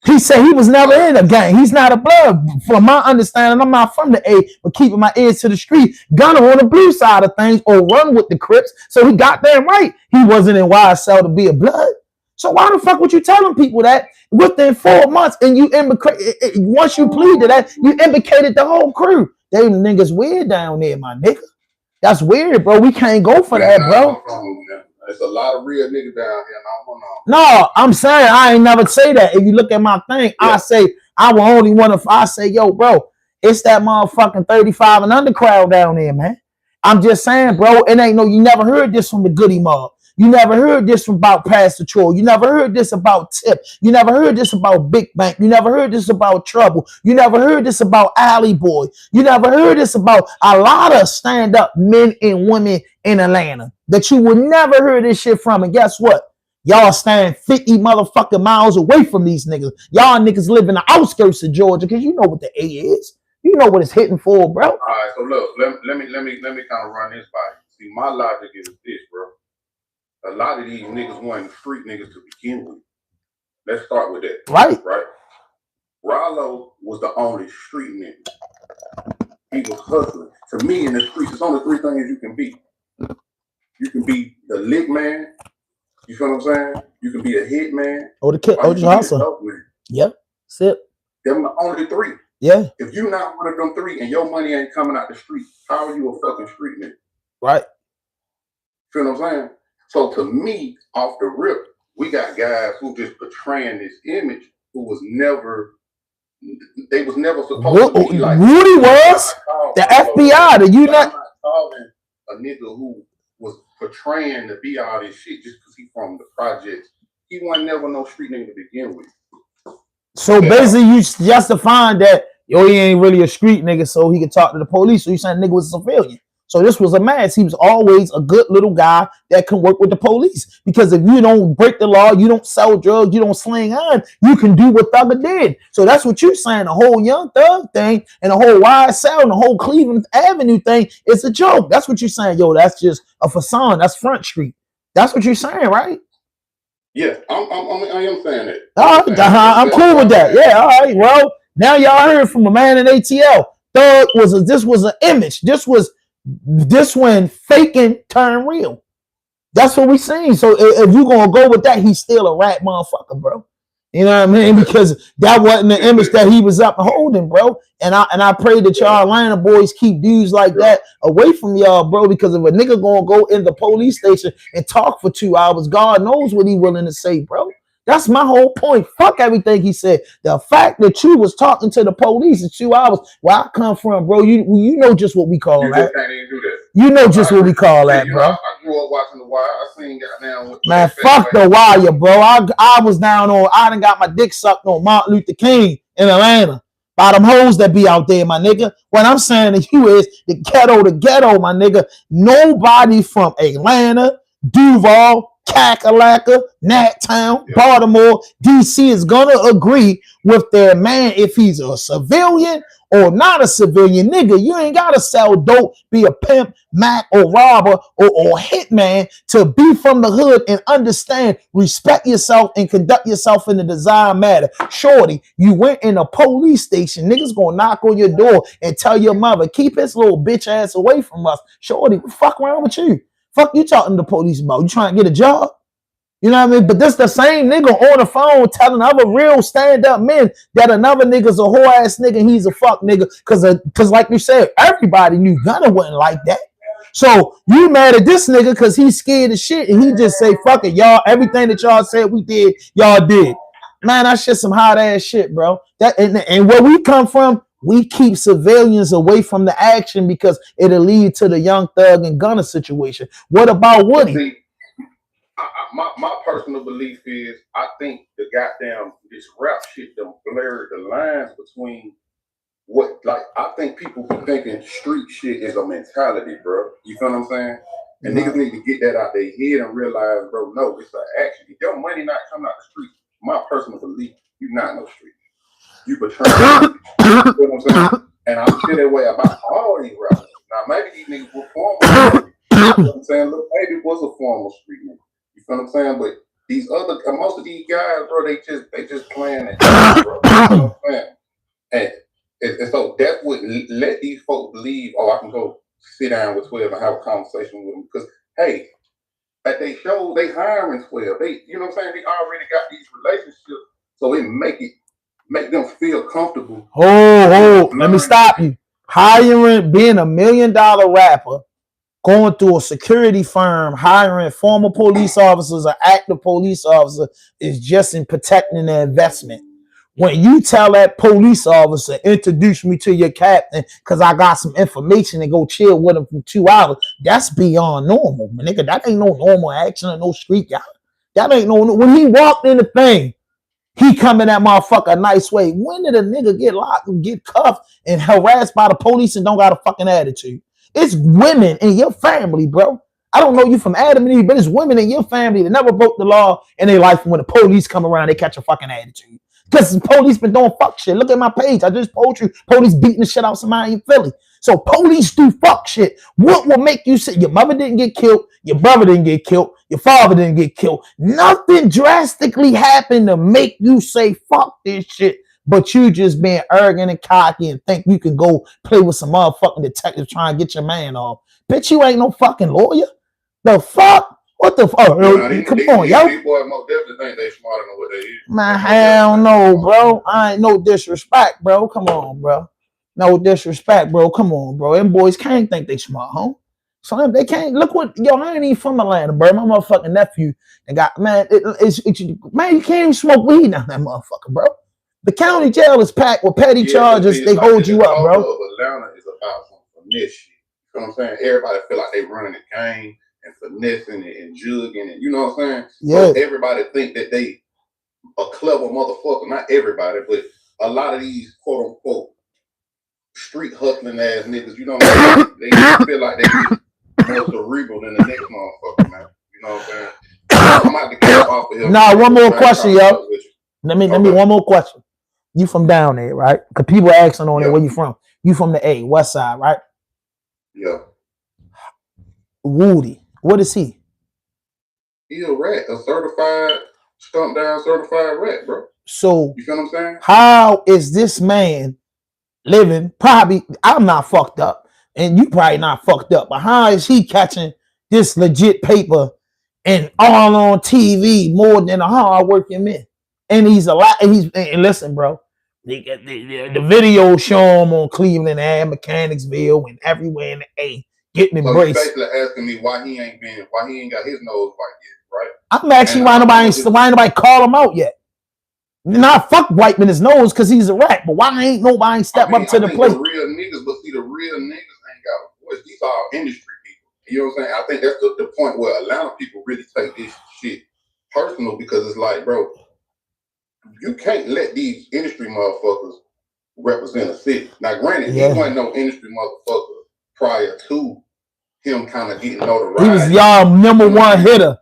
He said he was never in a gang. He's not a blood. From my understanding, I'm not from the A, but keeping my ears to the street. Gunner on the blue side of things or run with the Crips. So he got that right. He wasn't in YSL to be a blood. So why the fuck would you telling people that within 4 months and you once you plead to that, you implicated the whole crew? They niggas weird down there, my nigga. That's weird, bro. We can't go for that, bro. There's a lot of real niggas down here. No, I'm saying I ain't never say that. If you look at my thing, yeah. I say I will only want to. I say, yo, bro, it's that motherfucking 35 and under crowd down there, man. I'm just saying, bro. It ain't no. You never heard this from the Goody Mob. You never heard this about Pastor Troy. You never heard this about Tip. You never heard this about Big Bank. You never heard this about Trouble. You never heard this about Alley Boy. You never heard this about a lot of stand-up men and women in Atlanta that you would never hear this shit from. And guess what? Y'all stand 50 motherfucking miles away from these niggas. Y'all niggas live in the outskirts of Georgia because you know what the A is. You know what it's hitting for, bro. All right, so look, let me kind of run this by you. See, my logic is this, bro. A lot of these niggas weren't street niggas to begin with. Let's start with that. Right. Ralo was the only street nigga. He was hustling. To me, in the streets, it's only 3 things you can be. You can be the lick man. You feel what I'm saying? You can be a hit man. Or the kid, or the hustler. Yep. Sip. Them the only 3. Yeah. If you're not one of them 3 and your money ain't coming out the street, how are you a fucking street nigga? Right. Feel what I'm saying? So to me, off the rip, we got guys who just portraying this image who was never, they was never supposed to be like. Woody was the FBI. Did you not? I'm not calling a nigga who was portraying to be all this shit just because he from the projects. He wasn't never no street nigga to begin with. So basically, you justifying that yo, he ain't really a street nigga, so he can talk to the police. So you saying nigga was a civilian. So this was a mass. He was always a good little guy that can work with the police. Because if you don't break the law, you don't sell drugs, you don't sling on, you can do what Thugger did. So that's what you're saying. The whole Young Thug thing and the whole YSL and the whole Cleveland Avenue thing is a joke. That's what you're saying. Yo, that's just a facade. That's Front Street. That's what you're saying, right? Yeah, I am saying it. All right, I'm cool with that. Yeah, all right. Well, now y'all heard from a man in ATL. Thug this was an image. This when faking turned real. That's what we seen. So if you gonna go with that, he's still a rat motherfucker, bro. You know what I mean? Because that wasn't the image that he was upholding, bro. And I pray that y'all Atlanta boys keep dudes like that away from y'all, bro. Because if a nigga gonna go in the police station and talk for 2 hours, God knows what he willing to say, bro. That's my whole point. Fuck everything he said. The fact that you was talking to the police in 2 hours, where I come from, bro, you know just what we call that. Can't even do that. You know just what we call that, bro. I grew up watching The Wire. I seen goddamn. Man, fuck The Wire, bro. I was down on. I done got my dick sucked on Martin Luther King in Atlanta by them hoes that be out there, my nigga. What I'm saying to you is the ghetto, my nigga. Nobody from Atlanta, Duval, Kakalaka, Nat Town, Baltimore, DC is gonna agree with their man if he's a civilian or not a civilian. Nigga, you ain't gotta sell dope, be a pimp, Mac, or robber, or hitman to be from the hood and understand, respect yourself, and conduct yourself in the desired manner. Shorty, you went in a police station, niggas gonna knock on your door and tell your mother, keep his little bitch ass away from us. Shorty, what the fuck wrong with you? Fuck you talking to the police about? You trying to get a job? You know what I mean? But this the same nigga on the phone telling other real stand-up men that another nigga's a whore ass nigga, he's a fuck nigga. Cause like you said, everybody knew Gunna wasn't like that. So you mad at this nigga because he's scared of shit and he just say, fuck it, y'all. Everything that y'all said we did, y'all did. Man, that's just some hot ass shit, bro. That and where we come from, we keep civilians away from the action because it'll lead to the Young Thug and Gunna situation. What about Woody? See, my personal belief is I think the goddamn this rap shit done blurred the lines between what, like, I think people be thinking street shit is a mentality, bro. You feel what I'm saying? And niggas need to get that out their head and realize, bro, no, it's an action. If your money not coming out the street, my personal belief, you not in no street. You betray. You know what I'm saying? And I feel that way about all these rappers. Now maybe these niggas were formal. You know what I'm saying? Look, maybe it was a formal street nigga. You feel what I'm saying? But these other, most of these guys, bro, they just playing it, bro. You know what I'm saying? And so that would let these folks believe, oh, I can go sit down with 12 and have a conversation with them. Because, hey, at they show, they hiring 12. They, you know what I'm saying? They already got these relationships. So it make them feel comfortable. Let me stop you. Being $1 million rapper, going through a security firm, hiring former police officers or active police officer is just in protecting the investment. When you tell that police officer, introduce me to your captain because I got some information and go chill with him for 2 hours, that's beyond normal, man. Nigga, that ain't no normal action or no street guy. That ain't no. When he walked in the thing, he come in that motherfucker a nice way. When did a nigga get locked and get cuffed and harassed by the police and don't got a fucking attitude? It's women in your family, bro. I don't know you from Adam and Eve, but it's women in your family that never broke the law in their life. When the police come around, they catch a fucking attitude. Because the police been doing fuck shit. Look at my page. I just told you, police beating the shit out of somebody in Philly. So police do fuck shit. What will make you say your mother didn't get killed, your brother didn't get killed, your father didn't get killed? Nothing drastically happened to make you say fuck this shit. But you just being arrogant and cocky and think you can go play with some motherfucking detectives trying to get your man off. Bitch, you ain't no fucking lawyer. The fuck? What the fuck? Come on, yo. These boys most definitely think they smarter than what they is. Man, hell no, bro. I ain't no disrespect, bro. Come on, bro. No disrespect, bro. Come on, bro. Them boys can't think they smart, huh? So they can't. Look what, yo, I ain't even from Atlanta, bro. My motherfucking nephew and got, man, man, you can't even smoke weed down that motherfucker, bro. The county jail is packed with petty charges. They hold you up, bro. Atlanta is about some finesse shit. You know what I'm saying? Everybody feel like they running the game and finessing and jugging and, you know what I'm saying? Yeah. So everybody think that they a clever motherfucker. Not everybody, but a lot of these quote unquote street hustling ass niggas, you know, they feel like they get more cerebral than the next motherfucker, man. You know what I'm saying? I'm out to get off of here. Nah, one more question, yo. with you. Let me Okay. one more question. You from down there, right? Because people are asking on Yeah. it, where you from? You from the A, West Side, right? Yeah. Woody, what is he? He a rat, a certified, stump down certified rat, bro. So You feel what I'm saying? how is this man living? Probably, I'm not fucked up, and you probably not fucked up, but how is he catching this legit paper and all on TV more than a hard working man? And he's a lot. And listen, bro, the video show him on Cleveland and Mechanicsville and everywhere in the A getting So you embraced. basically asking me why he ain't got his nose white yet, right? I'm asking And why nobody call him out yet. Not fuck wiping his nose because he's a rat, but why ain't nobody step up to the plate? The real niggas, but see, the real niggas ain't got a voice. These are all industry people. You know what I'm saying? I think that's the point where Atlanta people really take this shit personal, because it's like, bro, you can't let these industry motherfuckers represent a city. Now, granted, he wasn't no industry motherfucker prior to him kind of getting notoriety. He was y'all number one hitter.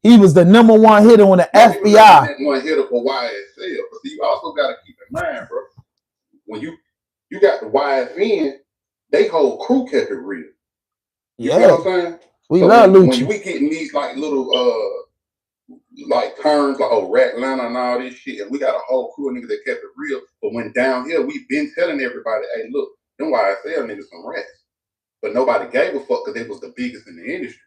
He was the number one hitter on the FBI. He was the one hitter for YSL. But see, you also got to keep in mind, bro, when you got the YSN, they whole crew kept it real. You know what I'm saying? We love Lucci. When we getting these like little like terms like rat Atlanta and all this shit, and we got a whole crew of niggas that kept it real. But when down here, we've been telling everybody, hey, look, them YSL niggas some rats. But nobody gave a fuck because they was the biggest in the industry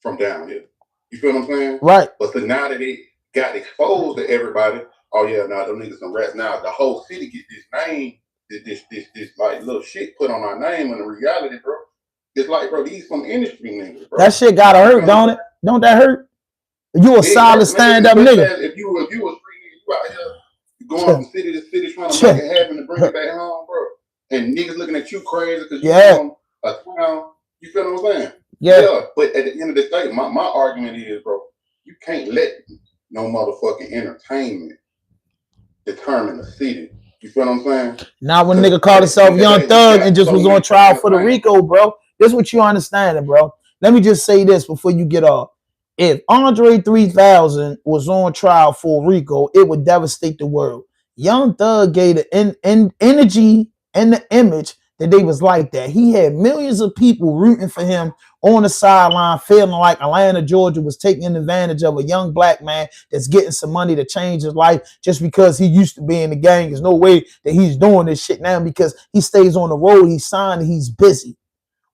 from down here. You feel what I'm saying? Right. But so now that it got exposed to everybody, oh yeah, now them niggas some rats. Now the whole city get this name, this like little shit put on our name. And the reality, bro, it's like, bro, these some industry niggas, bro. That shit gotta hurt, don't it? Don't that hurt? You a solid stand-up nigga. If you a street nigga, you out here going from city to city trying to make it happen to bring it back home, bro. And niggas looking at you crazy because you from a town. You feel what I'm saying? Yeah. But at the end of the day, my argument is, bro, you can't let no motherfucking entertainment determine the city. You feel what I'm saying? Now when nigga called himself Young Thug and just was on trial for the RICO, bro. This is what you understanding, bro. Let me just say this before you get off. If Andre 3000 was on trial for RICO, it would devastate the world. Young Thug gave the energy and the image that they was like that. He had millions of people rooting for him on the sideline, feeling like Atlanta, Georgia was taking advantage of a young black man that's getting some money to change his life just because he used to be in the gang. There's no way that he's doing this shit now because he stays on the road, he's signed, he's busy.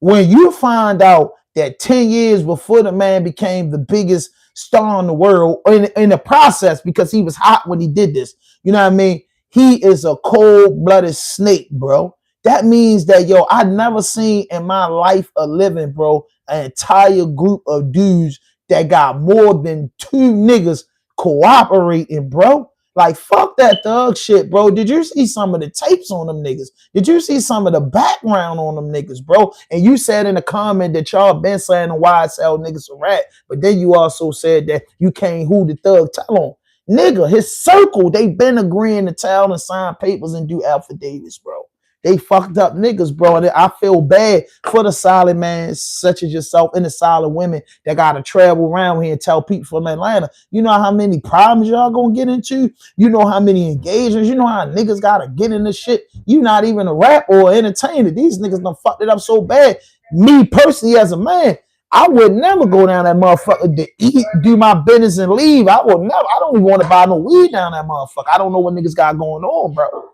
When you find out that 10 years before the man became the biggest star in the world, in the process, because he was hot when he did this, you know what I mean? He is a cold-blooded snake, bro. That means that, yo, I've never seen in my life of living, bro, an entire group of dudes that got more than two niggas cooperating, bro. Like, fuck that thug shit, bro. Did you see some of the tapes on them niggas? Did you see some of the background on them niggas, bro? And you said in the comment that y'all been saying the YSL niggas a rat, but then you also said that you can't who the thug tell on. Nigga, his circle, they been agreeing to tell and sign papers and do affidavits, bro. They fucked up niggas, bro. And I feel bad for the solid man such as yourself and the solid women that got to travel around here and tell people from Atlanta, you know how many problems y'all gonna get into? You know how many engagements? You know how niggas got to get in this shit? You not even a rap or entertainer. These niggas done fucked it up so bad. Me personally as a man, I would never go down that motherfucker to eat, do my business and leave. I don't even want to buy no weed down that motherfucker. I don't know what niggas got going on, bro.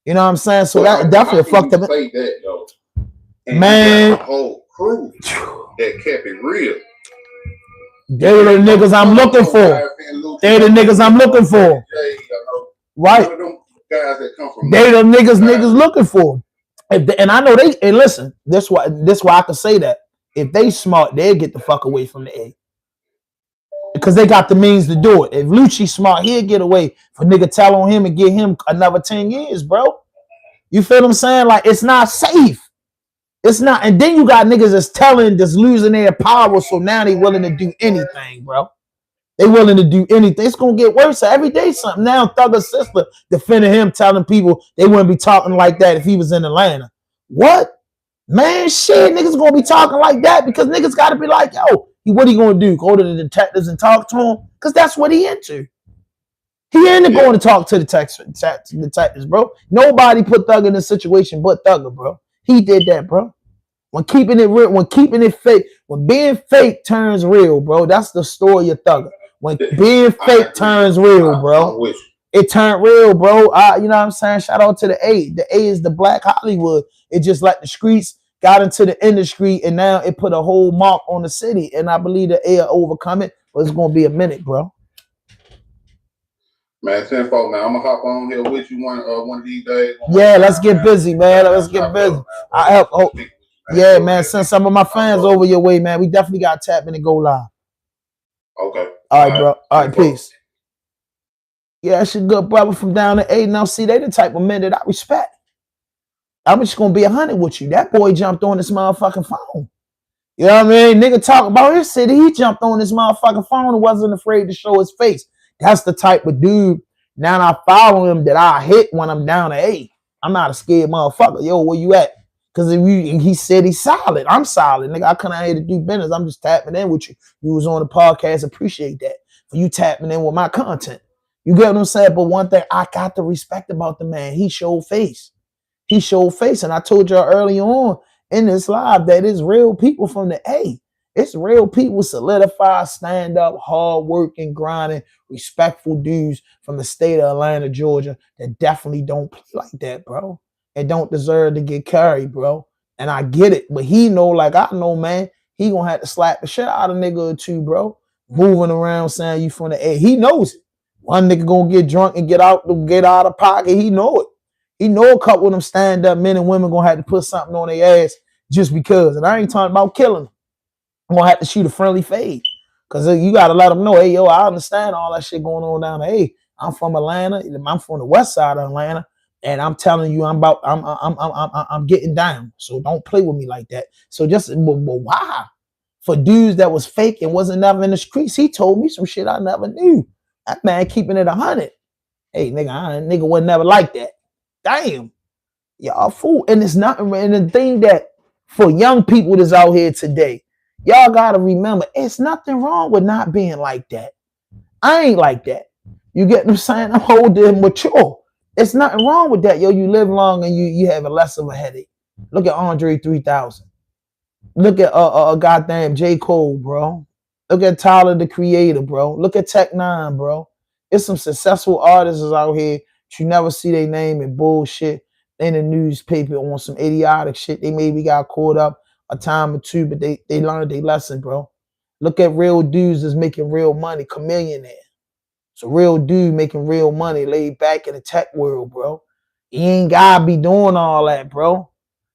You know what I'm saying? So that definitely fucked up. Say that though, and man, you got a whole crew that kept it real. They're the niggas I'm looking for. They're the niggas I'm looking for. Right? They the niggas looking for. And I know they. And listen, this why I can say that. If they smart, they'll get the fuck away from the A. Because they got the means to do it. If Lucci smart, he'll get away for nigga tell on him and get him another 10 years, bro. You feel what I'm saying? Like, it's not safe. It's not. And then you got niggas that's losing their power, so now they willing to do anything, bro. They willing to do anything. It's gonna get worse every day. Something now. Thugger's sister defending him, telling people they wouldn't be talking like that if he was in Atlanta. What? Man, shit, niggas gonna be talking like that because niggas gotta be like, yo, what he gonna do? Go to the detectives and talk to him? Because that's what he into. He into going to talk to the detectives, bro. Nobody put Thugger in this situation but Thugger, bro. He did that, bro. When keeping it real, when keeping it fake, when being fake turns real, bro. That's the story of Thugger. When being fake turns real, bro. It turned real, bro. You know what I'm saying? Shout out to the A. The A is the Black Hollywood. It just like the streets got into the industry and now it put a whole mark on the city. And I believe the A will overcome it, but it's gonna be a minute, bro. Man, 10 folk, man. I'm gonna hop on here with you one of these days. Yeah, let's get busy, man. Let's get busy. I help. Oh, yeah, man. Send some of my fans over your way, man. We definitely got to tap in and go live. Okay. All right, bro. All right, peace. Yeah, that's a good brother from down to 8. Now, see, they the type of men that I respect. I'm just gonna be 100 with you. That boy jumped on this motherfucking phone. You know what I mean? Nigga talk about his city. He jumped on this motherfucking phone and wasn't afraid to show his face. That's the type of dude. Now I follow him that I hit when I'm down to 8. I'm not a scared motherfucker. Yo, where you at? Because he said he's solid. I'm solid, nigga. I come out here to do business. I'm just tapping in with you. You was on the podcast. Appreciate that. For you tapping in with my content. You get what I'm saying? But one thing I got to respect about the man, he showed face. He showed face. And I told y'all early on in this live that it's real people from the A. It's real people, solidified, stand up, hard working, grinding, respectful dudes from the state of Atlanta, Georgia, that definitely don't play like that, bro. And don't deserve to get carried, bro. And I get it. But he know, like I know, man, he gonna have to slap the shit out of a nigga or two, bro. Moving around saying you from the A. He knows it. One nigga gonna get drunk and get out of pocket. He know it. He know a couple of them stand-up men and women gonna have to put something on their ass just because. And I ain't talking about killing them. I'm gonna have to shoot a friendly fade. Cause you gotta let them know, hey, yo, I understand all that shit going on down there. Hey, I'm from Atlanta. I'm from the west side of Atlanta. And I'm telling you, I'm getting down. So don't play with me like that. So just, but why? For dudes that was fake and wasn't never in the streets, he told me some shit I never knew. That man keeping it 100. Hey, nigga was never like that. Damn, y'all fool. And it's not, and the thing that for young people that's out here today, y'all gotta remember, it's nothing wrong with not being like that. I ain't like that. You get what I'm saying? I'm older and mature. It's nothing wrong with that, yo. You live long and you have a less of a headache. Look at Andre 3000. Look at goddamn J. Cole, bro. Look at Tyler the Creator, bro. Look at Tech 9, bro. It's some successful artists out here. You never see their name in bullshit in the newspaper on some idiotic shit. They maybe got caught up a time or two, but they learned their lesson, bro. Look at real dudes that's making real money. Chameleonaire. It's a real dude making real money laid back in the tech world, bro. You ain't gotta be doing all that, bro.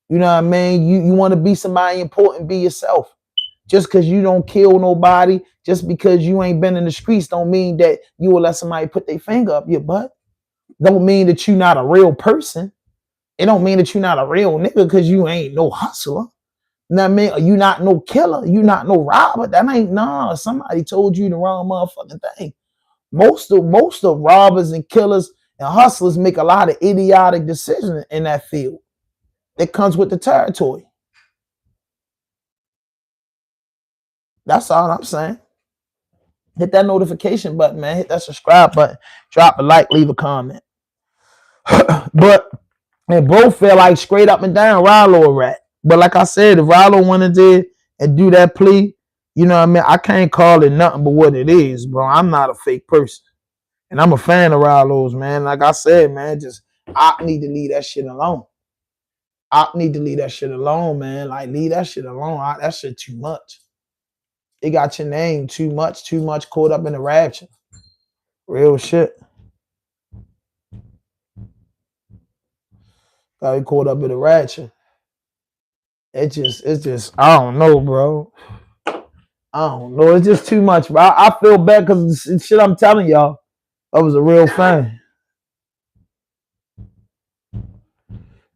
You know what I mean? You want to be somebody important, be yourself. Just because you don't kill nobody, just because you ain't been in the streets, don't mean that you will let somebody put their finger up your butt. Don't mean that you're not a real person. It don't mean that you're not a real nigga because you ain't no hustler. You know what I mean? You not no killer. You not no robber. That ain't somebody told you the wrong motherfucking thing. Most of robbers and killers and hustlers make a lot of idiotic decisions in that field. It comes with the territory. That's all I'm saying. Hit that notification button, man. Hit that subscribe button. Drop a like, leave a comment. But and bro felt like straight up and down Ralo a rat. But like I said, if Ralo wanted to and do that plea, you know what I mean? I can't call it nothing but what it is, bro. I'm not a fake person. And I'm a fan of Ralo's, man. Like I said, man, just I need to leave that shit alone. I need to leave that shit alone, man. Like, leave that shit alone. That shit too much. It got your name too much caught up in the rapture. Real shit. Got you caught up in the rapture. It's just, I don't know, bro. I don't know. It's just too much, bro. I feel bad because the shit I'm telling y'all, I was a real fan.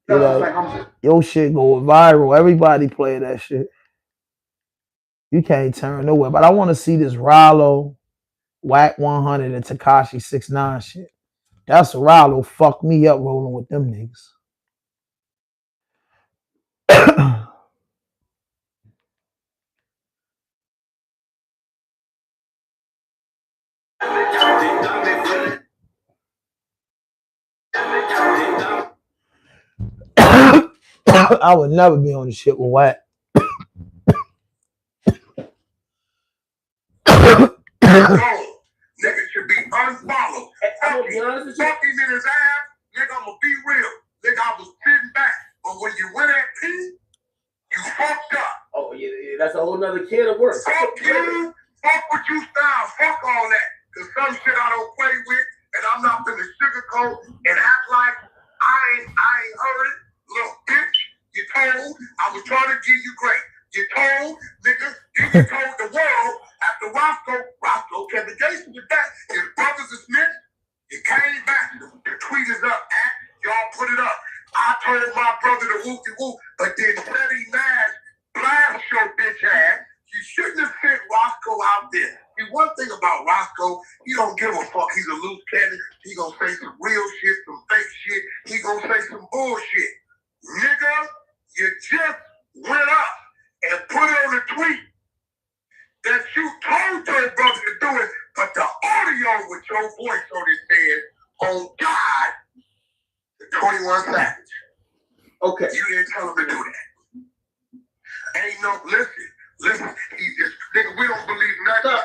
You know, your shit go viral. Everybody play that shit. You can't turn nowhere. But I want to see this Ralo, Wack 100 and Tekashi69 shit. That's Ralo fucked me up rolling with them niggas. I would never be on the shit with Wack. Nigga should be unfollowed. I'm gonna be honest with you. Fuck him in his ass. Nigga, I'm gonna be real. Nigga, I was sitting back. But when you went at P, you fucked up. Oh, yeah, that's a whole nother can of worms. Fuck you. Fuck what you style. Fuck all that. Cause some shit I don't play with, and I'm not finna sugarcoat and act like I ain't heard it. Look, bitch, you told I was trying to give you grace. You told, nigga, you told the world after Roscoe kept engaged with that. His brothers are snitch. You came back. The tweet is up. Y'all put it up. I told my brother to whoop-de-whoop, but then Freddie Nash blast your bitch ass. You shouldn't have sent Roscoe out there. See, one thing about Roscoe, he don't give a fuck. He's a loose cannon. He gonna say some real shit, some fake shit. He gonna say some bullshit. Nigga, you just went up and put it on the tweet that you told your brother to do it, but the audio with your voice on it said, "Oh God, the 21 Savage." Okay. You didn't tell him to do that. Ain't no, listen, he just, nigga, we don't believe nothing.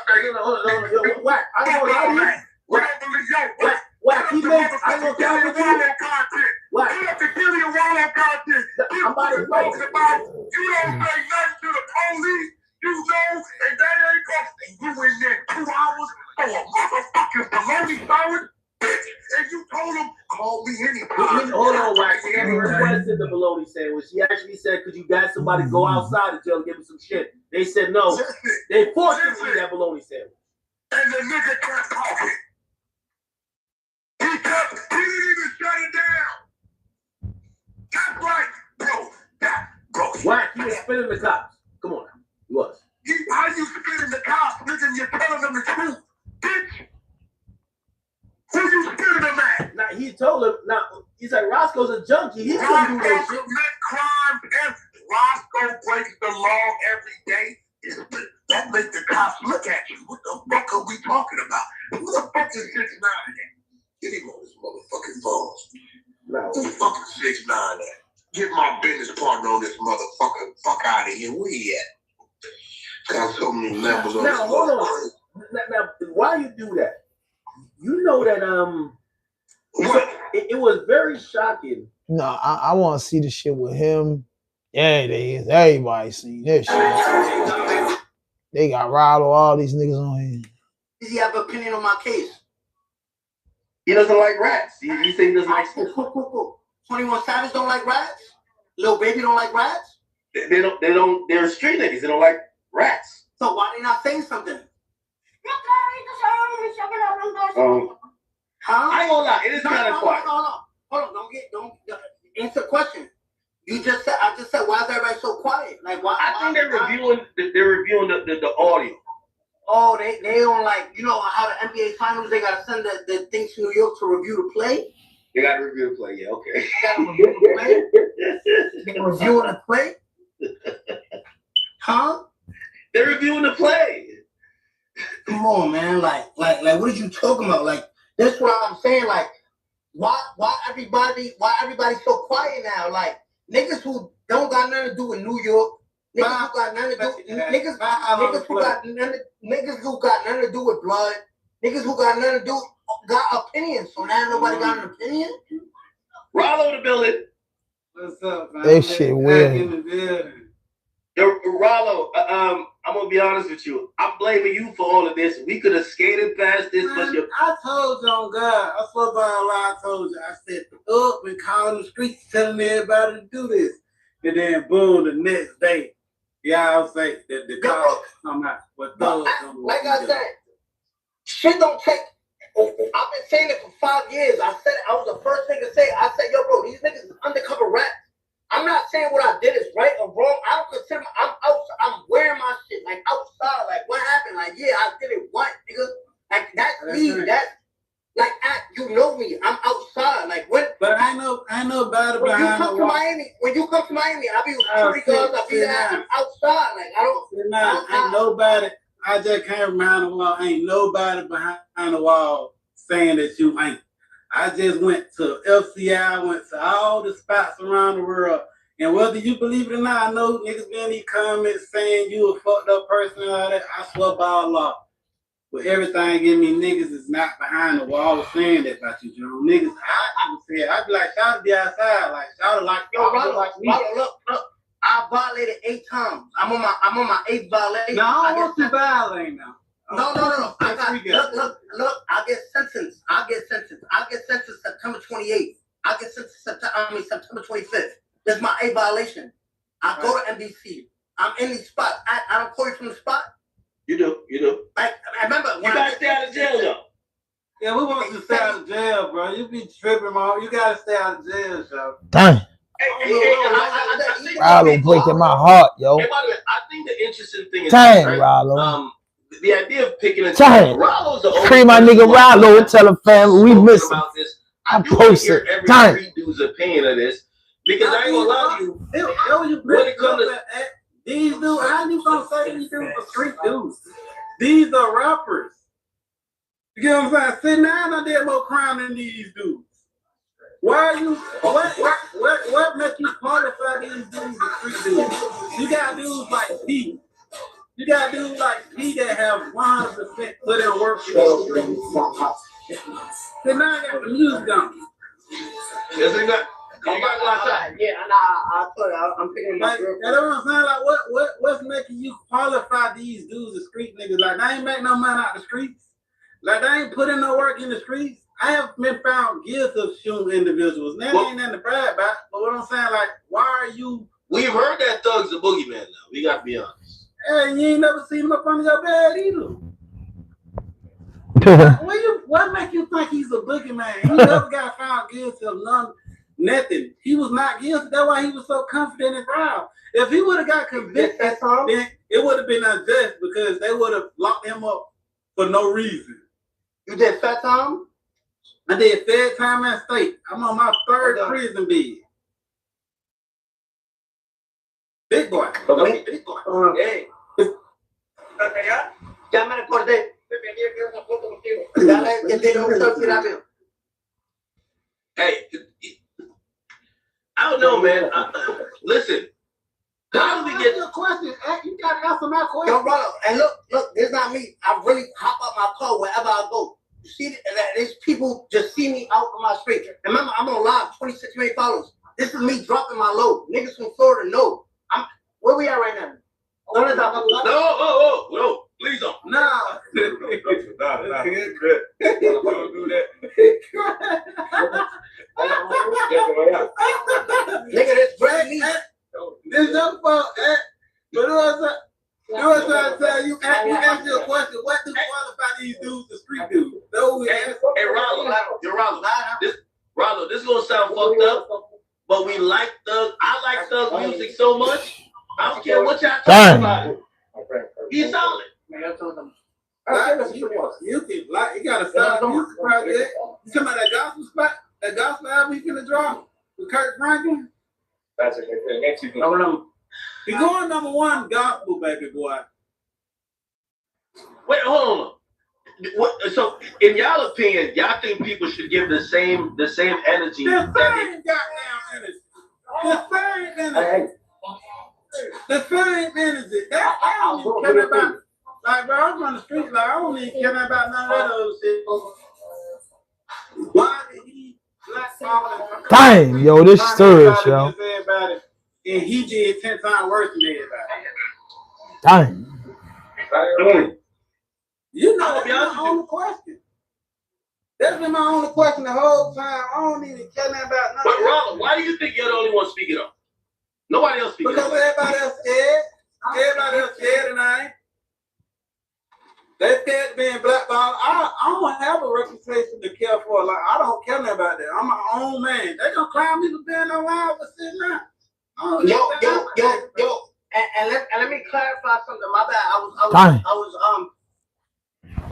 Yo, Wack, I don't know how We don't believe, yo, Wack, he made, I ain't gonna count with you. Wack, Put up the Billy Wallow content. I'm about to talks about, you don't say nothing to the police, you know, and they ain't going, and you in there 2 hours for a motherfucking bologna sandwich, bitch, and you told them, call me anytime. Hold on, Wack. He never requested the bologna sandwich. He actually said, could you guys somebody go outside and tell him give him some shit? They said no. They forced him to eat that bologna sandwich. And the nigga kept talking. He didn't even shut it down. That's right, bro. Wack, he was spitting the cops. Come on, he was. How you spitting the cops, nigga, and you're telling them the truth, bitch? Who you spitting them at? Now, he told him, he's like, Roscoe's a junkie. He couldn't do that shit. Commit crime. Roscoe breaks the law every day. That makes the cops look at you. What the fuck are we talking about? Who the fuck is 6ix9ine at? Get him on his motherfucking phones. No. Who the fuck is 6ix9ine at? Get my business partner on this motherfucker. Fuck out of here. Where he at? Got so many levels on this Now, hold on. motherfucker. Now, why you do that? You know that What? it was very shocking. No, I want to see the shit with him. Yeah, it is. Everybody see this shit. They got Ralo, all these niggas on here. Does he have an opinion on my case? He doesn't like rats. He said he doesn't like snitch. Cool. 21 Savage don't like rats? Lil Baby don't like rats? They don't, they're street niggas. They don't like rats. So why they not saying something? Huh? I ain't gonna lie, it is kind of quiet. Hold on, don't answer the question. I just said, why is everybody so quiet? Like, why? I think they're reviewing the audio. Oh, they don't like, you know how the NBA finals, they gotta send the things to New York to review the play? They got to review the play, yeah, okay. They gotta review the play? They reviewing the play? Huh? They're reviewing the play. Come on, man. Like, what are you talking about? Like, that's what I'm saying. Like, why everybody so quiet now? Like, niggas who don't got nothing to do with New York, niggas who got nothing to do, niggas who got nothing to do with blood, niggas who got nothing to do, got opinions. So now nobody got an opinion. Ralo the building. What's up, man? That shit weird. In the building. Ralo, I'm gonna be honest with you. I'm blaming you for all of this. We could have skated past this, but you. I told you on God. I swear by Allah, I told you. I said, up and calling the streets, telling everybody to do this. And then boom, the next day, y'all say that the cars come out. But like I said, shit don't take. I've been saying it for 5 years. I said it. I was the first thing to say it. I said, yo, bro, these niggas is undercover rats. I'm not saying what I did is right or wrong. I don't consider. I'm outside. I'm wearing my shit like outside. Like what happened? Like yeah, I did it once, nigga. Like nobody When you behind come the to wall. Miami, I be with Oh, pretty girls. I be sit there down. outside. Like I don't. Ain't nobody. I just came behind the wall. Ain't nobody behind the wall saying that you ain't. I just went to FCI. I went to all the spots around the world. And whether you believe it or not, I know niggas be in these comments saying you a fucked up person and all that. I swear by Allah. But everything in me, niggas is not behind the wall saying that about you, John. Niggas, I even said, I be like, shout to be outside. Like, shout to like, yo, Ralo, look. I violated 8 times. I'm on my 8th violation. No, I don't want you violating now. No. Look, I get sentenced September 28th. I get sentenced September 25th. That's my 8th violation. I go to NBC. I'm in these spots. I don't call you from the spot. You do. I remember when you gotta stay out of jail though. Yeah, we want you to stay out of jail, bro. You be tripping, man. You gotta stay out of jail, so. Dang. Ralo breaking my heart, yo. Hey, by the way, I think the interesting thing is Dang, right? Ralo. The idea of picking a Dang. Ralo's the Free my nigga Ralo. Tell the family we miss him. about this. I do posted. Every Dang. street dude's opinion of this because I ain't gonna lie to you. When it comes to these dudes, how you gonna say these dudes are street dudes? These are rappers. You get what I'm saying? Sitting down, I did more crime than these dudes. Why are you? What makes you qualify these dudes as street dudes? You got dudes like P. You got dudes like P that have 100% put in work for those streets. Then now I got the music on. Yes, they got. You gotta go outside. Yeah, I'm picking my girl. You know what I'm saying? Like, what's making you qualify these dudes as street niggas? Like, they ain't make no money out the streets. Like, they ain't put in no work in the streets. I have been found guilty of shooting individuals. That ain't nothing to brag about. But what I'm saying, like, why are you? We've heard that Thug's a boogeyman now. We gotta be honest. Hey, you ain't never seen him up under your bed either. What make you think he's a boogeyman? He never got found guilty of nothing. He was not guilty. That's why he was so confident and proud. If he would have got convicted, then it would have been unjust because they would have locked him up for no reason. You did fat time? I did fed time and state. I'm on my 3rd prison bed. Big boy. Okay. Big boy. Hey. Ya me recordé. Dale, que te lo rápido. Hey, I don't know, man. Listen, how do we get your question? You gotta answer my question. Yo, brother, and look, this not me. I really hop up my car wherever I go. You see, these people just see me out on my street. Remember, I'm on live, 26 million followers. This is me dropping my load. Niggas from Florida know. Where we at right now? No, please don't. No. Don't do that. Nigga, this brand me. This your fault, but you was trying to tell you, ask you a question. What do qualify these dudes as street dudes? Hey, Ralo, this is gonna sound fucked up, but we like Thug. I like Thug music so much. I don't care what y'all talking about. He's solid. You can like you got a solid music project. You talking about that gospel spot? That gospel album he finna drop with Kurt Franklin? That's a good thing. Next you I don't know. He going #1 gospel, baby boy. Wait, hold on. What, so, in y'all opinion, y'all think people should give the same energy? The same goddamn energy. The same energy. The same energy. That I don't even care about. Like, bro, I'm on the street. Like, I don't even care about none of that other shit. Why did he blackball? Dang, yo, this serious, yo. And he did 10 times worse than everybody. Dang. You know, that's my only question. That's been my only question the whole time. I don't even care nothing about nothing. But Ralo, why do you think you're the only one speaking up? Nobody else speaking up. Because everybody else scared. Everybody else scared and I ain't. They scared being blackballed. I don't have a reputation to care for. Like, I don't care nothing about that. I'm my own man. They gonna clown me for being around for sitting down. Yo. And let me clarify something. My bad. I was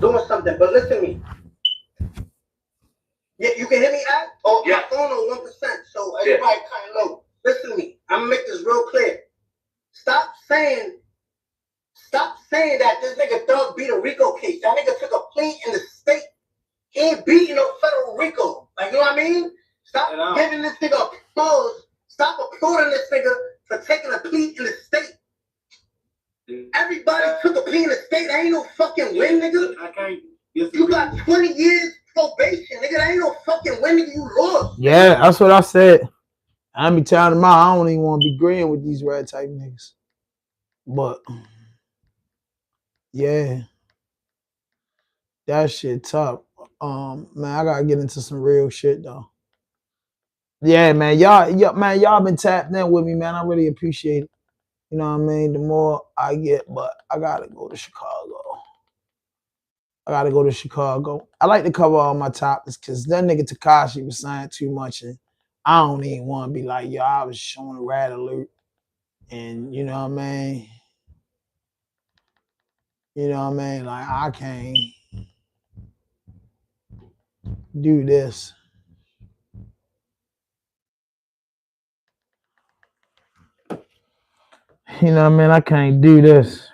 doing something, but listen to me. Yeah, you can hear me, Al? Oh, yeah. My phone on 1%, so everybody kind of low. Listen to me. I'm gonna make this real clear. Stop saying that this nigga Thug beat a RICO case. That nigga took a plea in the state. He ain't beating no federal RICO. Like, you know what I mean? Stop giving this nigga applause. Stop applauding this nigga for taking a plea in the state. Everybody took a plea in the state. That ain't no fucking win, nigga. I can't. You got 20 years probation, nigga. That ain't no fucking win, nigga. You lost. Yeah, that's what I said. I be telling them I don't even want to be agreeing with these red type niggas. But yeah, that shit tough. Man, I gotta get into some real shit though. Yeah, man, y'all been tapped in with me, man. I really appreciate it. You know what I mean? The more I get, but I gotta go to Chicago. I like to cover all my topics because that nigga Tekashi was saying too much, and I don't even want to be like, yo, I was showing a rat alert, and you know what I mean? You know what I mean? Like, I can't do this. You know what I mean? I can't do this.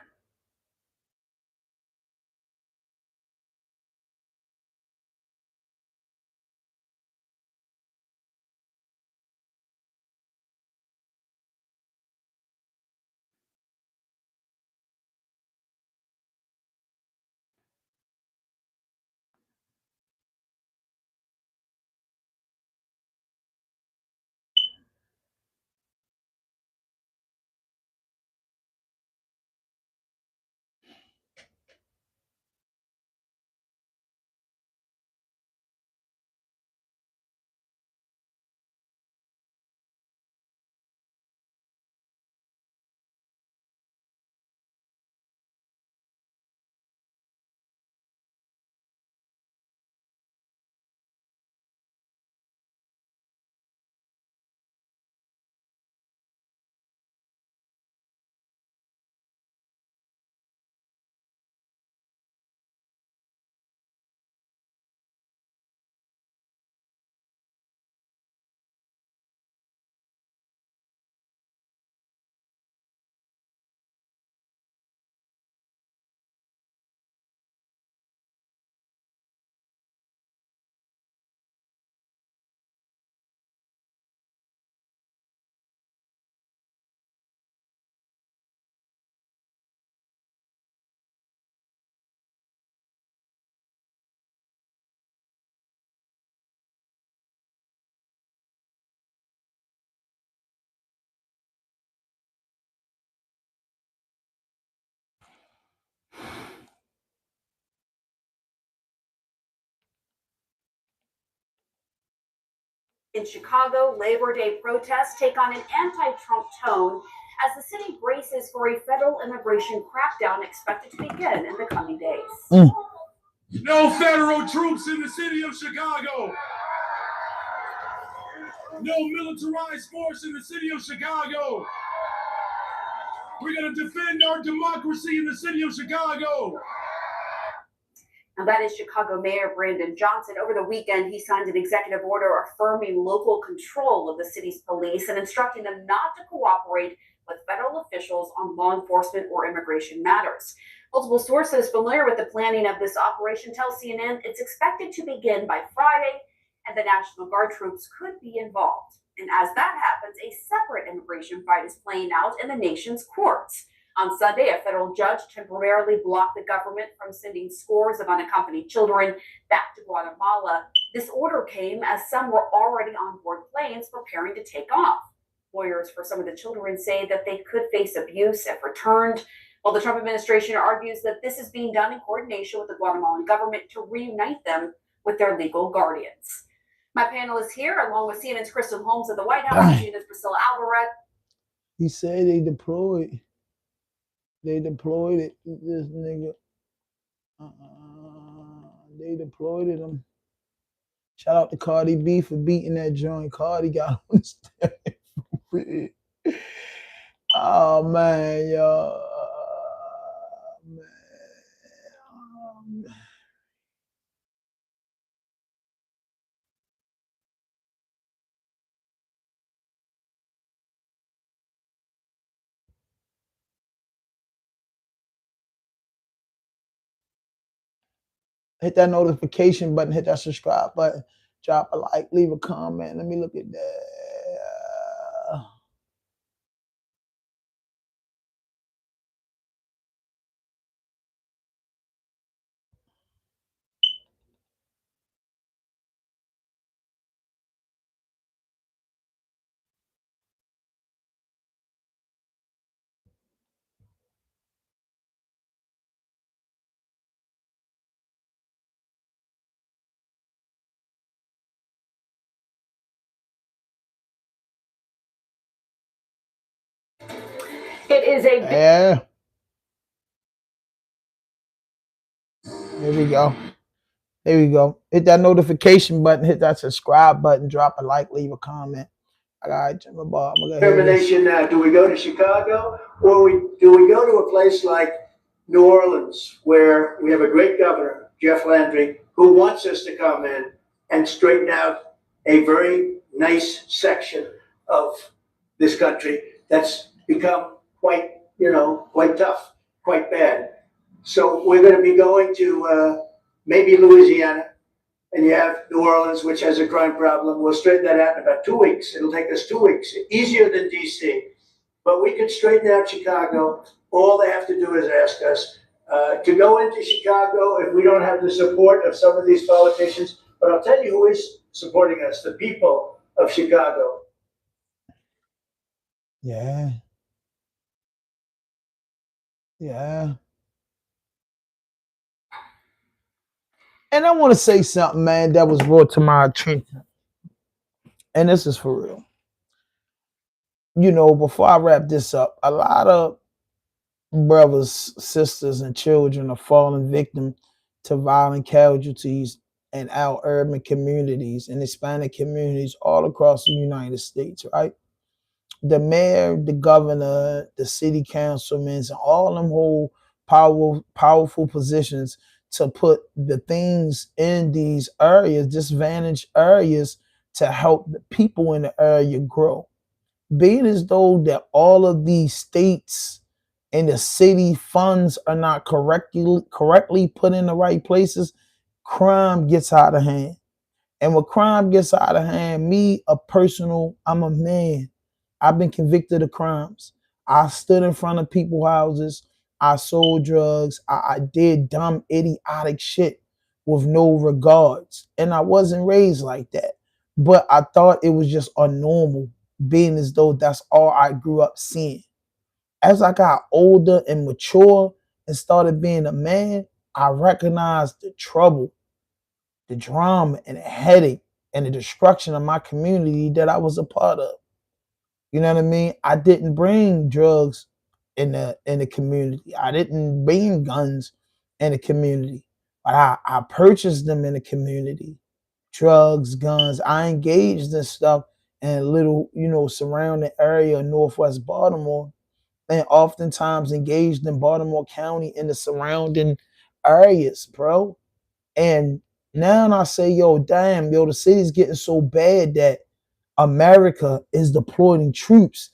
In Chicago, Labor Day protests take on an anti-Trump tone as the city braces for a federal immigration crackdown expected to begin in the coming days. No federal troops in the city of Chicago. No militarized force in the city of Chicago. We're going to defend our democracy in the city of Chicago. Now, that is Chicago Mayor Brandon Johnson. Over the weekend, he signed an executive order affirming local control of the city's police and instructing them not to cooperate with federal officials on law enforcement or immigration matters. Multiple sources familiar with the planning of this operation tell CNN it's expected to begin by Friday, and the National Guard troops could be involved. And as that happens, a separate immigration fight is playing out in the nation's courts. On Sunday, a federal judge temporarily blocked the government from sending scores of unaccompanied children back to Guatemala. This order came as some were already on board planes preparing to take off. Lawyers for some of the children say that they could face abuse if returned, while the Trump administration argues that this is being done in coordination with the Guatemalan government to reunite them with their legal guardians. My panel is here, along with CNN's Crystal Holmes of the White House, CNN's Priscilla Alvarez. He said they deployed. They deployed it. This nigga. They deployed him. Shout out to Cardi B for beating that joint. Cardi got on the stand. Oh man, yo. Man. Hit that notification button, hit that subscribe button, drop a like, leave a comment. Let me look at that. It is a Yeah. Here we go. There we go. Hit that notification button, hit that subscribe button, drop a like, leave a comment. All right, Jimmy Bob. Determination now. Do we go to Chicago or do we go to a place like New Orleans where we have a great governor, Jeff Landry, who wants us to come in and straighten out a very nice section of this country that's become quite, quite tough, quite bad. So we're going to be going to maybe Louisiana, and you have New Orleans, which has a crime problem. We'll straighten that out in about 2 weeks. It'll take us 2 weeks, easier than DC. But we can straighten out Chicago. All they have to do is ask us to go into Chicago if we don't have the support of some of these politicians. But I'll tell you who is supporting us, the people of Chicago. Yeah. Yeah. And I want to say something, man, that was brought to my attention. And this is for real. Before I wrap this up, a lot of brothers, sisters, and children are falling victim to violent casualties in our urban communities and Hispanic communities all across the United States, right? The mayor, the governor, the city councilmen, and all them hold powerful positions to put the things in these areas, disadvantaged areas, to help the people in the area grow. Being as though that all of these states and the city funds are not correctly put in the right places, crime gets out of hand. And when crime gets out of hand, I'm a man. I've been convicted of crimes. I stood in front of people's houses. I sold drugs. I did dumb, idiotic shit with no regards. And I wasn't raised like that. But I thought it was just a normal, being as though that's all I grew up seeing. As I got older and mature and started being a man, I recognized the trouble, the drama, and the headache and the destruction of my community that I was a part of. You know what I mean? I didn't bring drugs in the community. I didn't bring guns in the community. But I purchased them in the community. Drugs, guns. I engaged in stuff in a little, surrounding area of Northwest Baltimore, and oftentimes engaged in Baltimore County and the surrounding areas, bro. And now I say, yo, damn, the city's getting so bad that America is deploying troops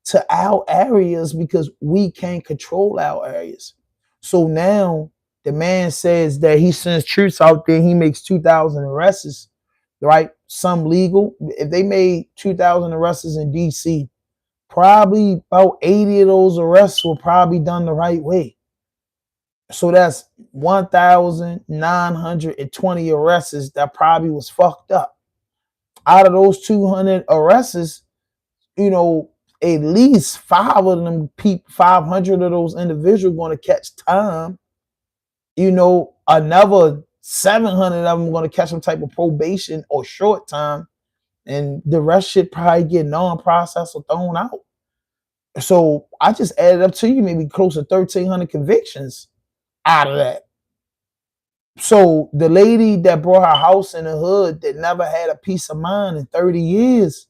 to our areas because we can't control our areas. So now the man says that he sends troops out there, he makes 2,000 arrests, right? Some legal. If they made 2,000 arrests in DC, probably about 80 of those arrests were probably done the right way. So that's 1,920 arrests that probably was fucked up. Out of those 200 arrests, at least 500 of those individuals going to catch time. Another 700 of them going to catch some type of probation or short time, and the rest should probably get non-processed or thrown out. So I just added up to you maybe close to 1,300 convictions out of that. So the lady that brought her house in the hood that never had a peace of mind in 30 years,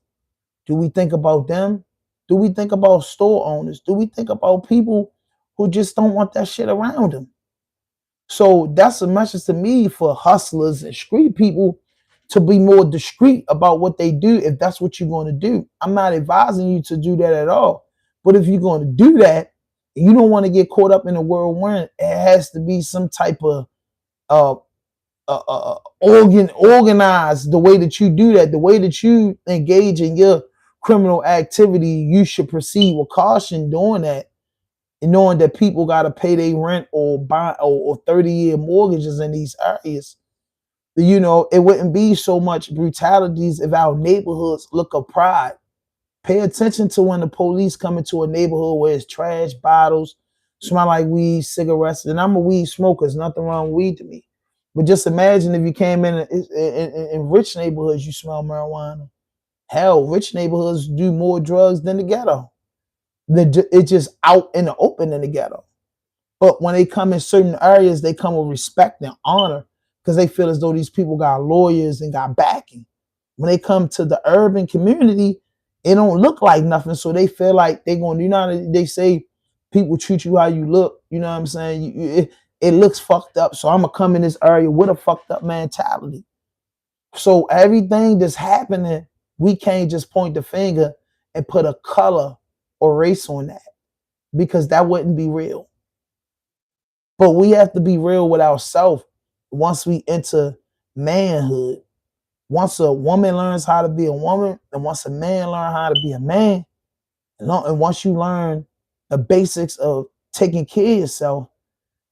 do we think about them? Do we think about store owners? Do we think about people who just don't want that shit around them? So that's a message to me for hustlers and street people to be more discreet about what they do if that's what you're going to do. I'm not advising you to do that at all. But if you're going to do that, you don't want to get caught up in a whirlwind. It has to be some type of organized the way that you do that, the way that you engage in your criminal activity, you should proceed with caution doing that, and knowing that people got to pay their rent or buy or 30-year mortgages in these areas. You know, it wouldn't be so much brutalities if our neighborhoods look of pride. Pay attention to when the police come into a neighborhood where it's trash bottles, smell like weed, cigarettes. And I'm a weed smoker. There's nothing wrong with weed to me. But just imagine if you came in rich neighborhoods, you smell marijuana. Hell, rich neighborhoods do more drugs than the ghetto. It's just out in the open in the ghetto. But when they come in certain areas, they come with respect and honor because they feel as though these people got lawyers and got backing. When they come to the urban community, it don't look like nothing. So they feel like they're going to, you know, they say people treat you how you look. You know what I'm saying? It looks fucked up. So I'm going to come in this area with a fucked up mentality. So everything that's happening, we can't just point the finger and put a color or race on that because that wouldn't be real. But we have to be real with ourselves once we enter manhood. Once a woman learns how to be a woman, and once a man learns how to be a man, and once you learn the basics of taking care of yourself,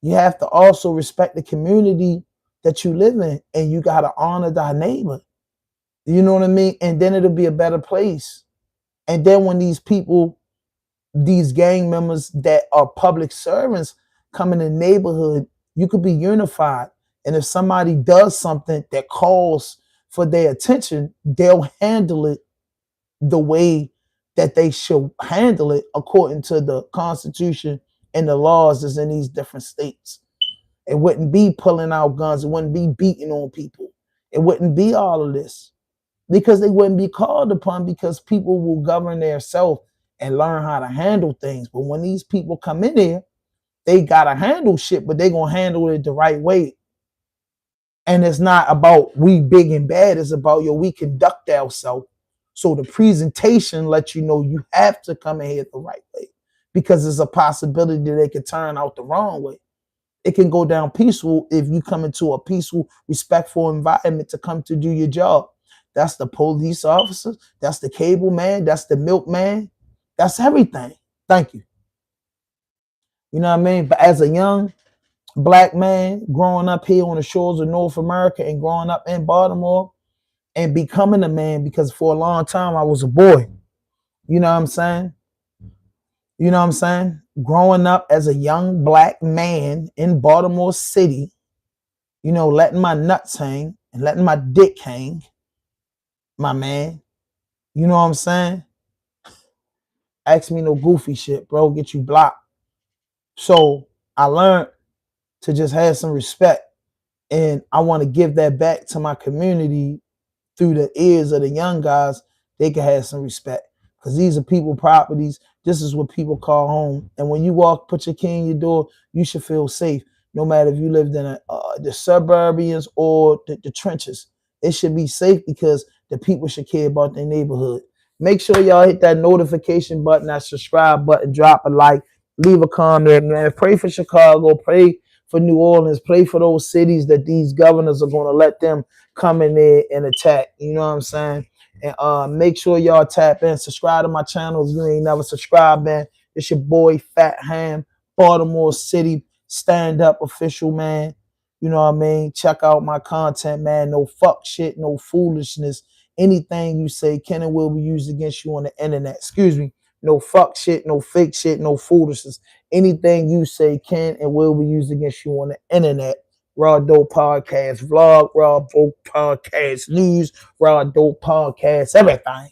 you have to also respect the community that you live in, and you got to honor thy neighbor. You know what I mean? And then it'll be a better place. And then when these people, these gang members that are public servants come in the neighborhood, you could be unified. And if somebody does something that calls for their attention, they'll handle it the way that they should handle it according to the Constitution and the laws that's in these different states. It wouldn't be pulling out guns. It wouldn't be beating on people. It wouldn't be all of this because they wouldn't be called upon because people will govern themselves and learn how to handle things. But when these people come in there, they got to handle shit, but they're going to handle it the right way. And it's not about we big and bad. It's about, yo, we conduct ourselves. So the presentation lets you know you have to come in here the right way because there's a possibility that they could turn out the wrong way. It can go down peaceful if you come into a peaceful, respectful environment to come to do your job. That's the police officer. That's the cable man. That's the milkman. That's everything. Thank you. You know what I mean? But as a young Black man growing up here on the shores of North America and growing up in Baltimore and becoming a man, because for a long time I was a boy. You know what I'm saying? You know what I'm saying? Growing up as a young Black man in Baltimore City, you know, letting my nuts hang and letting my dick hang, my man. You know what I'm saying? Ask me no goofy shit, bro. Get you blocked. So I learned to just have some respect. And I want to give that back to my community through the ears of the young guys. They can have some respect because these are people properties. This is what people call home. And when you walk, put your key in your door, you should feel safe. No matter if you lived in the suburbians or the trenches, it should be safe because the people should care about their neighborhood. Make sure y'all hit that notification button, that subscribe button, drop a like, leave a comment, man. Pray for Chicago, pray for New Orleans, pray for those cities that these governors are going to let them come in there and attack. You know what I'm saying? And make sure y'all tap in, subscribe to my channel if you ain't never subscribed, man. It's your boy Fat Ham, Baltimore City stand-up official, man. You know what I mean? Check out my content, man. No fuck shit, no foolishness. Anything you say can and will be used against you on the internet. Excuse me. No fuck shit, no fake shit, no foolishness. Anything you say can and will be used against you on the internet. Raw Dope Podcast Vlog, Raw Dope Podcast News, Raw Dope Podcast, everything.